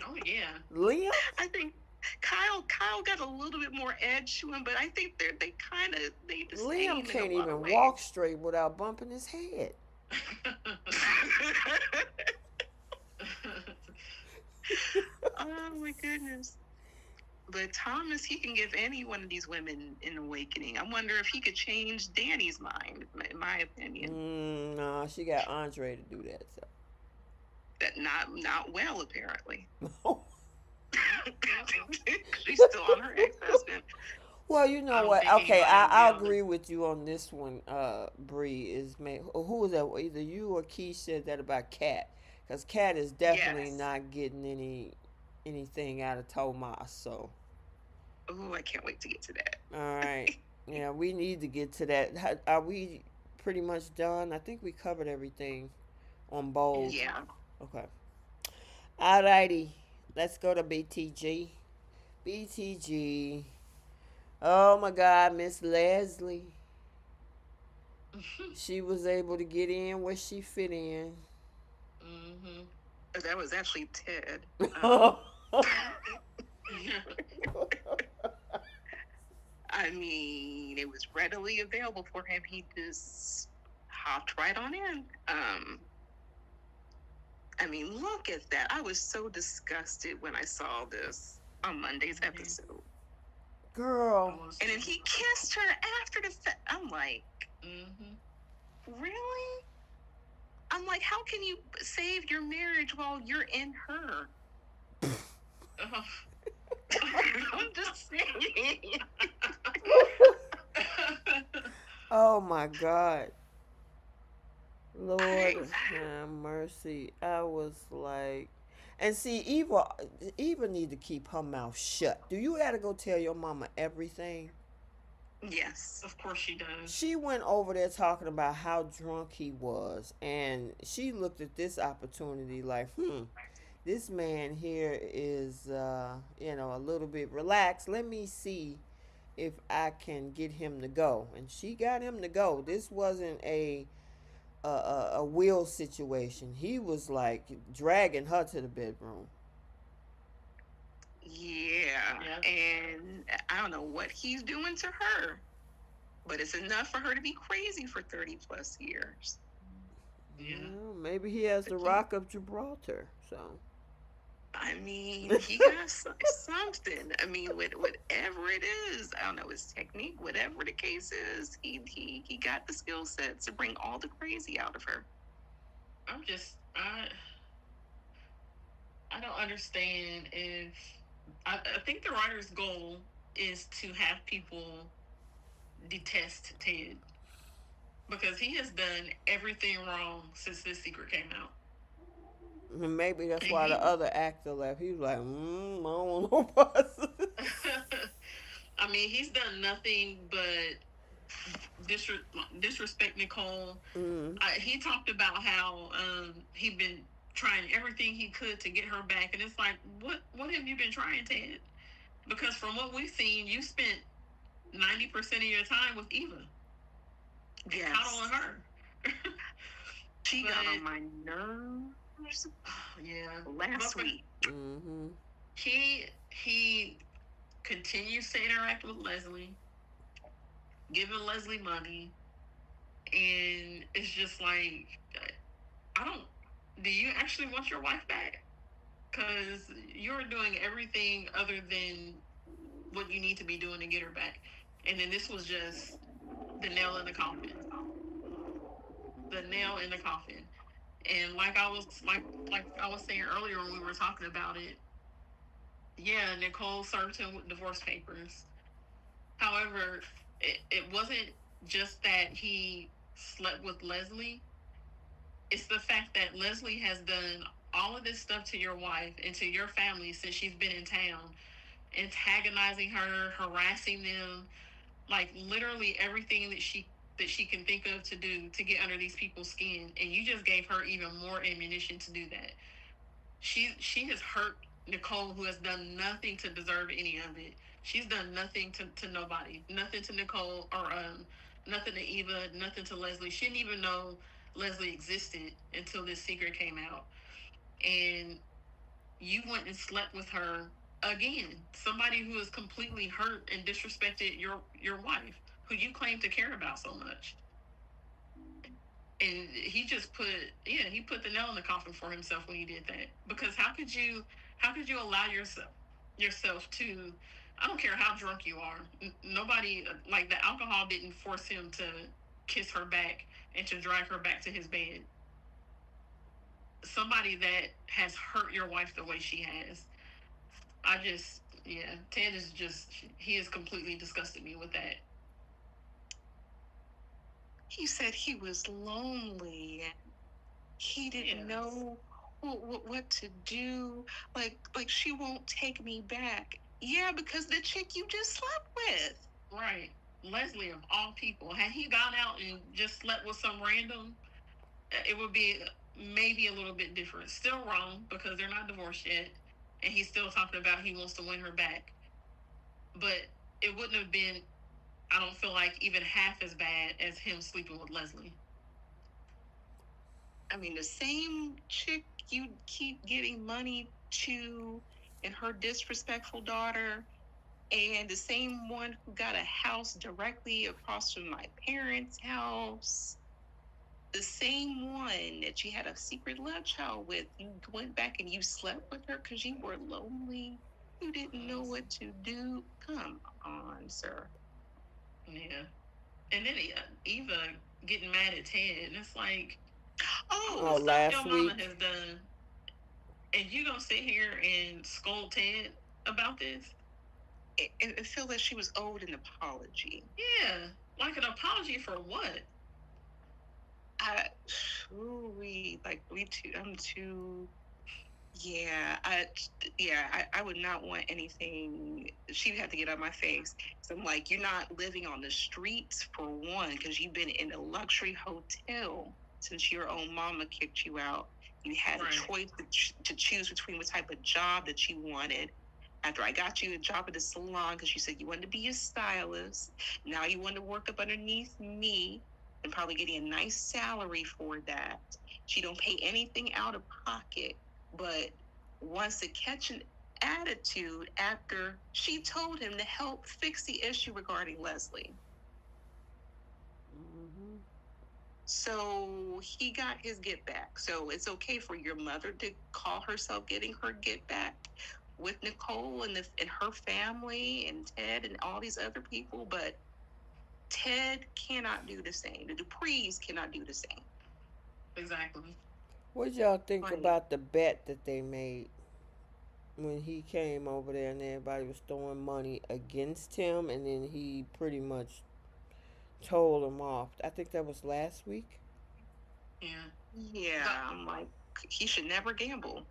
S4: Oh yeah.
S1: Liam?
S2: I think Kyle got a little bit more edge to him, but I think they the
S1: Liam
S2: same
S1: can't
S2: in a lot
S1: even
S2: of ways.
S1: walk straight without bumping his head.
S2: Oh my goodness. But Thomas, he can give any one of these women an awakening. I wonder if he could change Danny's mind, in my opinion.
S1: Nah, she got Andre to do that.
S2: That not well, apparently.
S1: So.
S2: She's still on her ex-husband.
S1: Well, you
S4: I
S1: know
S4: don't
S1: what?
S4: think
S1: Okay,
S4: anybody
S1: I'll
S4: will be
S1: agree with you on this one, Bree. Who was that? Either you or Key said that about Kat. Because Kat is definitely
S2: Yes.
S1: not getting anything out of Tomas. So,
S2: Oh, I can't wait to get to that.
S1: all right. Yeah, we need to get to that. Are we pretty much done? I think we covered everything on both.
S2: Yeah.
S1: Okay. Alrighty. Let's go to BTG. BTG. Oh my God, Miss Leslie. She was able to get in where she fit in.
S4: Mm-hmm.
S2: That was actually Ted. I mean, it was readily available for him. He just hopped right on in. I mean, look at that. I was so disgusted when I saw this on Monday's episode.
S1: Girl.
S2: And then he kissed her after the fact. I'm like, really? I'm like, how can you save your marriage while you're in her? I'm just saying.
S1: Oh my God. Lord have mercy. I was like, and see, Eva need to keep her mouth shut. Do you gotta go tell your mama everything?
S2: Yes.
S4: Of course she does.
S1: She went over there talking about how drunk he was, and she looked at this opportunity like, this man here is, a little bit relaxed. Let me see if I can get him to go. And she got him to go. This wasn't a will situation. He was like dragging her to the bedroom.
S2: Yeah. And I don't know what he's doing to her, but it's enough for her to be crazy for 30 plus years.
S4: Yeah.
S1: Well, maybe he has the Rock of Gibraltar. So,
S2: I mean, he got something. I mean, whatever it is, I don't know his technique, whatever the case is, he got the skill set to bring all the crazy out of her.
S4: I don't understand if I think the writer's goal is to have people detest Ted because he has done everything wrong since this secret came out.
S1: and maybe that's why the other actor left. He was like, I don't want no parts.
S4: I mean, he's done nothing but disrespect Nicole. He talked about how he'd been trying everything he could to get her back, and it's like, what have you been trying, Ted? Because from what we've seen, you spent 90% of your time with Eva.
S2: Yes.
S4: Coddling her.
S2: She got on my nerves.
S4: Yeah.
S2: Last week.
S1: Mm-hmm.
S4: He continues to interact with Leslie, giving Leslie money, and it's just like, do you actually want your wife back? because you're doing everything other than what you need to be doing to get her back. And then this was just the nail in the coffin. The nail in the coffin. And like I was saying earlier when we were talking about it, yeah, Nicole served him with divorce papers. However, it wasn't just that he slept with Leslie. It's the fact that Leslie has done all of this stuff to your wife and to your family since she's been in town, antagonizing her, harassing them, like literally everything that she can think of to do to get under these people's skin, and you just gave her even more ammunition to do that. She has hurt Nicole, who has done nothing to deserve any of it. She's done nothing to nobody, nothing to Nicole or nothing to Eva, nothing to Leslie. She didn't even know Leslie existed until this secret came out, and you went and slept with her again. Somebody who has completely hurt and disrespected your wife, who you claim to care about so much. And he put the nail in the coffin for himself when he did that. Because how could you allow yourself to, I don't care how drunk you are, nobody, like, the alcohol didn't force him to kiss her back and to drag her back to his bed. Somebody that has hurt your wife the way she has, Ted is just, he has completely disgusted me with that.
S2: He said he was lonely and he didn't know what to do. Like she won't take me back. Yeah, because the chick you just slept with.
S4: Right. Leslie, of all people, had he gone out and just slept with some random, it would be maybe a little bit different. Still wrong because they're not divorced yet, and he's still talking about he wants to win her back. But it wouldn't have been, I don't feel like, even half as bad as him sleeping with Leslie.
S2: I mean, the same chick you keep giving money to and her disrespectful daughter, and the same one who got a house directly across from my parents' house, the same one that you had a secret love child with, you went back and you slept with her because you were lonely. You didn't know what to do. Come on, sir.
S4: Yeah. And then Eva getting mad at Ted, and it's like,
S1: Oh,
S4: the
S1: last
S4: stuff your mama
S1: week.
S4: has done, and you gonna sit here and scold Ted about this?
S2: It felt like she was owed an apology.
S4: Yeah, like an apology for what?
S2: I'm too. Yeah, I would not want anything. She'd have to get on my face. So I'm like, you're not living on the streets for one, because you've been in a luxury hotel since your own mama kicked you out. You had a choice to choose between what type of job that you wanted. After I got you a job at the salon because you said you wanted to be a stylist, now you want to work up underneath me and probably getting a nice salary for that. She don't pay anything out of pocket, but wants to catch an attitude after she told him to help fix the issue regarding Leslie.
S1: Mm-hmm.
S2: So he got his get back. So it's okay for your mother to call herself getting her get back with Nicole and her family and Ted and all these other people, but Ted cannot do the same. The Duprees cannot do the same.
S4: Exactly.
S1: What y'all think about the bet that they made when he came over there and everybody was throwing money against him, and then he pretty much told him off? I think that was last week.
S2: Yeah, I'm like, he should never gamble.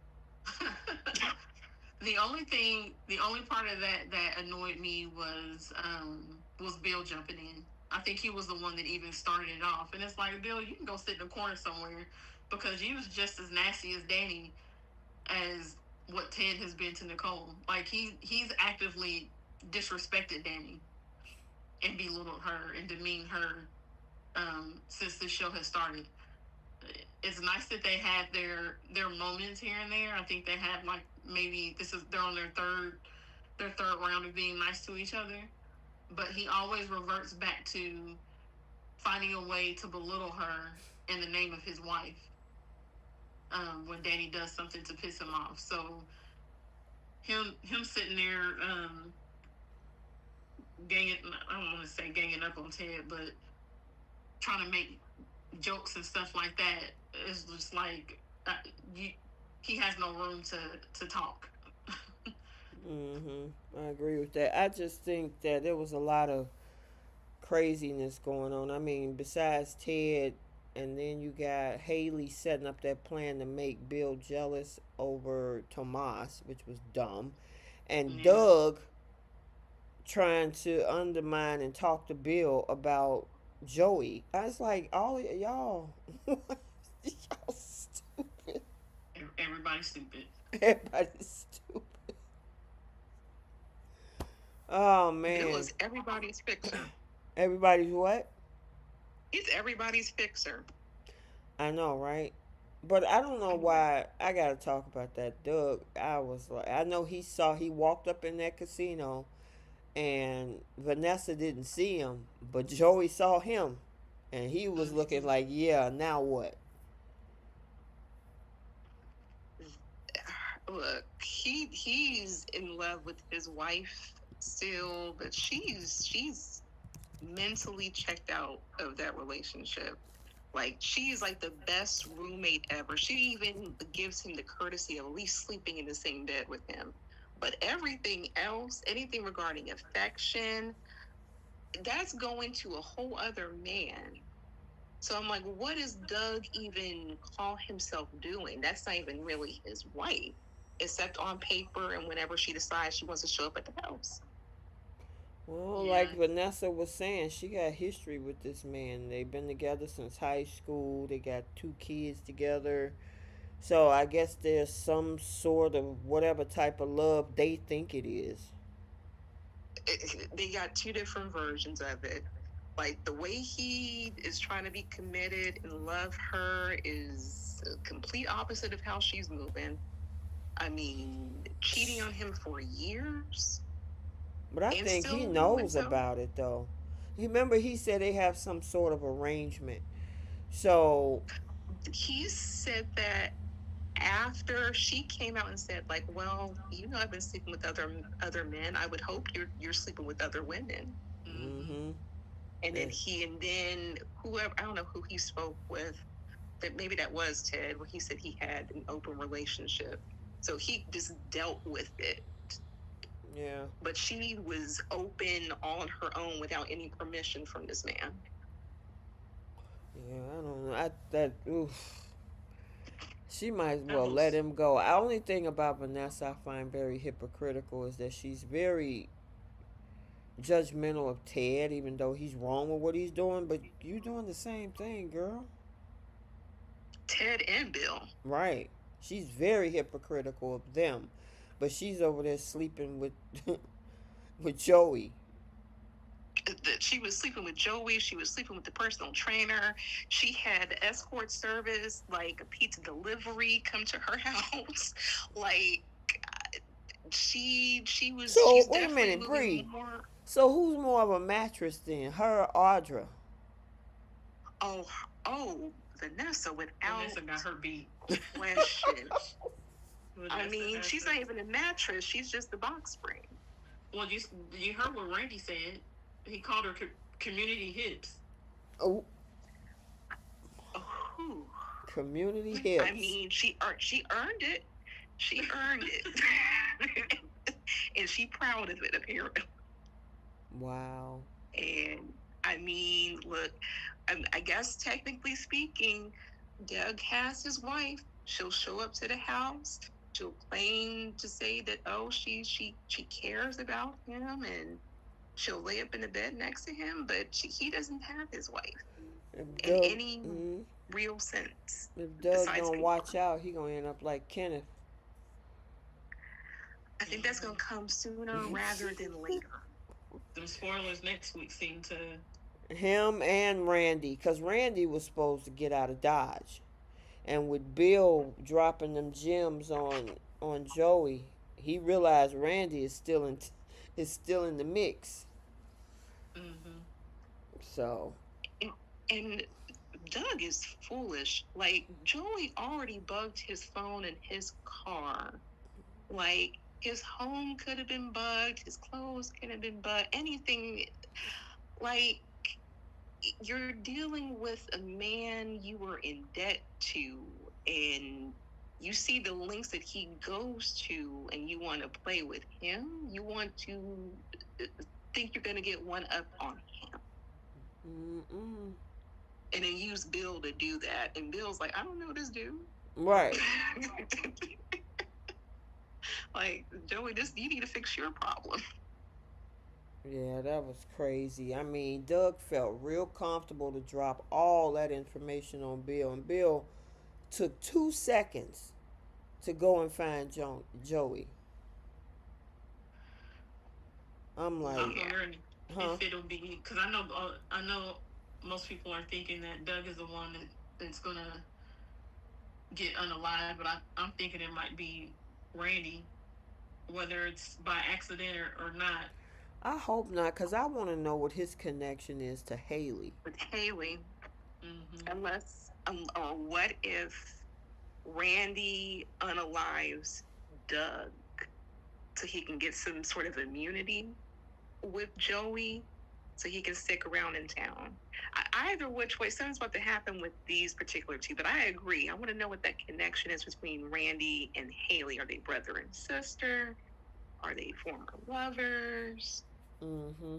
S4: The only part of that annoyed me was Bill jumping in. I think he was the one that even started it off. And it's like, Bill, you can go sit in the corner somewhere, because you was just as nasty as Danny as what Ted has been to Nicole. Like, he's actively disrespected Danny and belittled her and demeaned her since this show has started. It's nice that they had their moments here and there. I think they had, like, maybe they're on their third round of being nice to each other. But he always reverts back to finding a way to belittle her in the name of his wife. when Danny does something to piss him off. So him sitting there ganging, I don't want to say ganging up on Ted, but trying to make jokes and stuff like that is just like you, he has no room to talk.
S1: I agree with that. I just think that there was a lot of craziness going on. I mean, besides Ted, and then you got Haley setting up that plan to make Bill jealous over Tomas, which was dumb, and
S4: Yeah.
S1: Doug trying to undermine and talk to Bill about Joey. I was like, all of y'all, y'all stupid.
S4: Everybody's stupid.
S1: Everybody's stupid. Oh
S2: Bill
S1: man,
S2: is everybody's fixer.
S1: everybody's what?
S2: He's everybody's fixer.
S1: I know, right? But I don't know why I gotta talk about that Doug. I was like, I know he walked up in that casino, and Vanessa didn't see him, but Joey saw him, and he was looking like, yeah, now what?
S2: Look, he's in love with his wife still, but she's mentally checked out of that relationship. Like, she's like the best roommate ever. She even gives him the courtesy of at least sleeping in the same bed with him. But everything else, anything regarding affection, that's going to a whole other man. So I'm like, what does Doug even call himself doing? That's not even really his wife, except on paper and whenever she decides she wants to show up at the house.
S1: Well,
S4: Yeah.
S1: like Vanessa was saying, she got history with this man. They've been together since high school. They got two kids together. So I guess there's some sort of whatever type of love they think it is.
S2: They got two different versions of it. Like, the way he is trying to be committed and love her is a complete opposite of how she's moving. I mean, cheating on him for years.
S1: But I
S2: And
S1: think he
S2: still
S1: knows
S2: so.
S1: about it though. You remember he said they have some sort of arrangement. So
S2: He said that after she came out and said, like, well, I've been sleeping with other men. I would hope you're sleeping with other women.
S1: mm-hmm.
S2: And then whoever, I don't know who he spoke with, but maybe that was Ted, where he said he had an open relationship. So he just dealt with it.
S1: Yeah.
S2: But she was open on her own without any permission from this man.
S1: Yeah, I don't know. Oof. She might as
S4: That
S1: well let
S4: was
S1: him go. The only thing about Vanessa I find very hypocritical is that she's very judgmental of Ted, even though he's wrong with what he's doing. But you doing the same thing, girl.
S2: Ted and Bill.
S1: Right. She's very hypocritical of them, but she's over there sleeping with with Joey.
S2: She was sleeping with Joey. She was sleeping with the personal trainer. She had escort service, like a pizza delivery, come to her house. Like,
S1: So
S2: she's
S1: wait a
S2: definitely
S1: minute, Bree.
S2: moving more.
S1: So who's more of a mattress then, her or Audra?
S2: Oh, Vanessa, without
S4: Vanessa got her beat.
S2: question. I
S4: Vanessa
S2: mean,
S4: got
S2: she's
S4: her-
S2: not even a mattress. She's just the box spring.
S4: Well, you heard what Randy said. He called her community hips.
S1: Oh,
S2: Who?
S1: community hips.
S2: I mean, she earned it. She earned it. And she proud of it, apparently.
S1: Wow.
S2: And I mean, look, I guess technically speaking, Doug has his wife. She'll show up to the house. She'll claim to say that, oh, she cares about him, and she'll lay up in the bed next to him, but he doesn't have his wife
S1: If
S2: in
S1: Doug,
S2: any real sense.
S1: if Doug
S2: besides
S1: don't
S2: paper.
S1: watch out, he gonna end up like Kenneth.
S2: I think that's going to come sooner rather than later.
S4: Them spoilers next week seem to.
S1: Him and Randy, because Randy was supposed to get out of Dodge, and with Bill dropping them gems on Joey, he realized Randy is still in the mix.
S4: Mm-hmm.
S1: So
S2: And Doug is foolish. Like, Joey already bugged his phone and his car. Like, his home could have been bugged, his clothes could have been bugged, anything. Like, you're dealing with a man you were in debt to, and you see the lengths that he goes to, and you want to play with him. You want to think you're going to get one up on him.
S1: Mm-mm.
S2: And then use Bill to do that. And Bill's like, I don't know this dude.
S1: Right.
S2: Like, Joey, you need to fix your problem.
S1: Yeah, that was crazy. I mean, Doug felt real comfortable to drop all that information on Bill, and Bill took 2 seconds to go and find Joey. I'm like,
S4: I'm wondering
S1: huh?
S4: if it'll be, because I know most people are thinking that Doug is the one that's gonna get unalive, but I'm thinking it might be Randy, whether it's by accident or not.
S1: I hope not, because I want to know what his connection is to Haley.
S2: With Haley,
S4: Mm-hmm.
S2: unless, or what if Randy unalives Doug so he can get some sort of immunity with Joey so he can stick around in town. Either which way, something's about to happen with these particular two, but I agree. I want to know what that connection is between Randy and Haley. Are they brother and sister? Are they former lovers?
S1: Mm-hmm.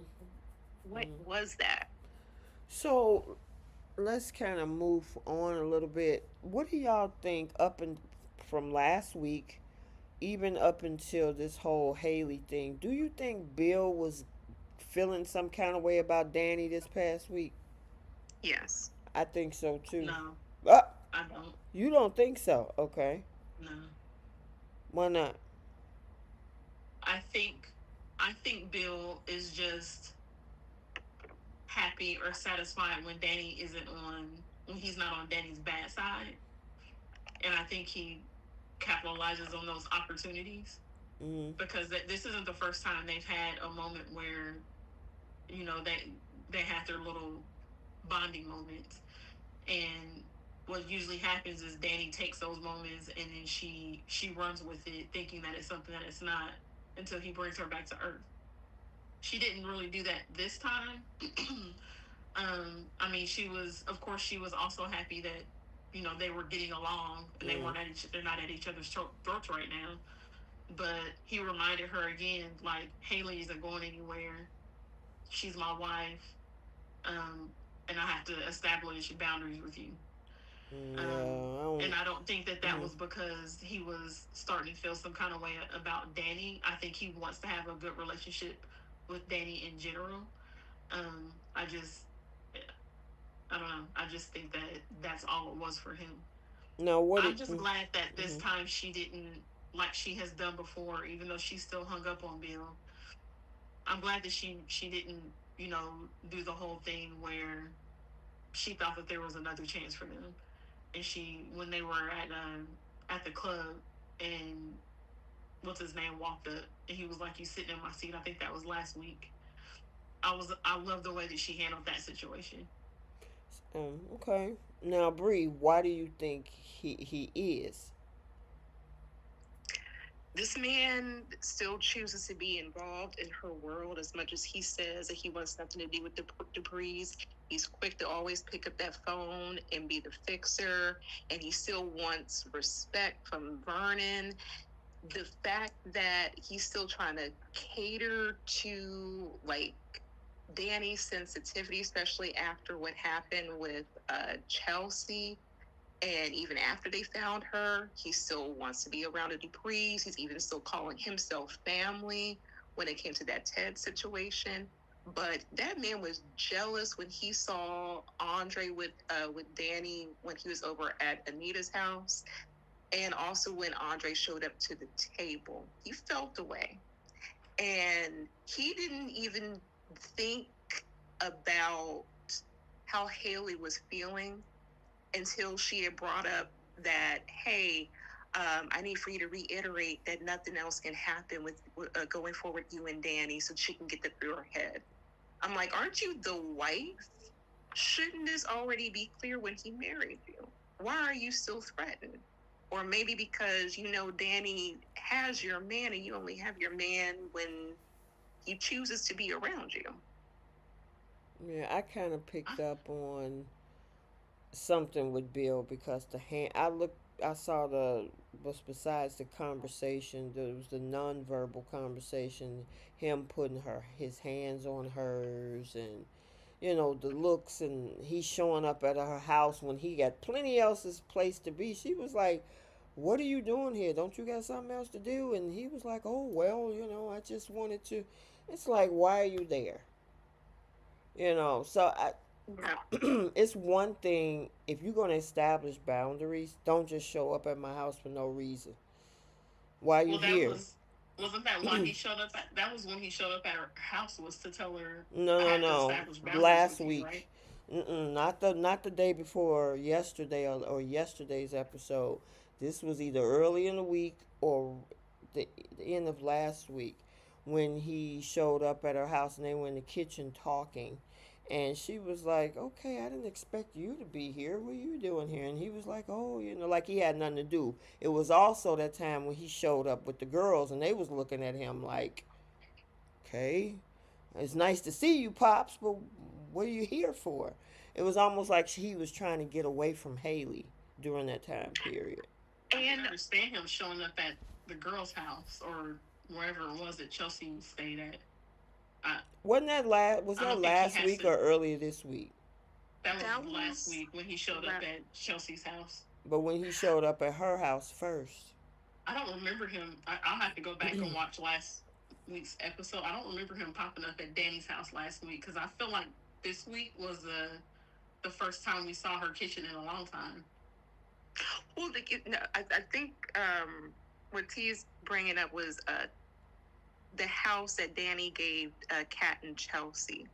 S2: What was that?
S1: So let's kind of move on a little bit. What do y'all think from last week, even up until this whole Haley thing? Do you think Bill was feeling some kind of way about Danny this past week?
S2: Yes.
S1: I think so too.
S4: No,
S1: Ah,
S4: I don't.
S1: you don't think so? Okay.
S4: No,
S1: Why not?
S4: I think Bill is just happy or satisfied when he's not on Danny's bad side, and I think he capitalizes on those opportunities
S1: Mm-hmm.
S4: because this isn't the first time they've had a moment where they have their little bonding moments, and what usually happens is Danny takes those moments and then she runs with it thinking that it's something that it's not, until he brings her back to earth. She didn't really do that this time. I mean, of course she was also happy that they were getting along and they're not at each other's throats right now. But he reminded her again, like, Haley isn't going anywhere. She's my wife, and I have to establish boundaries with you. And I don't think that was because he was starting to feel some kind of way about Danny. I think he wants to have a good relationship with Danny in general. I don't know. I just think that that's all it was for him.
S1: No,
S4: I'm just glad that this time she didn't, like she has done before, even though she's still hung up on Bill. I'm glad that she didn't, do the whole thing where she thought that there was another chance for them. And when they were at the club, and what's his name walked up, and he was like, "You sitting in my seat." I think that was last week. I love the way that she handled that situation.
S1: Okay. Now, Bree, why do you think he is?
S2: This man still chooses to be involved in her world as much as he says that he wants nothing to do with the Duprees. He's quick to always pick up that phone and be the fixer, and he still wants respect from Vernon. The fact that he's still trying to cater to, like, Danny's sensitivity, especially after what happened with Chelsea. And even after they found her, he still wants to be around the Duprees. He's even still calling himself family when it came to that Ted situation. But that man was jealous when he saw Andre with Danny when he was over at Anita's house. And also when Andre showed up to the table. He felt the way. And he didn't even think about how Haley was feeling until she had brought up that, hey, I need for you to reiterate that nothing else can happen with going forward, you and Danny, so she can get that through her head. I'm like, aren't you the wife? Shouldn't this already be clear when he married you? Why are you still threatened? Or maybe because you know Danny has your man and you only have your man when he chooses to be around you.
S1: Yeah, I kind of picked up on something with Bill because the hand I saw the was besides the conversation, there was the nonverbal conversation, him putting his hands on hers, and the looks, and he showing up at her house when he got plenty else's place to be. She was like, "What are you doing here? Don't you got something else to do?" And he was like, "Oh, well, I just wanted to." It's like, why are you there? So
S2: Yeah.
S1: it's one thing if you're going to establish boundaries, don't just show up at my house for no reason. Why are you
S4: Well, that
S1: here?
S4: was wasn't that why he showed up? That was when he showed up at her house, was to tell her
S1: No,
S4: I
S1: no,
S4: have to
S1: no.
S4: establish boundaries
S1: Last
S4: with you, right?
S1: week. Not the day before yesterday, or yesterday's episode. This was either early in the week or the end of last week when he showed up at her house and they were in the kitchen talking. And she was like, "Okay, I didn't expect you to be here. What are you doing here?" And he was like, "Oh, like he had nothing to do." It was also that time when he showed up with the girls and they was looking at him like, "Okay, it's nice to see you, Pops, but what are you here for?" It was almost like he was trying to get away from Haley during that time period.
S4: I can understand him showing up at the girl's house or wherever it was that Chelsea stayed at. I
S1: Wasn't that last? Was
S4: I
S1: that
S4: don't think he
S1: last
S4: has
S1: week
S4: to.
S1: or earlier this week?
S4: That was last
S2: was
S4: week when he showed up at Chelsea's house.
S1: But when he showed up at her house first.
S4: I don't remember him. I'll have to go back and watch last week's episode. I don't remember him popping up at Danny's house last week because I feel like this week was the first time we saw her kitchen in a long time.
S2: Well, no, I think what T's bringing up was the house that Danny gave Kat and Chelsea.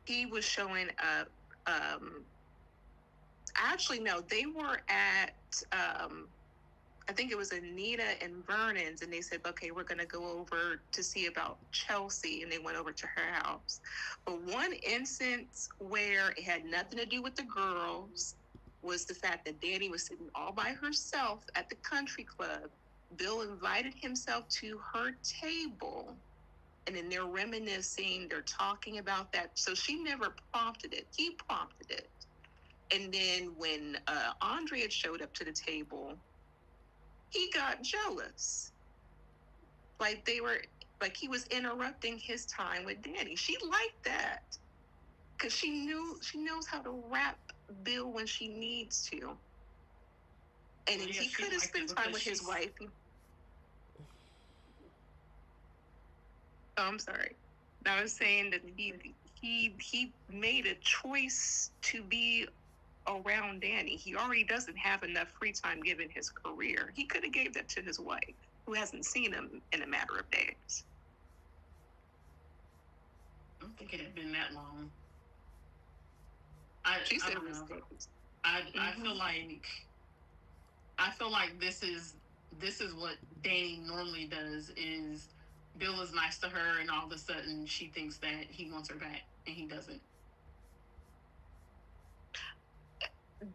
S2: He was showing up. Actually, no, they were at. I think it was Anita and Vernon's, and they said, "Okay, we're going to go over to see about Chelsea," and they went over to her house. But one instance where it had nothing to do with the girls was the fact that Danny was sitting all by herself at the country club. Bill invited himself to her table, and then they're reminiscing, they're talking about that. So she never prompted it. He prompted it. And then when Andre had showed up to the table, he got jealous. Like he was interrupting his time with Danny. She liked that because she knows how to rap Bill when she needs to. And if he could have spent time with his wife. Oh, I'm sorry. I was saying that he made a choice to be around Danny. He already doesn't have enough free time given his career. He could have gave that to his wife, who hasn't seen him in a matter of days.
S4: I don't think it had been that long.
S2: She said
S4: I don't know. I feel like this is what Danny normally does is Bill is nice to her and all of a sudden she thinks that he wants her back and he doesn't.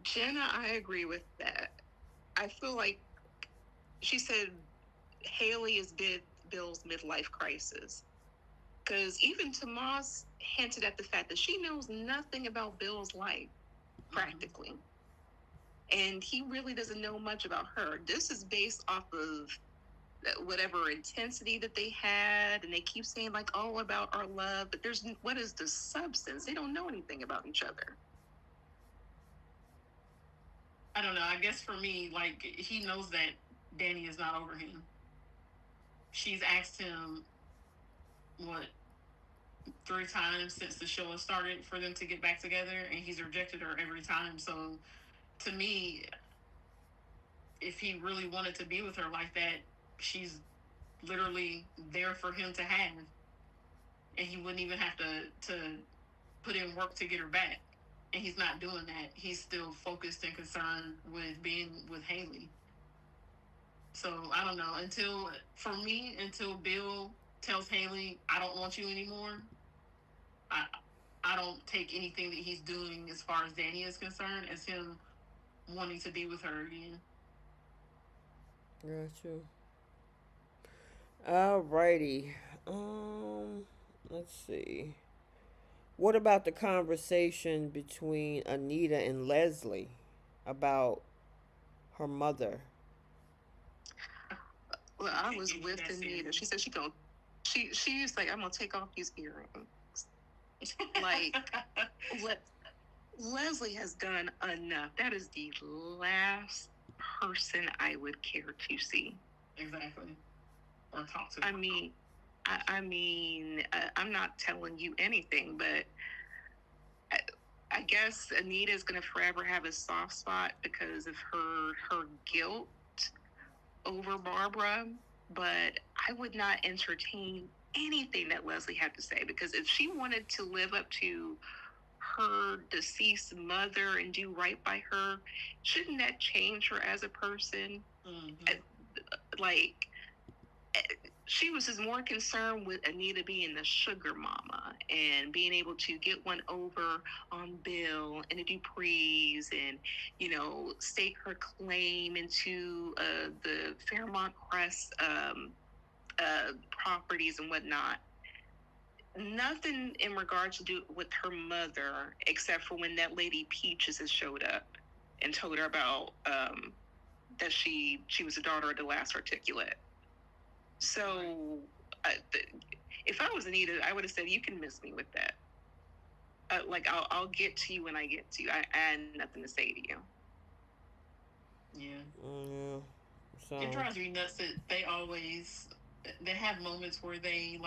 S2: Jenna, I agree with that. I feel like she said Haley is Bill's midlife crisis. Because even Tomas hinted at the fact that she knows nothing about Bill's life, practically. And he really doesn't know much about her. This is based off of whatever intensity that they had, and they keep saying like, "Oh, about our love," but what is the substance? They don't know anything about each other.
S4: I don't know. I guess for me, like, he knows that Danny is not over him. She's asked him, what, 3 times since the show has started for them to get back together, and he's rejected her every time. So, to me, if he really wanted to be with her like that, she's literally there for him to have. And he wouldn't even have to put in work to get her back. And he's not doing that. He's still focused and concerned with being with Haley. So I don't know. Until Bill tells Haley, "I don't want you anymore," I I don't take anything that he's doing as far as Danny is concerned as him wanting to be with her again.
S1: Got you. Alrighty. Let's see. What about the conversation between Anita and Leslie about her mother?
S2: Well, I was with Anita. She said she's like, I'm gonna take off these earrings. Like, Leslie has done enough. That is the last person I would care to see.
S4: Exactly. Or talk to.
S2: I'm not telling you anything, but I guess Anita is going to forever have a soft spot because of her guilt over Barbara. But I would not entertain anything that Leslie had to say, because if she wanted to live up to her deceased mother and do right by her, shouldn't that change her as a person? Mm-hmm. Like, she was just more concerned with Anita being the sugar mama and being able to get one over on Bill and the Duprees and, stake her claim into the Fairmont Crest properties and whatnot. Nothing in regards to do with her mother, except for when that lady Peaches has showed up and told her about that she was the daughter of the last articulate. So, if I was Anita, I would have said, "You can miss me with that. I'll get to you when I get to you. I had nothing to say to you."
S4: Yeah.
S1: Yeah. So
S4: it drives me nuts that they have moments where they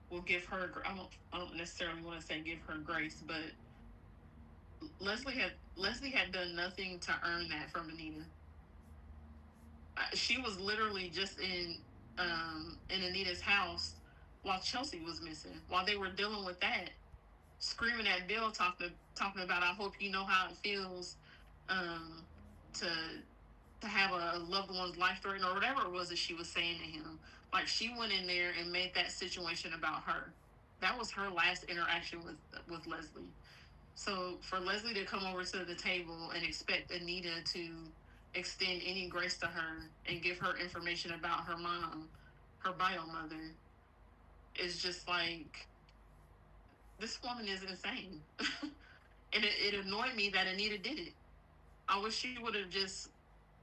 S4: will give her. I don't necessarily want to say give her grace, but Leslie had done nothing to earn that from Anita. She was literally just in Anita's house while Chelsea was missing. While they were dealing with that, screaming at Bill, talking about, I hope you know how it feels to have a loved one's life threatened, or whatever it was that she was saying to him. Like, she went in there and made that situation about her. That was her last interaction with Leslie. So for Leslie to come over to the table and expect Anita to extend any grace to her and give her information about her mom, her bio mother, is just like, this woman is insane. And it annoyed me that Anita did it. I wish she would have just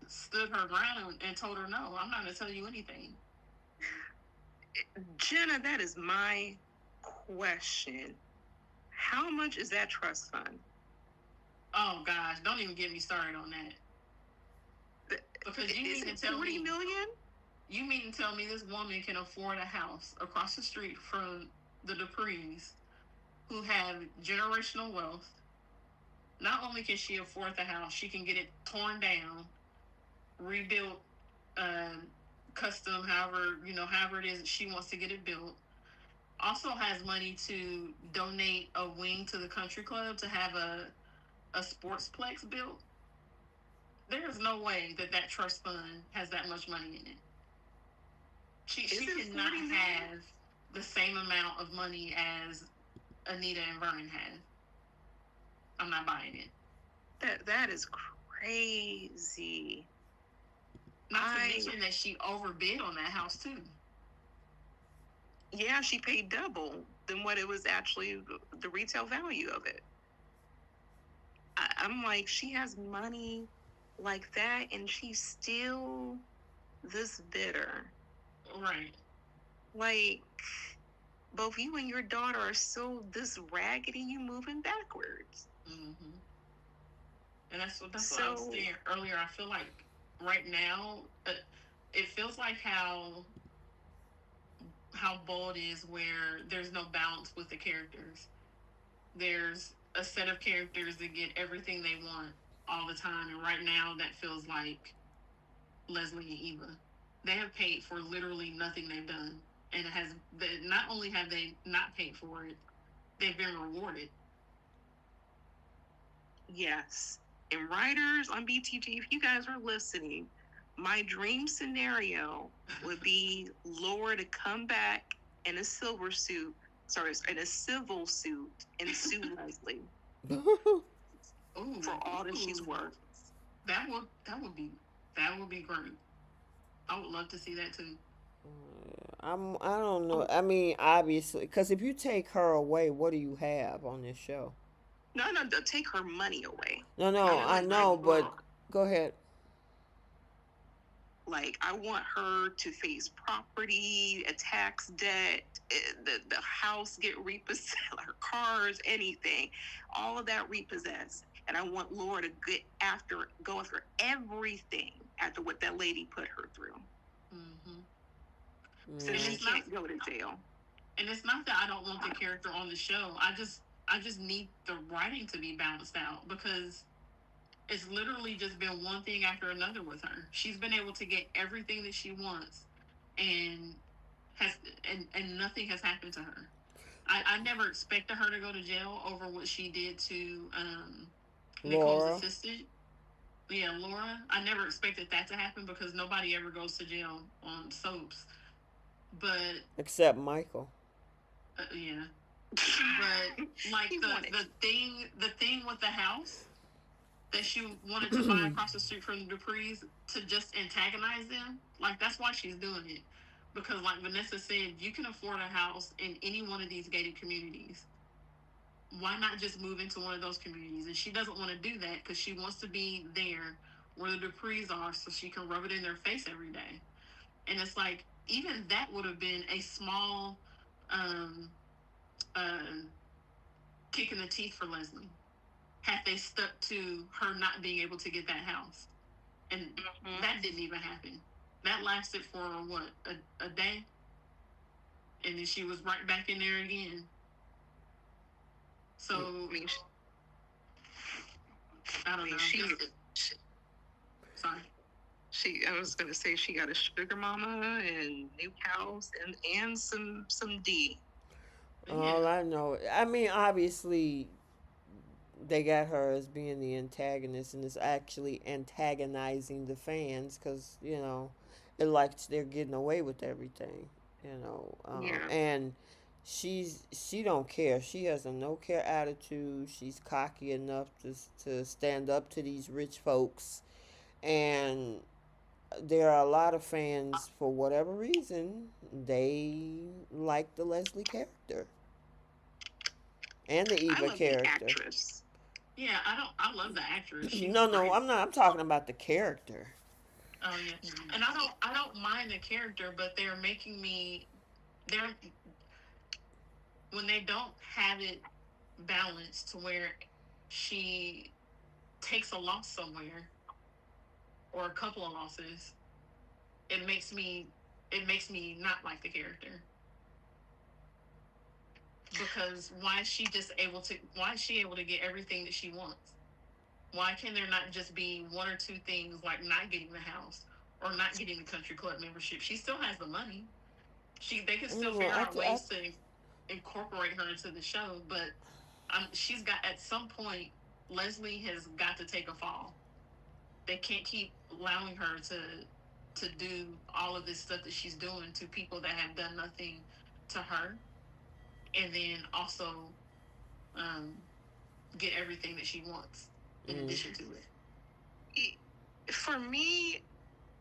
S4: stood her ground and told her, no, I'm not going to tell you anything.
S2: Jenna, that is my question. How much is that trust fund?
S4: Oh, gosh, don't even get me started on that. Because you mean to tell me $40 million? You mean to tell me this woman can afford a house across the street from the Duprees, who have generational wealth? Not only can she afford the house, she can get it torn down, rebuilt, custom, however it is that she wants to get it built. Also has money to donate a wing to the country club to have a sportsplex built. There's no way that trust fund has that much money in it. She cannot have the same amount of money as Anita and Vernon had. I'm not buying it.
S2: That is crazy.
S4: Not to mention that she overbid on that house too.
S2: Yeah, she paid double than what it was actually the retail value of it. I'm like, she has money like that and she's still this bitter.
S4: Right.
S2: Like, both you and your daughter are so this raggedy, you moving backwards.
S4: Mm-hmm. And that's what I was saying earlier. I feel like right now, it feels like how Bold is, where there's no balance with the characters. There's a set of characters that get everything they want all the time, and right now that feels like Leslie and Eva. They have paid for literally nothing they've done, and not only have they not paid for it, they've been rewarded.
S2: Yes. And writers on BTG, if you guys are listening, my dream scenario would be Laura to come back in a silver suit in a civil suit and sue Leslie
S4: Ooh,
S2: for all that she's worth.
S4: That would be great. I would love to see that too.
S1: I don't know. I mean, obviously, because if you take her away, what do you have on this show?
S2: No, they'll take her money away.
S1: No, I know, but go ahead.
S2: Like, I want her to face property, a tax debt, the house get repossessed, her cars, anything, all of that repossessed. And I want Laura to go after everything after what that lady put her through.
S4: Mm-hmm.
S2: So she can't go to jail.
S4: And it's not that I don't want the character on the show. I just need the writing to be balanced out, because it's literally just been one thing after another with her. She's been able to get everything that she wants, and nothing has happened to her. I never expected her to go to jail over what she did to Nicole's assistant. Yeah, Laura. I never expected that to happen, because nobody ever goes to jail on soaps. But
S1: except Michael.
S4: Yeah. But like the thing with the house that she wanted to buy across the street from the Duprees, to just antagonize them, like, that's why she's doing it. Because, like Vanessa said, you can afford a house in any one of these gated communities. Why not just move into one of those communities? And she doesn't want to do that, because she wants to be there where the Duprees are, so she can rub it in their face every day. And it's like, even that would have been a small kick in the teeth for Leslie, had they stuck to her not being able to get that house. And that didn't even happen. That lasted for, what, a day? And then she was right back in there again. So, I don't know. Sorry.
S2: I was going to say, she got a sugar mama and new house and some D.
S1: All I know, I mean, obviously, they got her as being the antagonist, and it's actually antagonizing the fans, because, it likes they're getting away with everything, and she don't care. She has a no care attitude. She's cocky enough to stand up to these rich folks, and there are a lot of fans, for whatever reason, they like the Leslie character and the Eva character.
S2: The actress.
S4: Yeah, I love the actress.
S1: No, I'm not. I'm talking about the character.
S4: Oh yeah, and I don't mind the character, but they're making me, when they don't have it balanced to where she takes a loss somewhere, or a couple of losses, it makes me not like the character. Because why is she able to get everything that she wants? Why can there not just be one or two things, like not getting the house or not getting the country club membership? She still has the money. They can still figure out ways to incorporate her into the show, but she's got, at some point, Leslie has got to take a fall. They can't keep allowing her to do all of this stuff that she's doing to people that have done nothing to her, and then also get everything that she wants in addition to it.
S2: For me,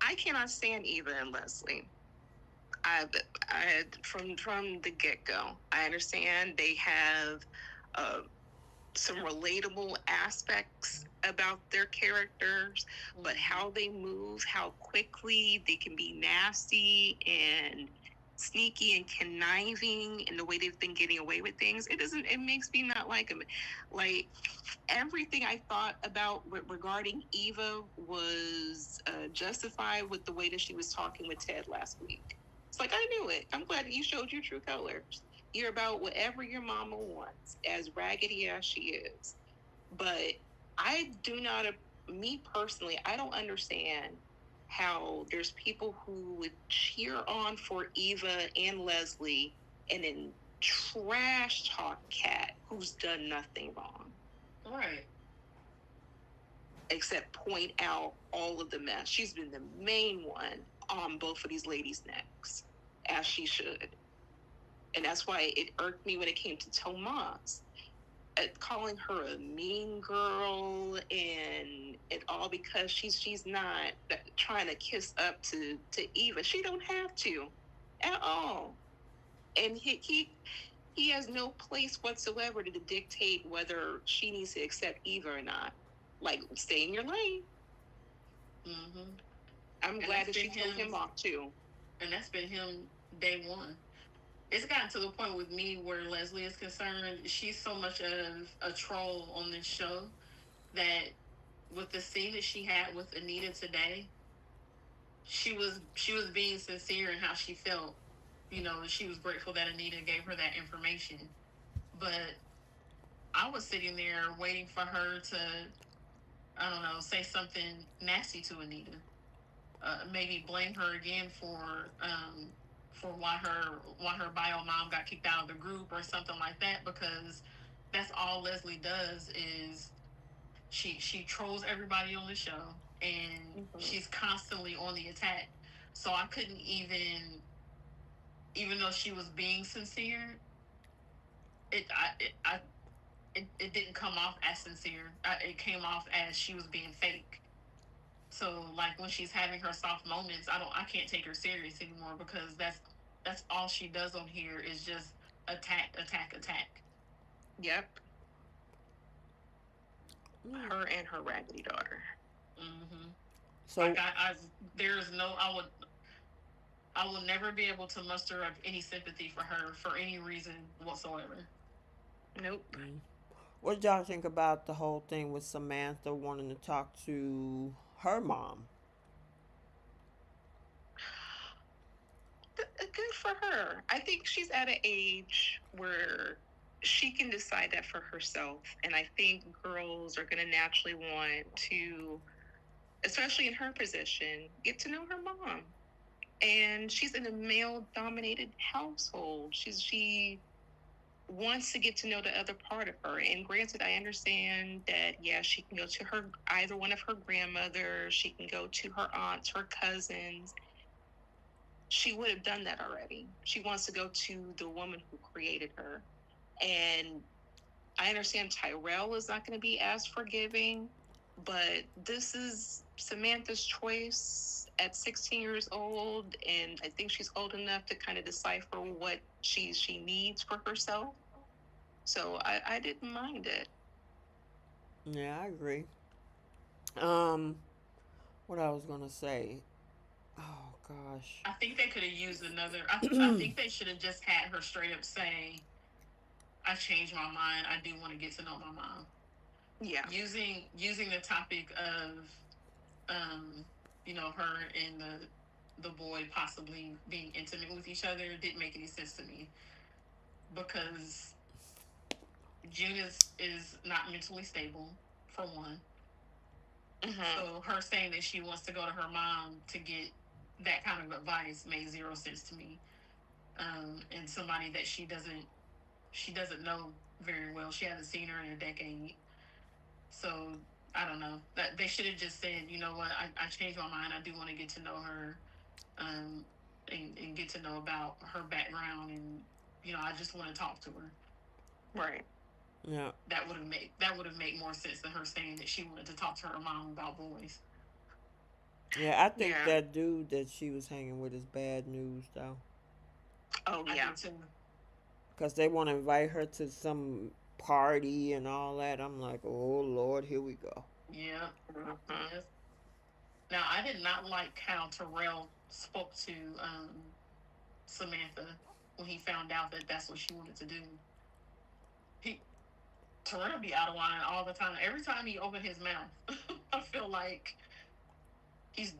S2: I cannot stand Eva and Leslie. I from the get-go, I understand they have some relatable aspects about their characters, but how they move, how quickly they can be nasty and sneaky and conniving, and the way they've been getting away with things, it makes me not like them. Like, everything I thought about regarding Eva was justified with the way that she was talking with Ted last week. It's like, I knew it. I'm glad that you showed your true colors. You're about whatever your mama wants, as raggedy as she is. But me personally, I don't understand how there's people who would cheer on for Eva and Leslie and then trash talk Kat, who's done nothing wrong.
S4: Right.
S2: Except point out all of the mess. She's been the main one on both of these ladies' necks, as she should. And that's why it irked me when it came to Tomas. Calling her a mean girl and all because she's not trying to kiss up to Eva. She don't have to at all. And he has no place whatsoever to dictate whether she needs to accept Eva or not. Like, stay in your lane.
S4: Mm-hmm.
S2: I'm glad that she told him off too.
S4: And that's been him day one. It's gotten to the point with me where Leslie is concerned. She's so much of a troll on this show that with the scene that she had with Anita today, she was being sincere in how she felt. You know, she was grateful that Anita gave her that information. But I was sitting there waiting for her to, I don't know, say something nasty to Anita. Maybe blame her again for why her bio mom got kicked out of the group or something like that, because that's all Leslie does is she trolls everybody on the show, and she's constantly on the attack. So I couldn't even though she was being sincere, it didn't come off as sincere. It came off as she was being fake. So like when she's having her soft moments, I can't take her serious anymore, because that's all she does on here is just attack, attack, attack.
S2: Yep. Her and her raggedy daughter.
S4: Mm-hmm.
S1: So
S4: like I will never be able to muster up any sympathy for her for any reason whatsoever.
S2: Nope.
S1: what did y'all think about the whole thing with Samantha wanting to talk to her mom?
S2: Good for her. I think she's at an age where she can decide that for herself. And I think girls are going to naturally want to, especially in her position, get to know her mom. And she's in a male-dominated household. She wants to get to know the other part of her. And granted, I understand that, yeah, she can go to her either one of her grandmothers. She can go to her aunts, her cousins. She would have done that already. She wants to go to the woman who created her. And I understand Terrell is not going to be as forgiving, but this is Samantha's choice at 16 years old, and I think she's old enough to kind of decipher what she needs for herself. So I didn't mind it.
S1: Yeah, I agree. Um, what I was gonna say? Oh gosh.
S4: I think they could have used another. I think they should have just had her straight up say, "I changed my mind. I do want to get to know my mom."
S2: Yeah.
S4: Using the topic of, her and the boy possibly being intimate with each other didn't make any sense to me, because June is not mentally stable, for one.
S2: Mm-hmm.
S4: So her saying that she wants to go to her mom to get that kind of advice made zero sense to me. And somebody that she doesn't know very well. She hasn't seen her in a decade. So I don't know. That they should have just said, you know what, I changed my mind. I do want to get to know her, and get to know about her background, and I just want to talk to her.
S2: Right.
S1: Yeah.
S4: That would have made more sense than her saying that she wanted to talk to her mom about boys.
S1: Yeah, I think
S2: Yeah.
S1: that dude that she was hanging with is bad news though.
S2: Oh
S4: I
S2: yeah.
S4: do too.
S1: Because they want to invite her to some party and all that. I'm like, oh Lord, here we go.
S4: Yeah.
S2: Mm-hmm.
S4: Yes. Now I did not like how Terrell spoke to Samantha when he found out that that's what she wanted to do. He Terrell be out of line all the time. Every time he opened his mouth, I feel like he's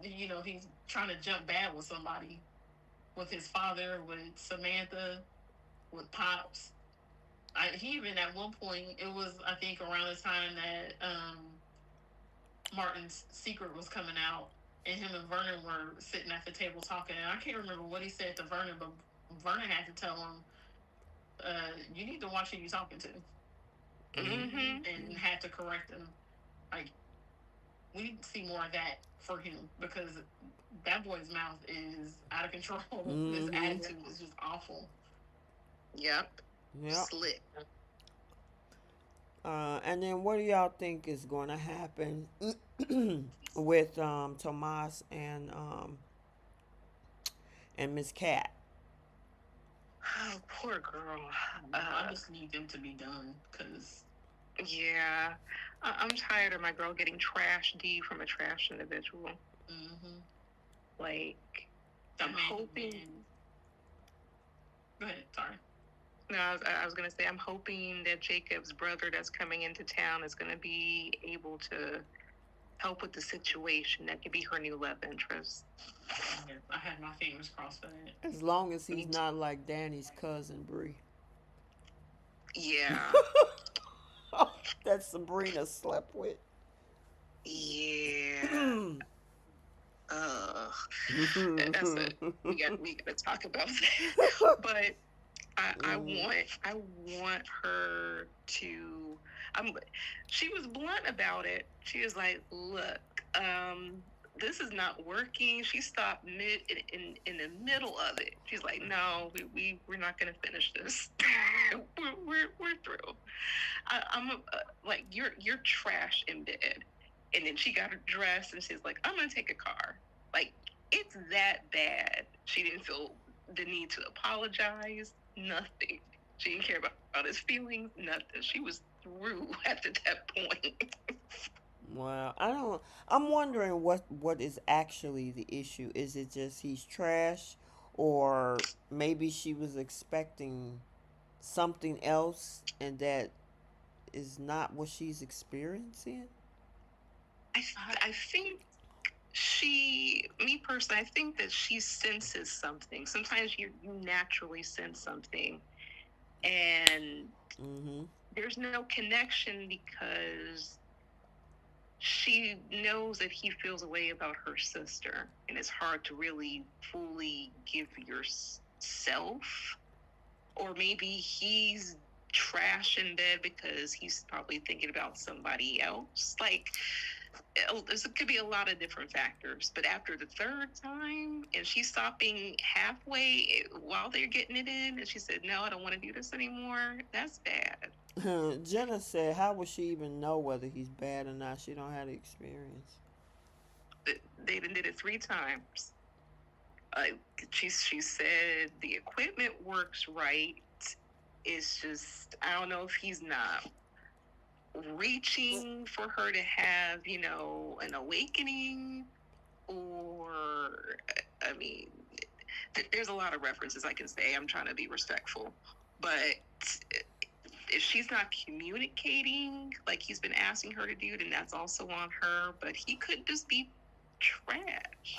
S4: trying to jump bad with somebody, with his father, with Samantha, with Pops. He even at one point, it was I think around the time that Martin's secret was coming out, and him and Vernon were sitting at the table talking, and I can't remember what he said to Vernon, but Vernon had to tell him, "You need to watch who you're talking to,"
S2: Mm-hmm.
S4: and had to correct him. Like, we need to see more of that for him, because that boy's mouth is out of control. His attitude is just awful.
S2: Yep.
S1: Yep.
S2: Slick.
S1: And then what do y'all think is going to happen with Tomas and Miss Cat?
S2: Oh, poor girl.
S4: I just need them to be done because
S2: Yeah. I'm tired of my girl getting trash D from a trash individual. Like, I'm hoping.
S4: Go ahead, sorry.
S2: No, I was going to say, I'm hoping that Jacob's brother that's coming into town is going to be able to help with the situation. That could be her new love interest.
S4: Yeah, I had my fingers crossed for that.
S1: As long as he's not like Danny's cousin, Bree.
S2: Yeah.
S1: That Sabrina slept with.
S2: Yeah. That's it. We got to talk about that. But I want her to. She was blunt about it. She was like, "Look, this is not working." She stopped in the middle of it. She's like, "No, we're not going to finish this. we're through. I'm like you're trash in bed." And then she got her dress and she's like, "I'm going to take a car." Like, it's that bad. She didn't feel the need to apologize. Nothing. She didn't care about his feelings. Nothing. She was through at that point.
S1: Well, I'm wondering what is actually the issue. Is it just he's trash, or maybe she was expecting something else and that is not what she's experiencing?
S2: I think me personally, I think that she senses something. Sometimes you naturally sense something, and there's no connection because she knows that he feels a way about her sister, and it's hard to really fully give yourself. Or maybe he's trash in bed because he's probably thinking about somebody else. Like, it could be a lot of different factors. But after the third time, and she's stopping halfway while they're getting it in, and she said, "No, I don't want to do this anymore," that's bad.
S1: Jenna said, how would she even know whether he's bad or not? She don't have the experience.
S2: They did it 3 times. She said the equipment works right. It's just, I don't know if he's not reaching for her to have, an awakening, or, I mean, there's a lot of references I can say. I'm trying to be respectful. But if she's not communicating like he's been asking her to do, then that's also on her. But he could just be trash.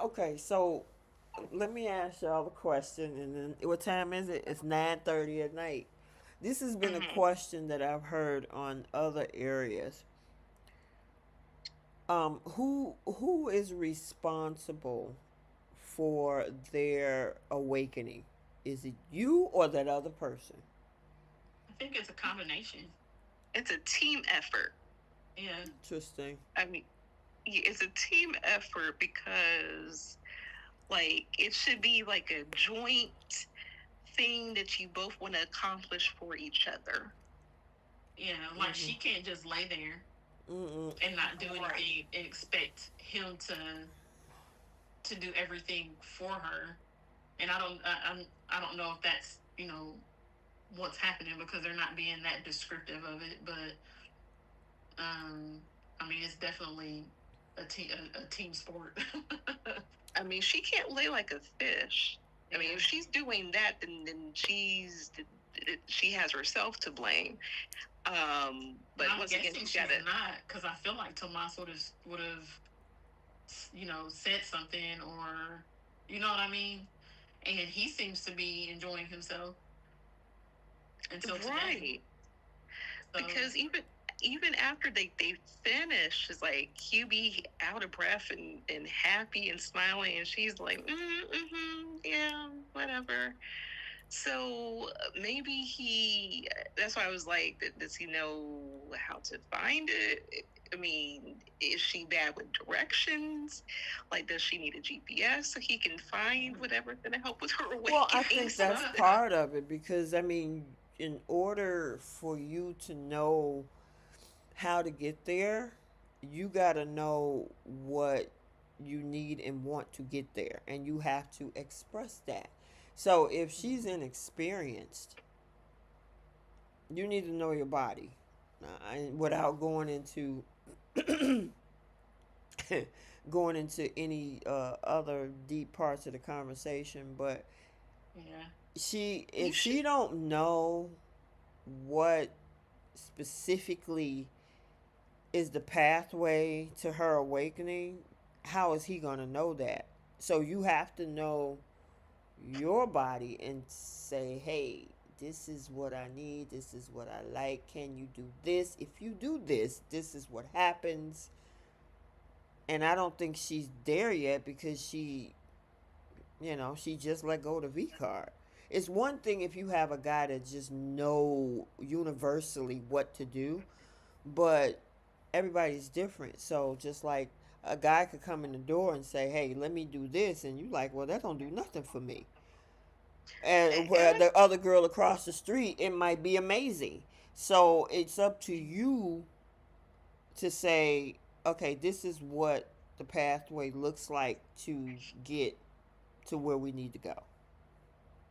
S1: Okay, so let me ask y'all a question, and then what time is it? It's 9:30 at night. This has been a question that I've heard on other areas. Who is responsible for their awakening? Is it you or that other person?
S4: I think it's a combination.
S2: It's a team effort.
S4: Yeah.
S1: Interesting.
S2: I mean, it's a team effort because, like, it should be like a joint thing that you both want to accomplish for each other.
S4: Yeah, like she can't just lay there and not do anything and expect him to do everything for her. And I don't know if that's what's happening because they're not being that descriptive of it, but I mean it's definitely a team sport.
S2: I mean, she can't lay like a fish. I mean, if she's doing that, then she has herself to blame. But
S4: I'm
S2: once
S4: guessing
S2: again,
S4: she's not, because I feel like Tomas would have said something, or you know what I mean. And he seems to be enjoying himself until today.
S2: Right. So, because even after they finish, it's like he'll be out of breath and happy and smiling, and she's like, yeah, whatever. So maybe that's why I was like, does he know how to find it? I mean, is she bad with directions? Like, does she need a GPS so he can find whatever's going to help with her
S1: Well, I
S2: awakening?
S1: think that's part of it because, I mean, in order for you to know how to get there, you got to know what you need and want to get there, and you have to express that. So if she's inexperienced, you need to know your body without going into going into any other deep parts of the conversation. But
S4: Yeah.
S1: if she don't know what specifically is the pathway to her awakening, how is he going to know that? So you have to know your body and say, hey, this is what I need, this is what I like, can you do this? If you do this, this is what happens. And I don't think she's there yet because she just let go of the V card. It's one thing if you have a guy that just know universally what to do, but everybody's different. So just like a guy could come in the door and say, hey, let me do this, and you like, well, that don't do nothing for me. And where the other girl across the street, it might be amazing. So it's up to you to say, okay, this is what the pathway looks like to get to where we need to go.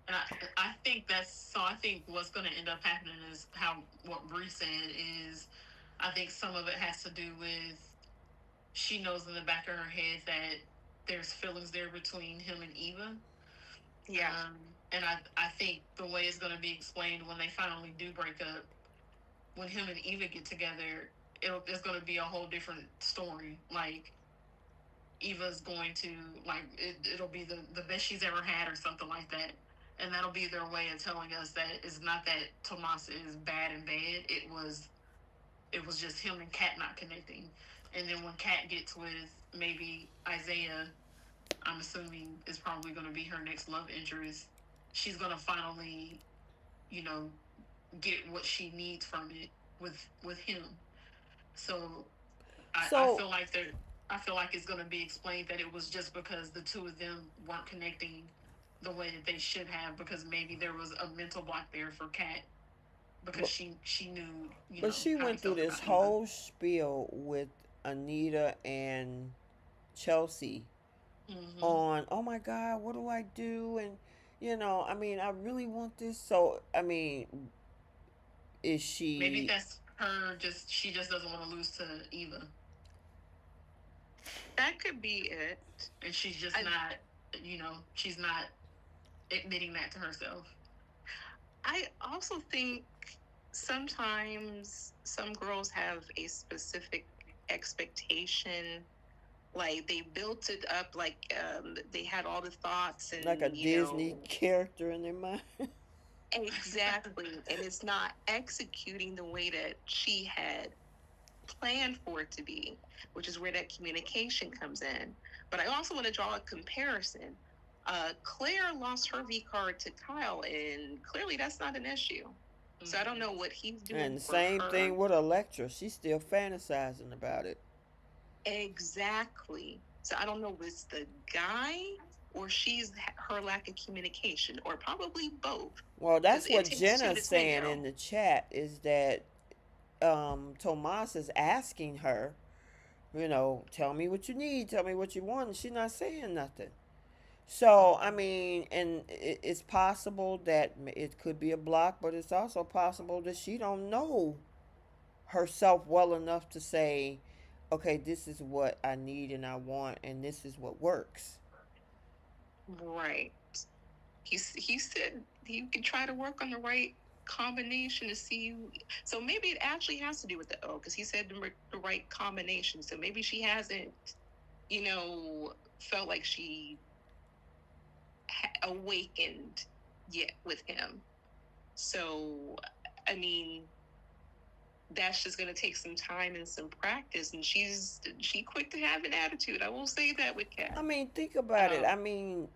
S4: And I think I think what's going to end up happening is what Bree said is, I think some of it has to do with she knows in the back of her head that there's feelings there between him and Eva.
S2: Yeah.
S4: And I think the way it's going to be explained when they finally do break up, when him and Eva get together, it's going to be a whole different story. Like, Eva's going to, like, it'll be the best she's ever had or something like that. And that'll be their way of telling us that it's not that Tomas is bad and bad. It was just him and Kat not connecting. And then when Kat gets with maybe Isaiah, I'm assuming is probably going to be her next love interest, she's going to finally, get what she needs from it with him. So I feel like it's going to be explained that it was just because the two of them weren't connecting the way that they should have, because maybe there was a mental block there for Kat because she knew.
S1: But she went through this whole spiel with Anita and Chelsea on, oh my God, what do I do? And I mean, I really want this. So I mean, is she?
S4: Maybe that's her. She just doesn't want to lose to Eva.
S2: That could be it.
S4: And she's just not. She's not admitting that to herself.
S2: I also think sometimes some girls have a specific expectation, like they built it up, like they had all the thoughts and
S1: like a Disney character in their mind.
S2: Exactly. And it's not executing the way that she had planned for it to be, which is where that communication comes in. But I also want to draw a comparison. Claire lost her V card to Kyle, and clearly that's not an issue. So I don't know what he's doing.
S1: And same thing with Electra. She's still fantasizing about it.
S2: Exactly. So I don't know if it's the guy or she's her lack of communication, or probably both.
S1: Well, that's what Jenna's saying in the chat, is that Tomas is asking her, tell me what you need, tell me what you want, and she's not saying nothing. So, I mean, and it's possible that it could be a block, but it's also possible that she don't know herself well enough to say, okay, this is what I need and I want, and this is what works.
S2: Right. He said you can try to work on the right combination to see. So maybe it actually has to do with the O, because he said the right combination. So maybe she hasn't, felt like she awakened yet with him. So, I mean, that's just going to take some time and some practice, and she quick to have an attitude. I will say that with Kat.
S1: I mean, think about it. I mean,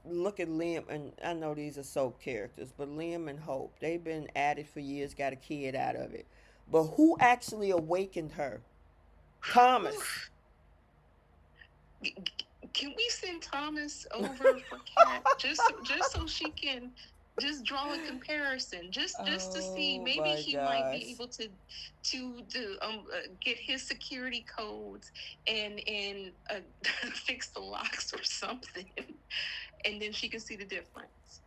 S1: look at Liam, and I know these are soap characters, but Liam and Hope, they've been at it for years, got a kid out of it. But who actually awakened her? Thomas.
S2: Oof. Can we send Thomas over for Kat just so she can just draw a comparison, just to see,
S1: Oh
S2: maybe
S1: my
S2: he might be
S1: gosh.
S2: able to get his security codes and fix the locks or something, and then she can see the difference.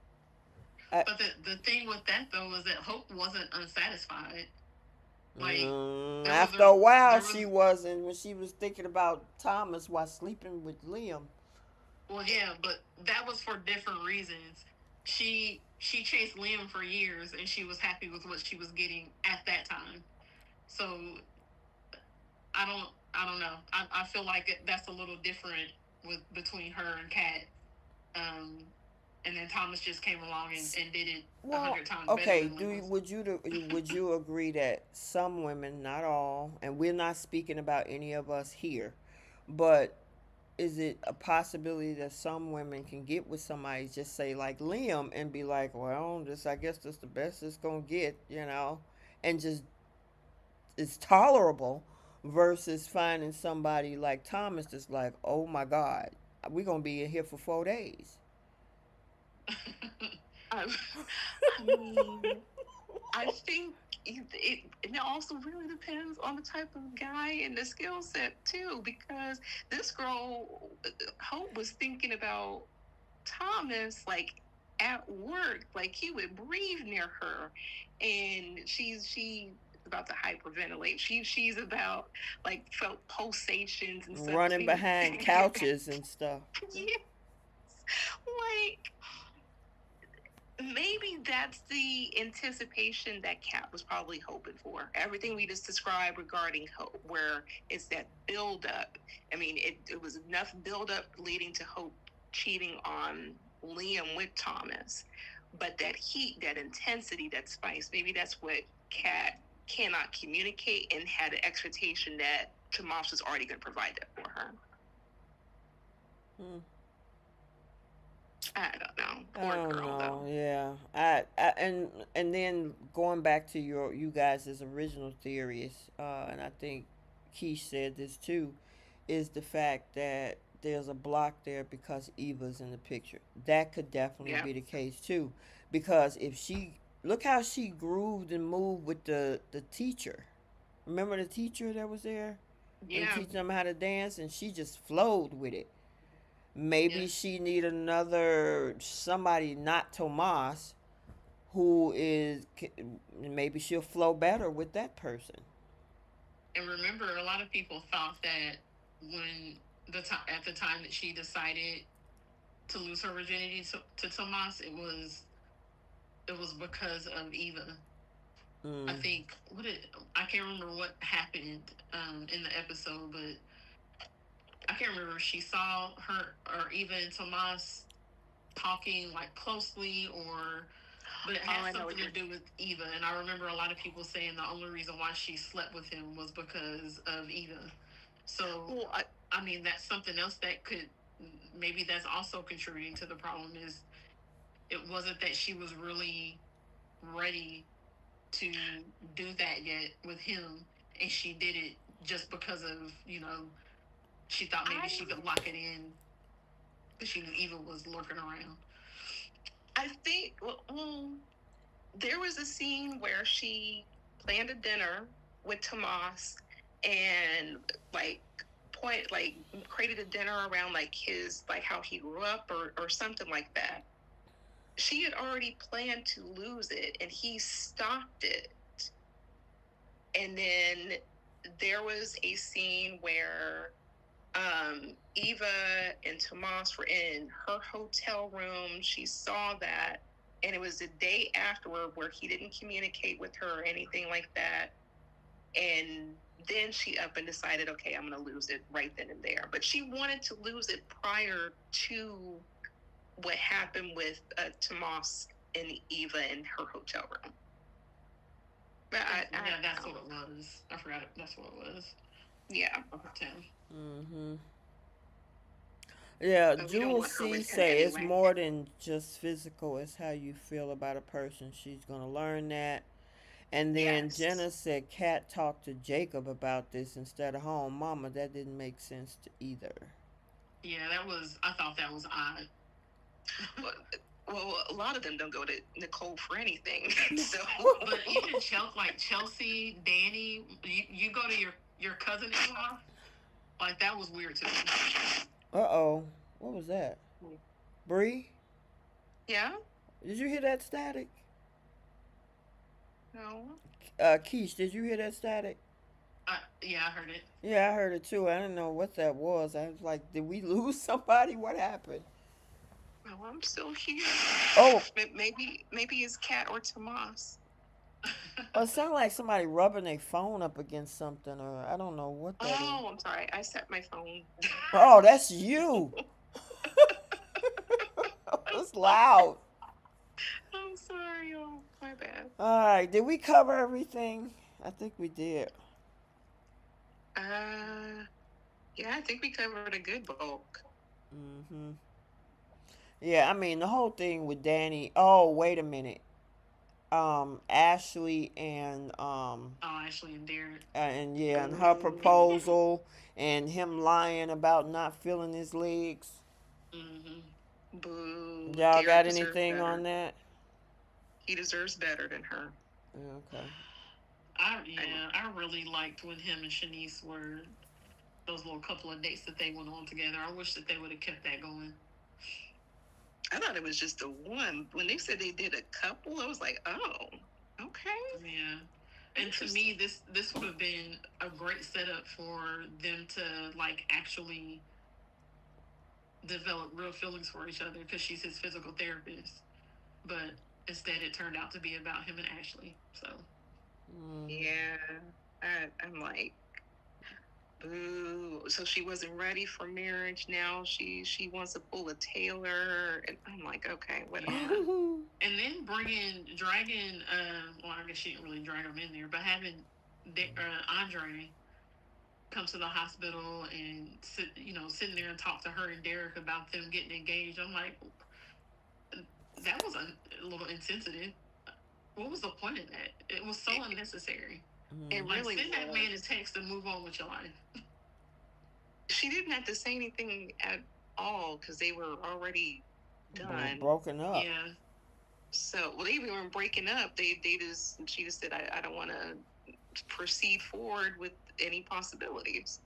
S4: But the thing with that though is that Hope wasn't unsatisfied. Like
S1: After a while,
S4: there
S1: she
S4: was
S1: wasn't when she was thinking about Thomas while sleeping with Liam.
S4: well, yeah, but that was for different reasons. She chased Liam for years, and she was happy with what she was getting at that time. So I don't know. I feel like that's a little different with between her and Kat. Um, and then Thomas just came along and did it a
S1: Well,
S4: hundred times better
S1: okay.
S4: than Liam.
S1: Would you agree that some women, not all, and we're not speaking about any of us here, but is it a possibility that some women can get with somebody, just say like Liam, and be like, well, this I guess this the best it's gonna get, and just it's tolerable, versus finding somebody like Thomas that's like, oh my God, we're gonna be in here for 4 days.
S2: I, I mean, I think it also really depends on the type of guy and the skill set too, because this girl, Hope, was thinking about Thomas like at work, like he would breathe near her, and she about to hyperventilate. She's about like felt pulsations and stuff.
S1: Running behind couches and stuff.
S2: Yes, like maybe that's the anticipation that Kat was probably hoping for. Everything we just described regarding Hope, where it's that build up. I mean, it was enough build up leading to Hope cheating on Liam with Thomas. But that heat, that intensity, that spice, maybe that's what Kat cannot communicate and had an expectation that Tomas was already going to provide that for her.
S1: Hmm.
S2: I don't know.
S1: I
S2: Poor
S1: don't
S2: girl,
S1: know.
S2: though.
S1: Yeah, and then going back to you guys' original theories, and I think Keish said this too, is the fact that there's a block there because Eva's in the picture. That could definitely
S2: Yeah.
S1: be the case too, because if she look how she grooved and moved with the teacher. Remember the teacher that was there and
S2: Yeah.
S1: teaching them how to dance, and she just flowed with it. Maybe
S4: Yes.
S1: she need another somebody, not Tomas, who is maybe she'll flow better with that person.
S4: And remember, a lot of people thought that when at the time that she decided to lose her virginity to Tomas, it was because of Eva. I
S1: Mm.
S4: think I can't remember what happened in the episode, but I can't remember if she saw her or Eva and Tomas talking like closely, or but it had something to do with Eva. And I remember a lot of people saying the only reason why she slept with him was because of Eva. So
S2: Well,
S4: I mean, that's something else that could maybe that's also contributing to the problem. Is it wasn't that she was really ready to do that yet with him, and she did it just because of she thought maybe she could lock it in, but she knew Eva was lurking around.
S2: I think there was a scene where she planned a dinner with Tomas and like created a dinner around like his like how he grew up or something like that. She had already planned to lose it and he stopped it. And then there was a scene where Eva and Tomas were in her hotel room. She saw that, and it was the day afterward where he didn't communicate with her or anything like that. And then she up and decided, okay, I'm going to lose it right then and there. But she wanted to lose it prior to what happened with Tomas and Eva in her hotel room. But
S4: yeah, that's what it was. I forgot it. That's what it was.
S2: Yeah.
S1: Mm-hmm. Yeah, Jules C say it's more than just physical. It's how you feel about a person. She's gonna learn that, And then
S2: Yes.
S1: Jenna said Kat talked to Jacob about this instead of home. Mama, that didn't make sense to either.
S4: Yeah, that was. I thought that was odd.
S2: Well, a lot of them don't go to Nicole for anything. So,
S4: But even Chelsea, Danny, you go to your cousin-in-law. Like that was weird to me.
S1: Uh-oh. What was that? Bree?
S2: yeah,
S1: Did you hear that static?
S2: no.
S1: Keish, did you hear that static?
S4: Yeah, I heard it.
S1: Yeah, I heard it too. I didn't know what that was. I was like, did we lose somebody? What happened?
S2: Oh, I'm still here.
S1: Oh,
S2: Maybe it's Kat or Tomas.
S1: it sounded like somebody rubbing their phone up against something, or I don't know what that is.
S2: Oh, I'm sorry. I set my phone.
S1: Oh, that's you. It's loud.
S2: I'm sorry. Oh, my bad.
S1: All right, did we cover everything? I think we did.
S2: Yeah, I think we covered a good bulk.
S1: Mm-hmm. Yeah, I mean the whole thing with Danny. Oh, wait a minute. Ashley and
S4: Ashley and Derek.
S1: and yeah, and her proposal and him lying about not feeling his legs.
S2: Boo.
S1: Y'all
S2: Derek
S1: got
S2: deserves
S1: anything
S2: better.
S1: on that?
S2: He deserves better than her.
S1: Okay.
S4: I really liked when him and Shanice were those little couple of dates that they went on together. I wish that they would have kept that going.
S2: I thought it was just the one. When they said they did a couple, I was like, oh, okay.
S4: Yeah. And to me, this would have been a great setup for them to like actually develop real feelings for each other because she's his physical therapist. But instead, it turned out to be about him and Ashley. So.
S2: Yeah, I'm like, boo. So she wasn't ready for marriage. Now she wants to pull a Taylor, and I'm like, okay, whatever.
S4: Yeah. And then dragging, well, I guess she didn't really drag him in there, but having Andre come to the hospital and sitting there and talk to her and Derek about them getting engaged. I'm like, that was a little insensitive. What was the point of that? It was so unnecessary.
S2: It really
S4: send that man a text and move on with your life.
S2: She didn't have to say anything at all because they were already done.
S1: Broken up.
S4: Yeah.
S2: So, well, they even weren't breaking up. She just said, I don't want to proceed forward with any possibilities.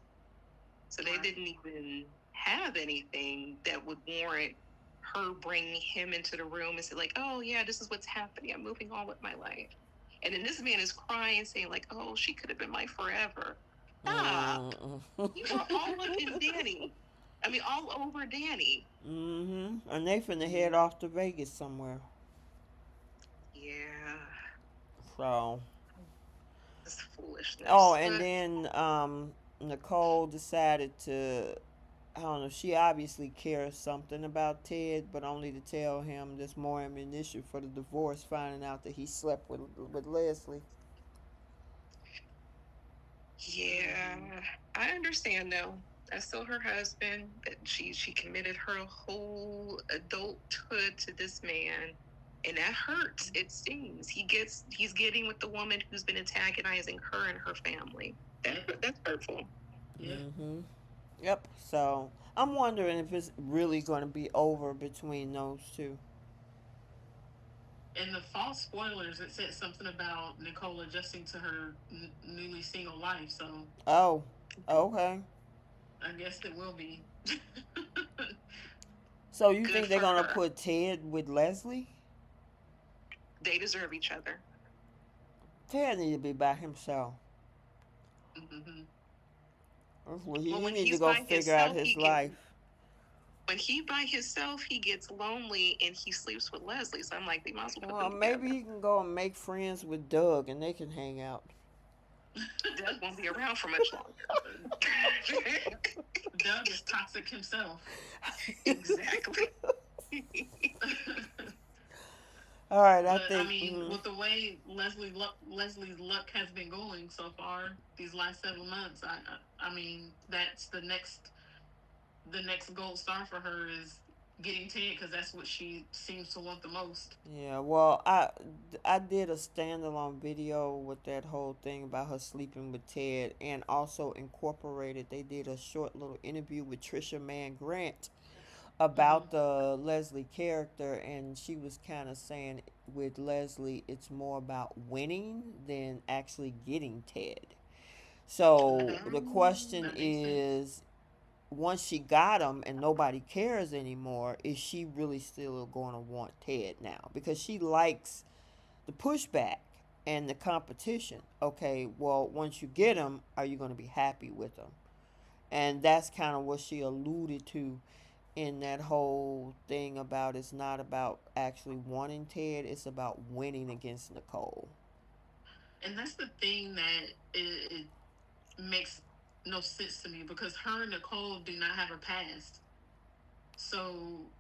S2: So they didn't even have anything that would warrant her bringing him into the room and say like, oh yeah, this is what's happening. I'm moving on with my life. And then this man is crying, saying like, oh, she could have been my forever. Stop. You were all up in Danny. I mean, all over Danny.
S1: Mm-hmm. And they finna head off to Vegas somewhere.
S2: Yeah.
S1: So.
S2: It's foolishness.
S1: Oh, and then Nicole decided to, I don't know, she obviously cares something about Ted, but only to tell him there's more ammunition for the divorce, finding out that he slept with Leslie.
S2: Yeah, I understand though. That's still her husband. That she committed her whole adulthood to this man, and that hurts. It stings. He's getting with the woman who's been antagonizing her and her family. That's hurtful.
S4: Yeah.
S1: Mm-hmm. Yep. So I'm wondering if it's really going to be over between those two.
S4: In the false spoilers, it said something about Nicole adjusting to her newly single life. So.
S1: Oh. Okay.
S4: I guess it will be.
S1: So you think they're going to put Ted with Leslie?
S2: They deserve each other.
S1: Ted need to be by himself.
S4: Mm-hmm.
S1: He needs to go figure out his life.
S2: When he by himself, he gets lonely and he sleeps with Leslie. So I'm like, they might as well put them
S1: maybe
S2: together.
S1: he can go and make friends with Doug and they can hang out.
S2: Doug won't be around for much longer.
S4: Doug is toxic himself.
S2: Exactly.
S1: All right,
S4: I mean, with the way Leslie's luck has been going so far these last 7 months, I mean, that's the next gold star for her is getting Ted because that's what she seems to want the most.
S1: Yeah, well, I did a standalone video with that whole thing about her sleeping with Ted, and also incorporated. They did a short little interview with Trisha Mann Grant
S4: Mm-hmm.
S1: about the Leslie character, and she was kind of saying with Leslie, it's more about winning than actually getting Ted. So the question
S4: That makes sense.
S1: is, once she got him and nobody cares anymore, is she really still going to want Ted now? Because she likes the pushback and the competition. Okay, well, once you get him, are you going to be happy with him? And that's kind of what she alluded to in that whole thing about it's not about actually wanting Ted, it's about winning against Nicole.
S4: And that's the thing that it makes no sense to me because her and Nicole do not have a past. So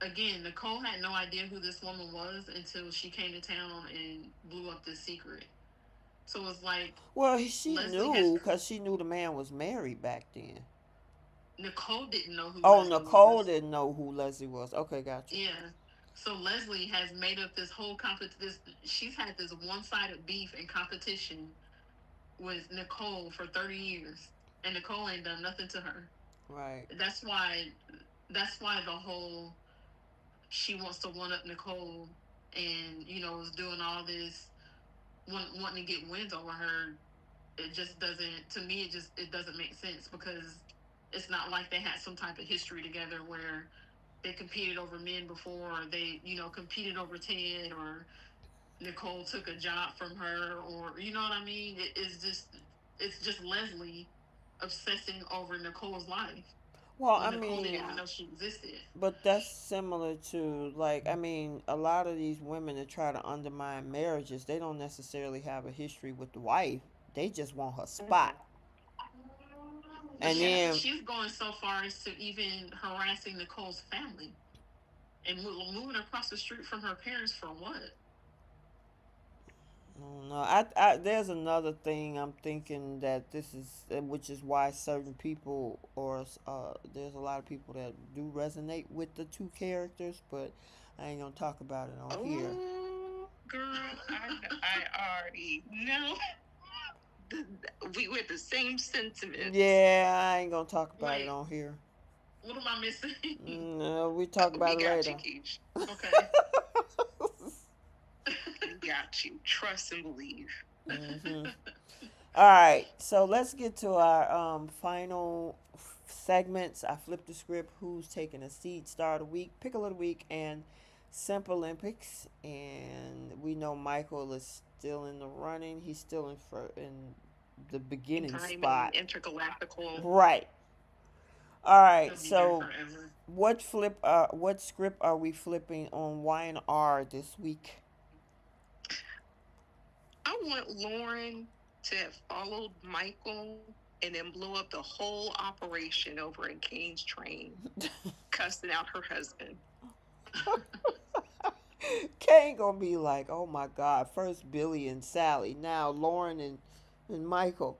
S4: again, Nicole had no idea who this woman was until she came to town and blew up this secret. So it's like
S1: Well, she
S4: Leslie has
S1: knew because she knew the man was married back then.
S4: Nicole didn't know who
S1: Oh,
S4: Leslie
S1: Nicole
S4: was.
S1: didn't know who Leslie was. Okay, gotcha.
S4: Yeah. So Leslie has made up this whole this she's had this one-sided beef and competition with Nicole for 30 years and Nicole ain't done nothing to her.
S1: Right.
S4: That's why the whole she wants to one up Nicole and is doing all this wanting to get wins over her. It just doesn't, to me, it doesn't make sense because it's not like they had some type of history together where they competed over men before, or they competed over Ted, or Nicole took a job from her, or you know what I mean. It's just Leslie obsessing over Nicole's life
S1: Well,
S4: when
S1: I
S4: Nicole didn't
S1: mean,
S4: even know she existed.
S1: but that's similar to, like, I mean, a lot of these women that try to undermine marriages, they don't necessarily have a history with the wife. They just want her spot.
S4: But
S1: And
S4: she's
S1: then,
S4: she's going so far as to even harassing Nicole's family and moving across the street from her parents for what?
S1: I don't know. There's another thing I'm thinking that this is, which is why certain people, or there's a lot of people that do resonate with the two characters, but I ain't gonna talk about it on here.
S2: Oh, girl, I already know. We with the same sentiments.
S1: Yeah, I ain't gonna talk about it
S4: Wait,
S1: on here.
S4: what am I missing?
S1: No, we talk
S2: We
S1: about it
S2: got you,
S1: later.
S2: Keish.
S4: Okay.
S2: We got you. Trust and believe.
S1: hmm All right, so let's get to our final segments. I flipped the script. Who's taking a seat? Star of the week, pickle of the week, and Simp Olympics. And we know Michael is still in the running. He's still in the beginning
S2: Diamond
S1: spot.
S2: intergalactical.
S1: Right. All right.
S4: He'll be there
S1: So,
S4: forever.
S1: what script are we flipping on Y and R this week?
S2: I want Lauren to have followed Michael and then blow up the whole operation over in Kane's train, cussing out her husband.
S1: Kane gonna be like, oh my god, first Billy and Sally, now Lauren and Michael.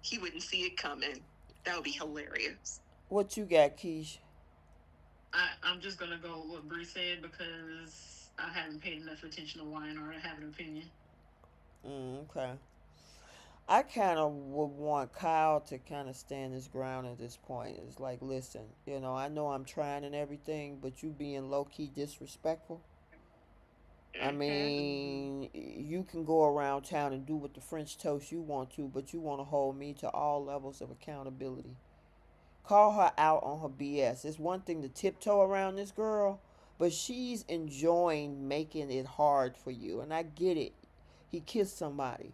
S2: He wouldn't see it coming. That would be hilarious.
S1: What you got, Keish?
S4: I'm just gonna go with what Bree said because I haven't paid enough attention to YNR to have an opinion.
S1: Okay. I kind of would want Kyle to kind of stand his ground at this point. It's like, listen, I know I'm trying and everything, but you being low key disrespectful. I
S2: Mm-hmm.
S1: mean, you can go around town and do what the French toast you want to, but you want to hold me to all levels of accountability. Call her out on her BS. It's one thing to tiptoe around this girl, but she's enjoying making it hard for you. And I get it. He kissed somebody,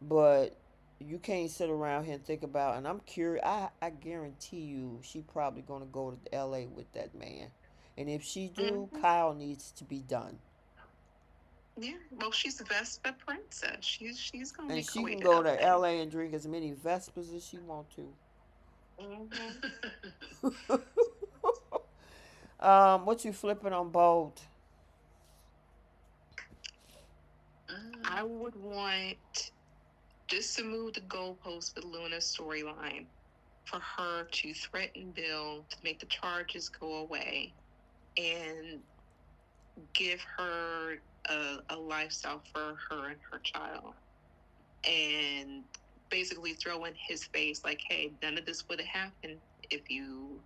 S1: but you can't sit around here and think about. And I'm curious. I guarantee you, she probably gonna go to L.A. with that man. And if she do,
S2: Mm-hmm.
S1: Kyle needs to be done.
S2: Yeah. Well, she's a Vespa princess. She's gonna
S1: And
S2: make her
S1: she
S2: way
S1: can
S2: to
S1: go to
S2: LA.
S1: L.A. and drink as many Vespers as she want to.
S2: Mm-hmm.
S1: What you flipping on bold?
S2: I would want just to move the goalpost with Luna's storyline for her to threaten Bill to make the charges go away and give her a lifestyle for her and her child. And basically throw in his face like, hey, none of this would have happened if you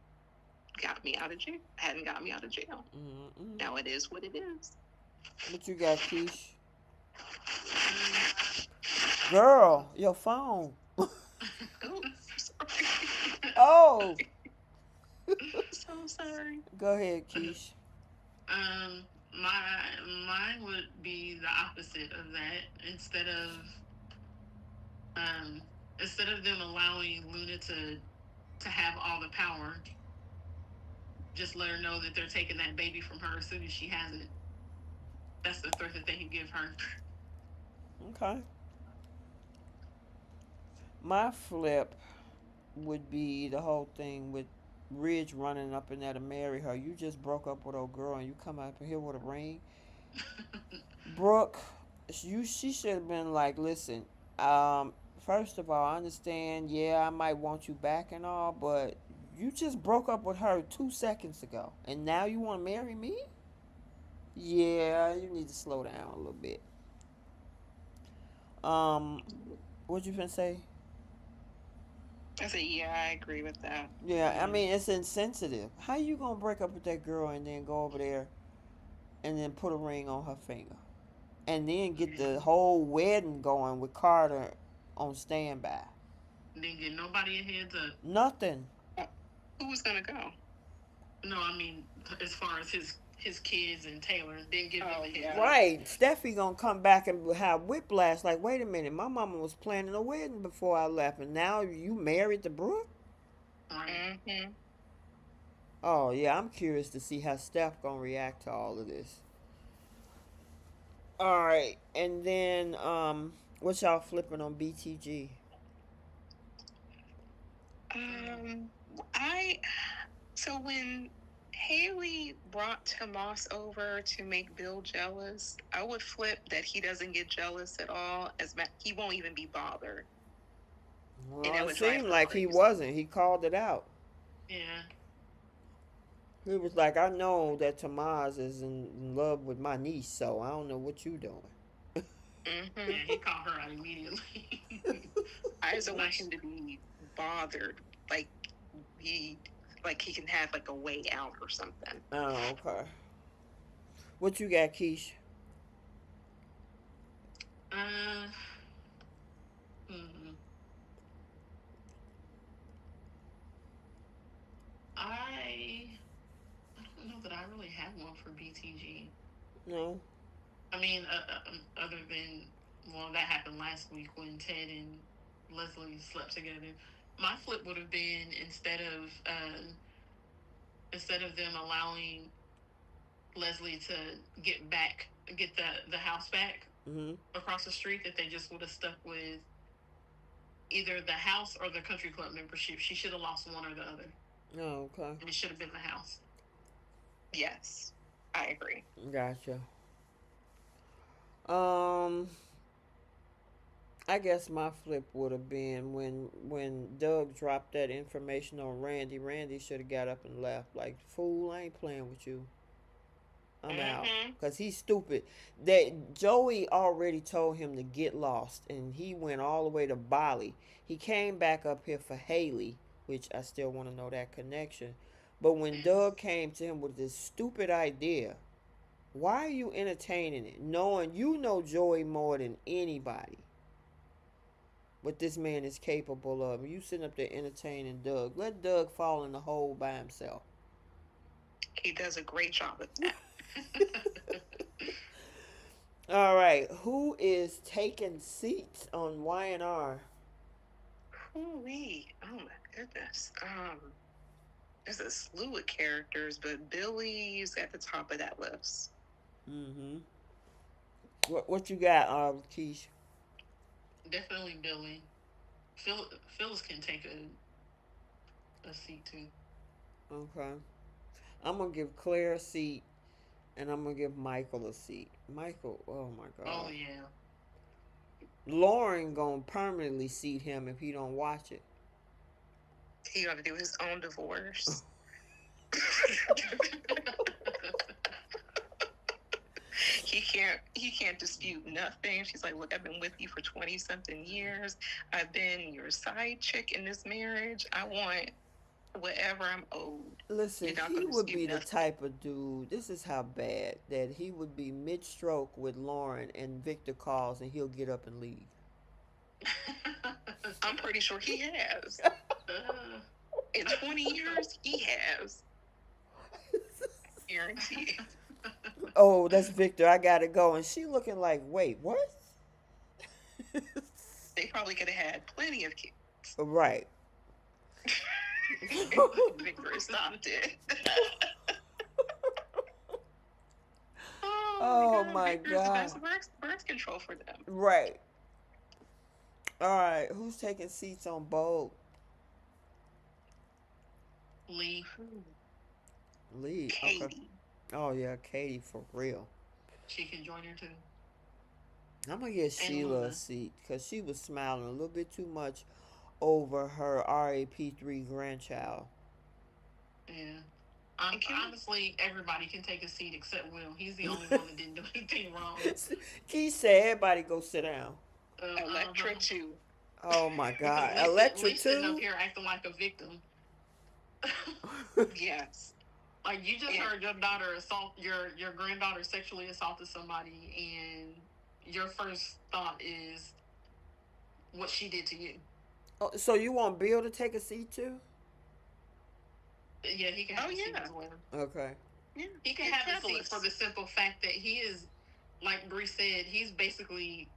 S2: hadn't got me out of jail.
S1: Mm-mm.
S2: Now it is what it is.
S1: What you got, Keish? Girl, your phone.
S2: Oh, sorry.
S1: Oh.
S2: So sorry.
S1: Go ahead, Keish.
S4: Mine would be the opposite of that. Instead of them allowing Luna to have all the power, just let her know that they're taking that baby from her as soon as she has it. That's the threat that they can give her.
S1: Okay. My flip would be the whole thing with Ridge running up in there to marry her. You just broke up with old girl and you come up here with a ring. Brooke, she should have been like, listen, first of all, I understand, yeah, I might want you back and all, but you just broke up with her 2 seconds ago, and now you want to marry me? Yeah, you need to slow down a little bit. Um, what you finna say?
S2: I said, yeah, I agree with that.
S1: Yeah, I mean, it's insensitive. How you gonna break up with that girl and then go over there and then put a ring on her finger? And then get the whole wedding going with Carter on standby.
S4: Didn't get nobody a heads up.
S1: Nothing.
S2: Who was gonna go?
S4: No, I mean, as far as his kids and Taylor, didn't give them a heads up.
S1: Right. Steffi gonna come back and have whiplash like, wait a minute, my mama was planning a wedding before I left, and now you married the Brooke?
S4: Right.
S2: Mm-hmm.
S1: Oh, yeah, I'm curious to see how Steph gonna react to all of this. All right, and then what y'all flipping on BTG?
S2: I so when Haley brought Tomas over to make Bill jealous, I would flip that he doesn't get jealous at all. He won't even be bothered.
S1: Well, it seemed like he wasn't. He called it out.
S4: Yeah.
S1: He was like, I know that Tomas is in love with my niece, so I don't know what you doing.
S2: Mm-hmm.
S4: Yeah, he called her out immediately.
S2: I just don't want him to be bothered. Like he can have like a way out or something.
S1: Oh, okay. What you got, Keish?
S4: Uh, hmm. I don't know that I really have one for BTG.
S1: No.
S4: I mean, other than, well, that happened last week when Ted and Leslie slept together. My flip would have been instead of them allowing Leslie to get the house back across the street, that they just would have stuck with either the house or the country club membership. She should have lost one or the other.
S1: Oh, okay.
S4: And it should have been the house.
S2: Yes, I agree.
S1: Gotcha. I guess my flip would have been when Doug dropped that information on Randy. Randy should have got up and left. Like, fool, I ain't playing with you. I'm out. Because he's stupid. That Joey already told him to get lost, and he went all the way to Bali. He came back up here for Haley, which I still want to know that connection. But when Doug came to him with this stupid idea, why are you entertaining it? Knowing you know Joey more than anybody. What this man is capable of. You sitting up there entertaining Doug. Let Doug fall in the hole by himself.
S2: He does a great job at that.
S1: All right. Who is taking seats on Y&R?
S2: Hoo-wee. Oh my goodness. There's a slew of characters, but Billy's at the top of that list.
S1: Mm-hmm. What you got, Keish?
S4: Definitely Billy. Phyllis can take a seat too.
S1: Okay. I'm gonna give Claire a seat, and I'm gonna give Michael a seat. Michael, oh my God.
S4: Oh yeah.
S1: Lauren gonna permanently seat him if he don't watch it.
S2: He got to do his own divorce. He can't dispute nothing. She's like, look, I've been with you for 20 something years. I've been your side chick in this marriage. I want whatever I'm owed.
S1: Listen,
S2: You're not
S1: he
S2: going to
S1: would
S2: dispute
S1: be the
S2: nothing.
S1: type of dude. This is how bad that he would be mid-stroke with Lauren, and Victor calls, and he'll get up and leave.
S2: I'm pretty sure he has. In 20 years, he has. Guaranteed.
S1: Oh, that's Victor. I gotta go, and she looking like, wait, what?
S2: They probably could have had plenty of kids.
S1: Right.
S2: Victor stopped it.
S1: Oh my
S2: Victor's
S1: God.
S2: the best birth control for them.
S1: Right. All right. Who's taking seats on bold?
S4: Lee.
S1: Lee.
S2: Katie.
S1: Okay. Oh yeah, Katie for real.
S4: She can join her too.
S1: I'm gonna get Sheila a
S4: Luna.
S1: seat because she was smiling a little bit too much over her RAP3 grandchild.
S4: Yeah.
S2: Can we-
S4: Honestly, everybody can take a seat except Will. He's the only one that didn't do anything wrong.
S1: Keith said, "Everybody go sit down."
S2: Electra too.
S1: Oh my God,
S4: Because
S1: Electra
S4: Lee's sitting up
S1: too.
S4: here acting like a victim.
S2: Yes.
S4: Like you just
S2: Yeah.
S4: heard your daughter your granddaughter sexually assaulted somebody, and your first thought is what she did to you.
S1: Oh, so you want Bill to take a seat too?
S4: Yeah, he can have
S2: Oh,
S4: a seat
S2: yeah.
S4: as well.
S1: Okay.
S2: Yeah.
S4: He can
S2: He's
S4: have a seat
S2: fabulous.
S4: for the simple fact that he is, like Bree said, he's basically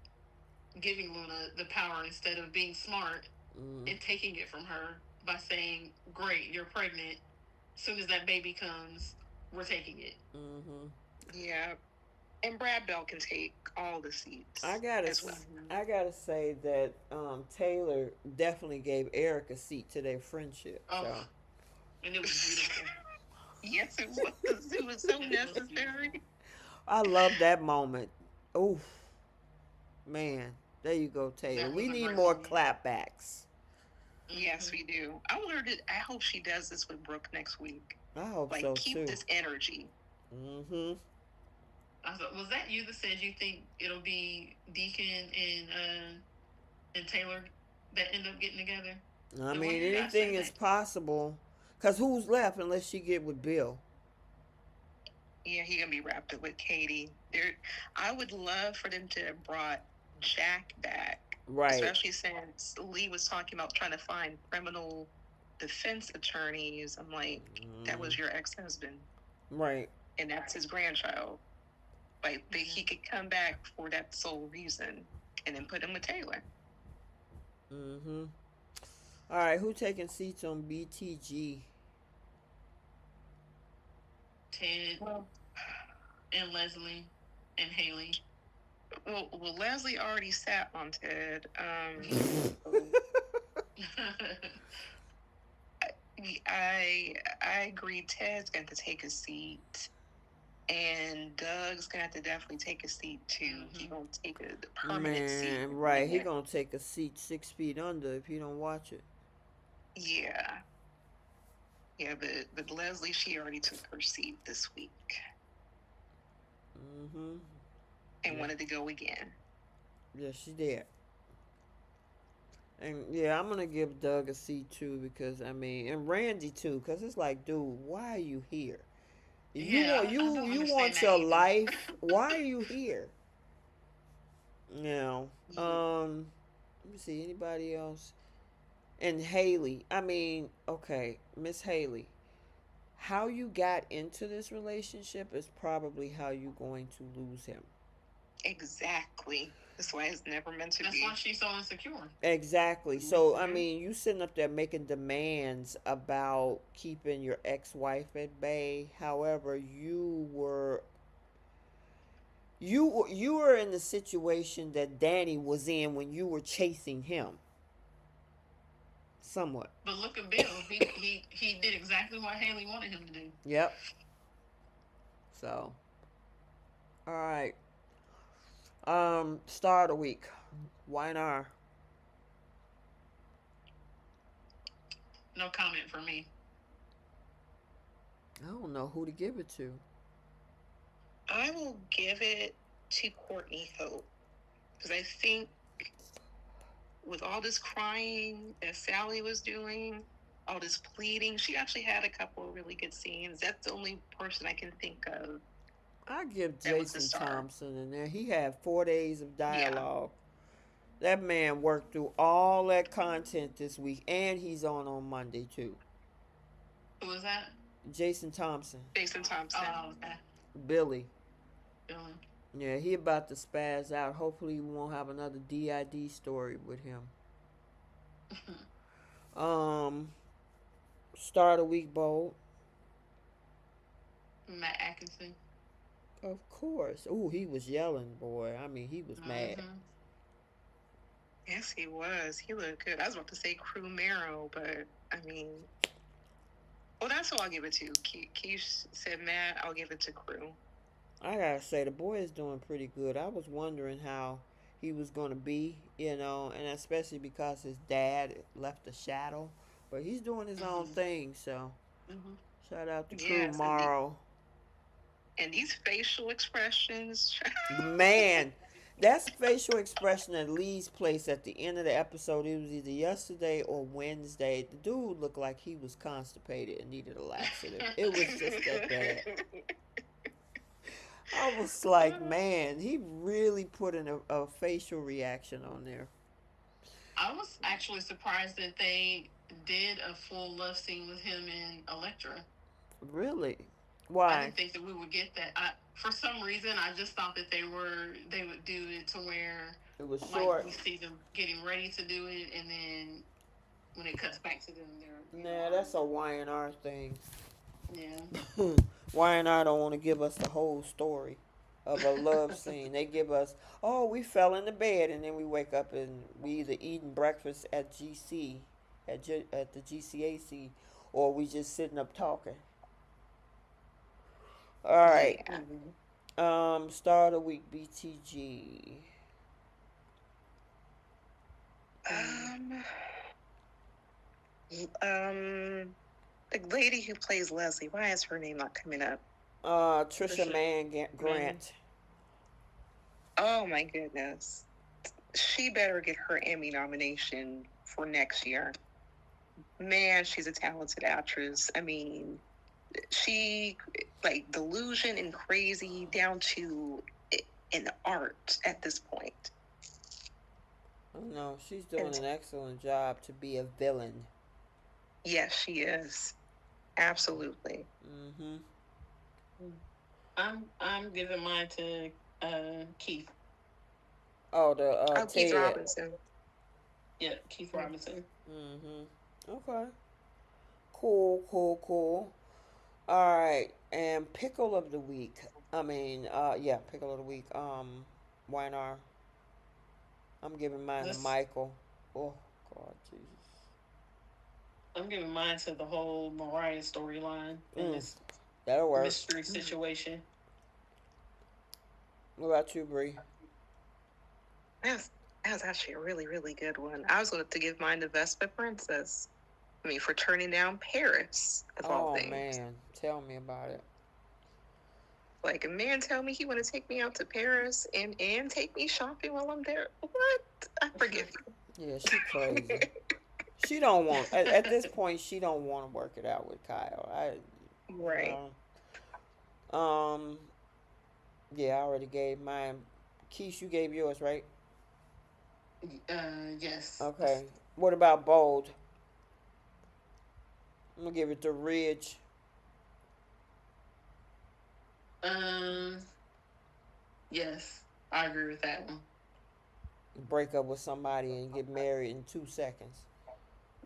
S4: giving Luna the power instead of being smart and taking it from her by saying, "Great, you're pregnant. As soon as that baby comes, we're taking it."
S1: Mm-hmm.
S2: Yeah. And Brad Bell can take all the seats
S1: I gotta,
S2: as well.
S1: I gotta say that Taylor definitely gave Eric a seat to their friendship.
S4: Oh,
S1: So
S4: and it was beautiful.
S2: Yes, it was. It was so necessary.
S1: I love that moment. Oof, man, there you go, Taylor.
S4: That
S1: We
S4: was a
S1: need
S4: great
S1: more
S4: moment.
S1: clapbacks.
S2: Yes, we do. I hope she does this with Brooke next week.
S1: I hope
S2: Like,
S1: so
S2: keep
S1: too.
S2: this energy.
S1: Mm-hmm.
S4: Was that you that said you think it'll be Deacon and Taylor that end up getting together?
S1: I
S4: One
S1: mean,
S4: of you guys
S1: anything
S4: said
S1: is
S4: that.
S1: possible. Cause who's left unless she get with Bill?
S2: Yeah, he gonna be wrapped up with Katie. I would love for them to have brought Jack back,
S1: Right.
S2: especially since Lee was talking about trying to find criminal defense attorneys. I'm like, that was your ex-husband,
S1: Right.
S2: and that's his grandchild. Like, he could come back for that sole reason, and then put him with Taylor.
S1: Mm-hmm. All right, who taking seats on BTG?
S4: Ted
S2: Well,
S4: and Leslie and Haley.
S2: well, Leslie already sat on Ted. I agree. Ted's going to take a seat, and Doug's going to have to definitely take a seat too. He gonna take a permanent seat.
S1: Man, right. He gonna take a seat 6 feet under if you don't watch it.
S2: Yeah, yeah, but Leslie, she already took her seat this week
S1: Mm-hmm.
S2: and wanted to go again.
S1: Yeah, she did. And yeah, I'm gonna give Doug a seat too because I mean, and Randy too, because it's like, dude, why are you here?
S4: Yeah, I don't
S1: You
S4: understand
S1: want
S4: that
S1: your
S4: either.
S1: life. Why are you here? Now,
S2: Yeah.
S1: let me see anybody else. And Haley, I mean, okay, Miss Haley, how you got into this relationship is probably how you're going to lose him.
S2: Exactly. That's why it's never meant to
S4: That's
S2: be.
S4: why she's so insecure.
S1: Exactly. So, I
S2: Mhm.
S1: mean, you sitting up there making demands about keeping your ex-wife at bay. However, you were in the situation that Danny was in when you were chasing him. Somewhat.
S4: But look at Bill. He did exactly what Haley wanted him to do.
S1: Yep. So, all right. Star of the week. YNR.
S4: No comment for me.
S1: I don't know who to give it to.
S2: I will give it to Courtney Hope because I think with all this crying that Sally was doing, all this pleading, she actually had a couple of really good scenes. That's the only person I can think of
S1: I give
S2: that was the
S1: Jason
S2: star.
S1: Thompson in there. He had 4 days of
S2: Yeah.
S1: dialogue. That man worked through all that content this week, and he's on Monday too.
S4: Who was that?
S1: Jason Thompson,
S2: Jason Thompson.
S4: Oh, okay.
S1: Billy.
S4: Billy.
S1: Yeah, he about to spaz out. Hopefully, we won't have another DID story with him. Start of the week, Bold.
S4: Matt Atkinson.
S1: Of course. Ooh, he was yelling, boy. I mean, he was mad.
S2: Yes, he was. He looked good. I was about to say Crew Marrow, but I mean, well, that's who I'll give it to. Keish said Matt. I'll give it to Crew.
S1: I gotta say, the boy is doing pretty good. I was wondering how he was gonna be, and especially because his dad left a shadow, but he's doing his own thing. So, shout out to Crew
S2: Yes,
S1: Morrow.
S2: And these facial expressions.
S1: Man, that's facial expression at Lee's place at the end of the episode. It was either yesterday or Wednesday. The dude looked like he was constipated and needed a laxative. It was just that bad. I was like, man, he really put in a facial reaction on there.
S4: I was actually surprised that they did a full love scene with him and Elektra.
S1: Really?
S4: I
S1: Why?
S4: didn't think that we would get that. For some reason, I just thought that they would do it to where
S1: It was
S4: like
S1: short.
S4: we see them getting ready to do it, and then when it cuts back to them, they're
S1: Nah, that's a Y&R thing.
S4: yeah.
S1: Y&R don't want to give us the whole story of a love scene. They give us, oh, we fell into bed, and then we wake up and we either eating breakfast at GC, at the GCAC, or we just sitting up talking. All right. Star of the week, BTG.
S2: The lady who plays Leslie. Why is her name not coming up?
S1: Trisha Mann Grant.
S2: Oh my goodness. She better get her Emmy nomination for next year. Man, she's a talented actress. I mean, she like delusion and crazy down to an art at this point.
S1: No, she's doing an excellent job to be a villain.
S2: Yes, she is. Absolutely.
S4: I'm giving mine to Keith.
S1: Oh, the
S2: Keith Robinson.
S4: Yeah, Keith Robinson.
S1: Okay. Cool. All right, and pickle of the week. Pickle of the week. Y&R. I'm giving mine to Michael. Oh God, Jesus.
S4: I'm giving mine to the whole Mariah storyline in this
S1: that'll work.
S4: mystery situation.
S1: What about you, Bree?
S2: That was actually a really, really good one. I was going to give mine to Vespa Princess. I mean, for turning down Paris, of all things.
S1: Oh, man. Tell me about it.
S2: Like, a man tell me he want to take me out to Paris and take me shopping while I'm there. What? I forgive you.
S1: Yeah, she crazy. She don't want, at this point, she don't want to work it out with Kyle.
S2: Right.
S1: Yeah, I already gave mine. Keish, you gave yours, right?
S4: Yes.
S1: Okay. What about Bold? I'm gonna give it to Ridge.
S4: Yes, I agree with that one.
S1: Break up with somebody and get married in 2 seconds.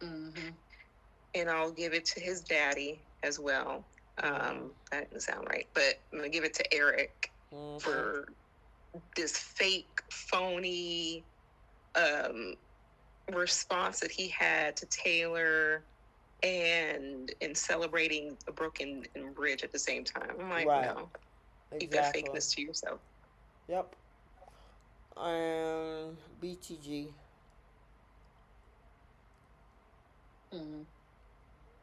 S2: And I'll give it to his daddy as well. That didn't sound right, but I'm gonna give it to Eric for this fake, phony response that he had to Taylor and in celebrating Brooke and Bridge at the same time. I'm like, no, you got fakeness to yourself.
S1: Yep. BTG.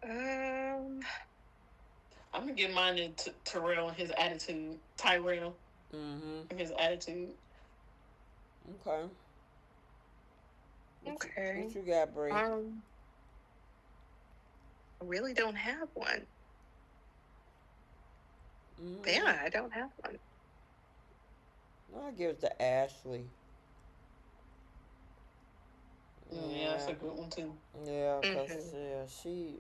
S2: Um,
S4: I'm gonna give mine to Terrell and his attitude. Tyrell
S1: Mm-hmm.
S4: and his attitude.
S1: Okay.
S2: okay.
S1: What you got, Bree?
S2: I really don't have one.
S1: Mm-hmm.
S2: Yeah, I don't have one.
S1: I'll give it to Ashley.
S4: Yeah, that's a good one too.
S1: Yeah, because she.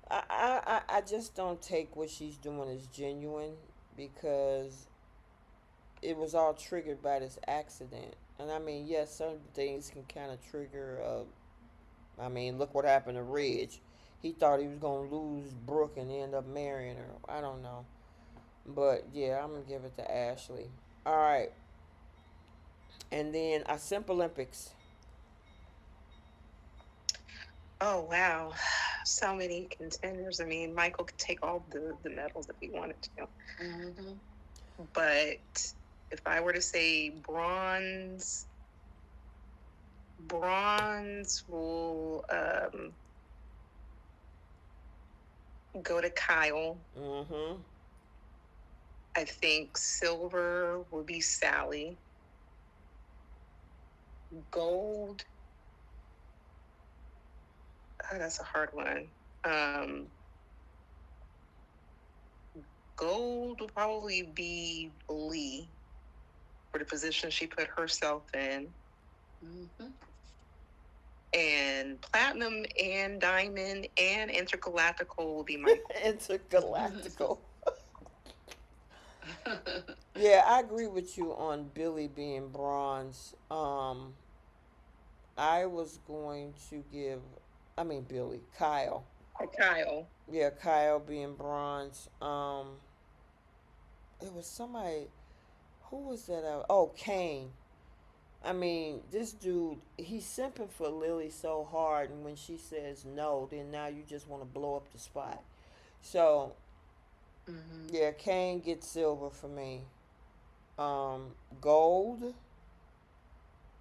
S1: I just don't take what she's doing as genuine because it was all triggered by this accident. And I mean, yes, certain things can kind of trigger. I mean, look what happened to Ridge. He thought he was going to lose Brooke and end up marrying her. I don't know. But yeah, I'm going to give it to Ashley. All right. And then our Simple Olympics.
S2: Oh, wow. So many contenders. I mean, Michael could take all the medals if he wanted to.
S4: Mm-hmm.
S2: But if I were to say bronze will go to Kyle.
S1: Mm-hmm.
S2: I think silver will be Sally. Gold, that's a hard one. Gold will probably be Lee for the position she put herself in.
S4: Mm-hmm.
S2: And platinum and diamond and intergalactical will be Michael.
S1: Intergalactical. Yeah, I agree with you on Billy being bronze. I was going to give, I mean Billy, Kyle.
S2: Kyle.
S1: Yeah, Kyle being bronze. It was somebody. Who was that? Oh, Kane. I mean, this dude, he's simping for Lily so hard, and when she says no, then now you just want to blow up the spot. So, yeah, Kane gets silver for me. Gold,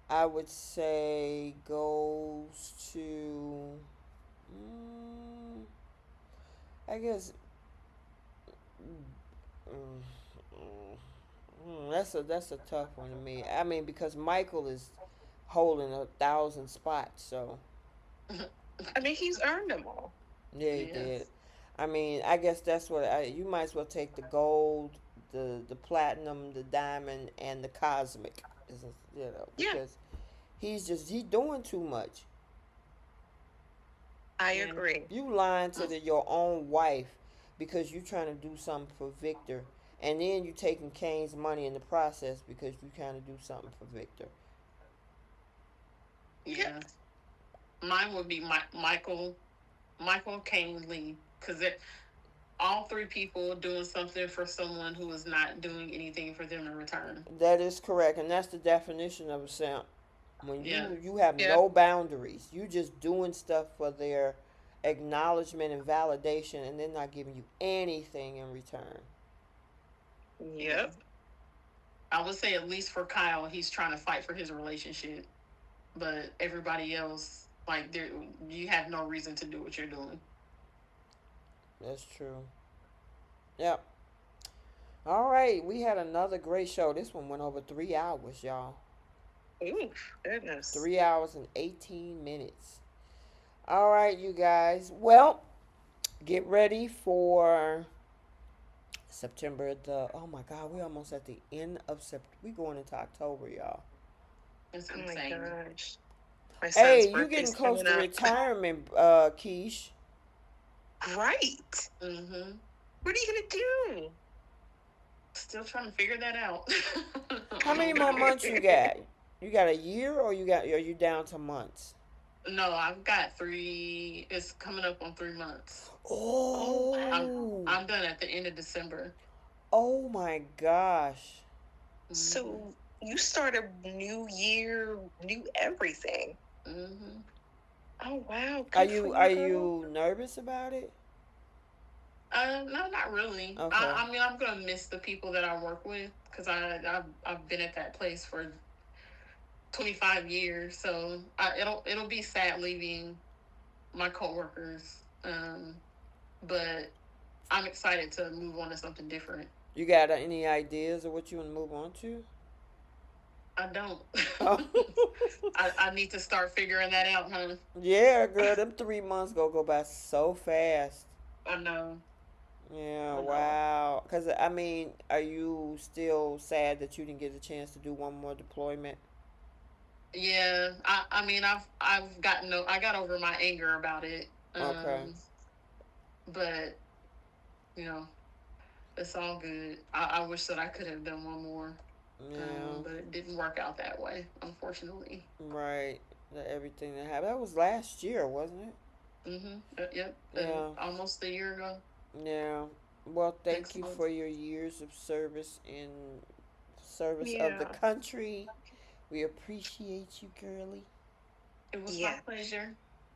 S1: I would say goes to, mm, I guess, mm, that's a tough one to me. I mean, because Michael is holding 1,000 spots, so
S2: I mean, he's earned them all.
S1: yeah, he did. I mean, I guess that's what you might as well take the gold, the platinum, the diamond, and the cosmic. Because he's doing too much.
S2: I agree.
S1: You lying to your own wife because you trying to do something for Victor, and then you taking Kane's money in the process because you trying to do something for Victor.
S4: Yeah. Mine would be Michael, Kane, Lee, because all three people doing something for someone who is not doing anything for them in return.
S1: That is correct, and that's the definition of a simp. When you have
S2: Yeah.
S1: no boundaries, you just doing stuff for their acknowledgement and validation, and they're not giving you anything in return.
S2: Yep.
S4: I would say at least for Kyle, he's trying to fight for his relationship, but everybody else, like, you have no reason to do what you're doing.
S1: That's true. Yep. All right, we had another great show. This one went over 3 hours, y'all.
S2: Oof, goodness.
S1: 3 hours and 18 minutes. All right, you guys. Well, get ready for September oh my God, we almost at the end of September. We going into October, y'all.
S4: It's
S2: oh
S4: insane.
S2: my gosh. My
S1: Hey, you getting close to retirement, Keish.
S2: Right.
S4: Mm-hmm.
S2: What are you going to do?
S4: Still trying to figure that out.
S1: How many more months you got? You got a year, or are you down to months?
S4: No, I've got 3. It's coming up on 3 months.
S1: Oh.
S4: I'm done at the end of December.
S1: Oh my gosh.
S2: So you start a new year, new everything.
S4: Mm-hmm.
S2: Oh wow.
S1: Are you nervous about it?
S4: No, not really.
S1: Okay.
S4: I mean, I'm gonna miss the people that I work with because I've been at that place for 25 years, so it'll be sad leaving my coworkers Um, but I'm excited to move on to something different.
S1: You got any ideas of what you want to move on to?
S4: I don't.
S1: Oh.
S4: I need to start figuring that out, huh?
S1: Yeah, girl, them 3 months go by so fast.
S4: I know.
S1: Yeah,
S4: I know.
S1: wow. Cause I mean, are you still sad that you didn't get a chance to do one more deployment?
S4: Yeah. I mean, I've gotten I got over my anger about it.
S1: Okay.
S4: But you know, it's all good. I wish that I could have done one more.
S1: Yeah.
S4: But it didn't work out that way, unfortunately.
S1: Right. Everything that happened. That was last year, wasn't it?
S4: Yep.
S1: Yeah.
S4: Almost a year ago.
S1: Yeah. Well, thank
S4: Next
S1: you
S4: month.
S1: for your years of service in service of the
S2: Yeah.
S1: country. We appreciate you, girly.
S4: It was my
S2: Yeah.
S4: pleasure.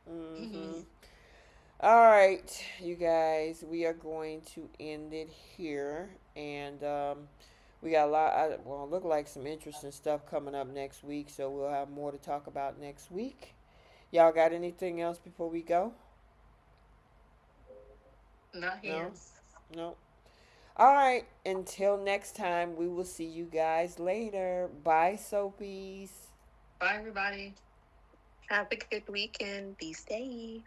S1: Mm-hmm. All right, you guys, we are going to end it here, and we got a lot. Well, look like some interesting stuff coming up next week, so we'll have more to talk about next week. Y'all got anything else before we go?
S4: Not here.
S1: No, no. All right. Until next time, we will see you guys later. Bye, soapies.
S4: Bye, everybody.
S2: Have a good weekend. Be safe.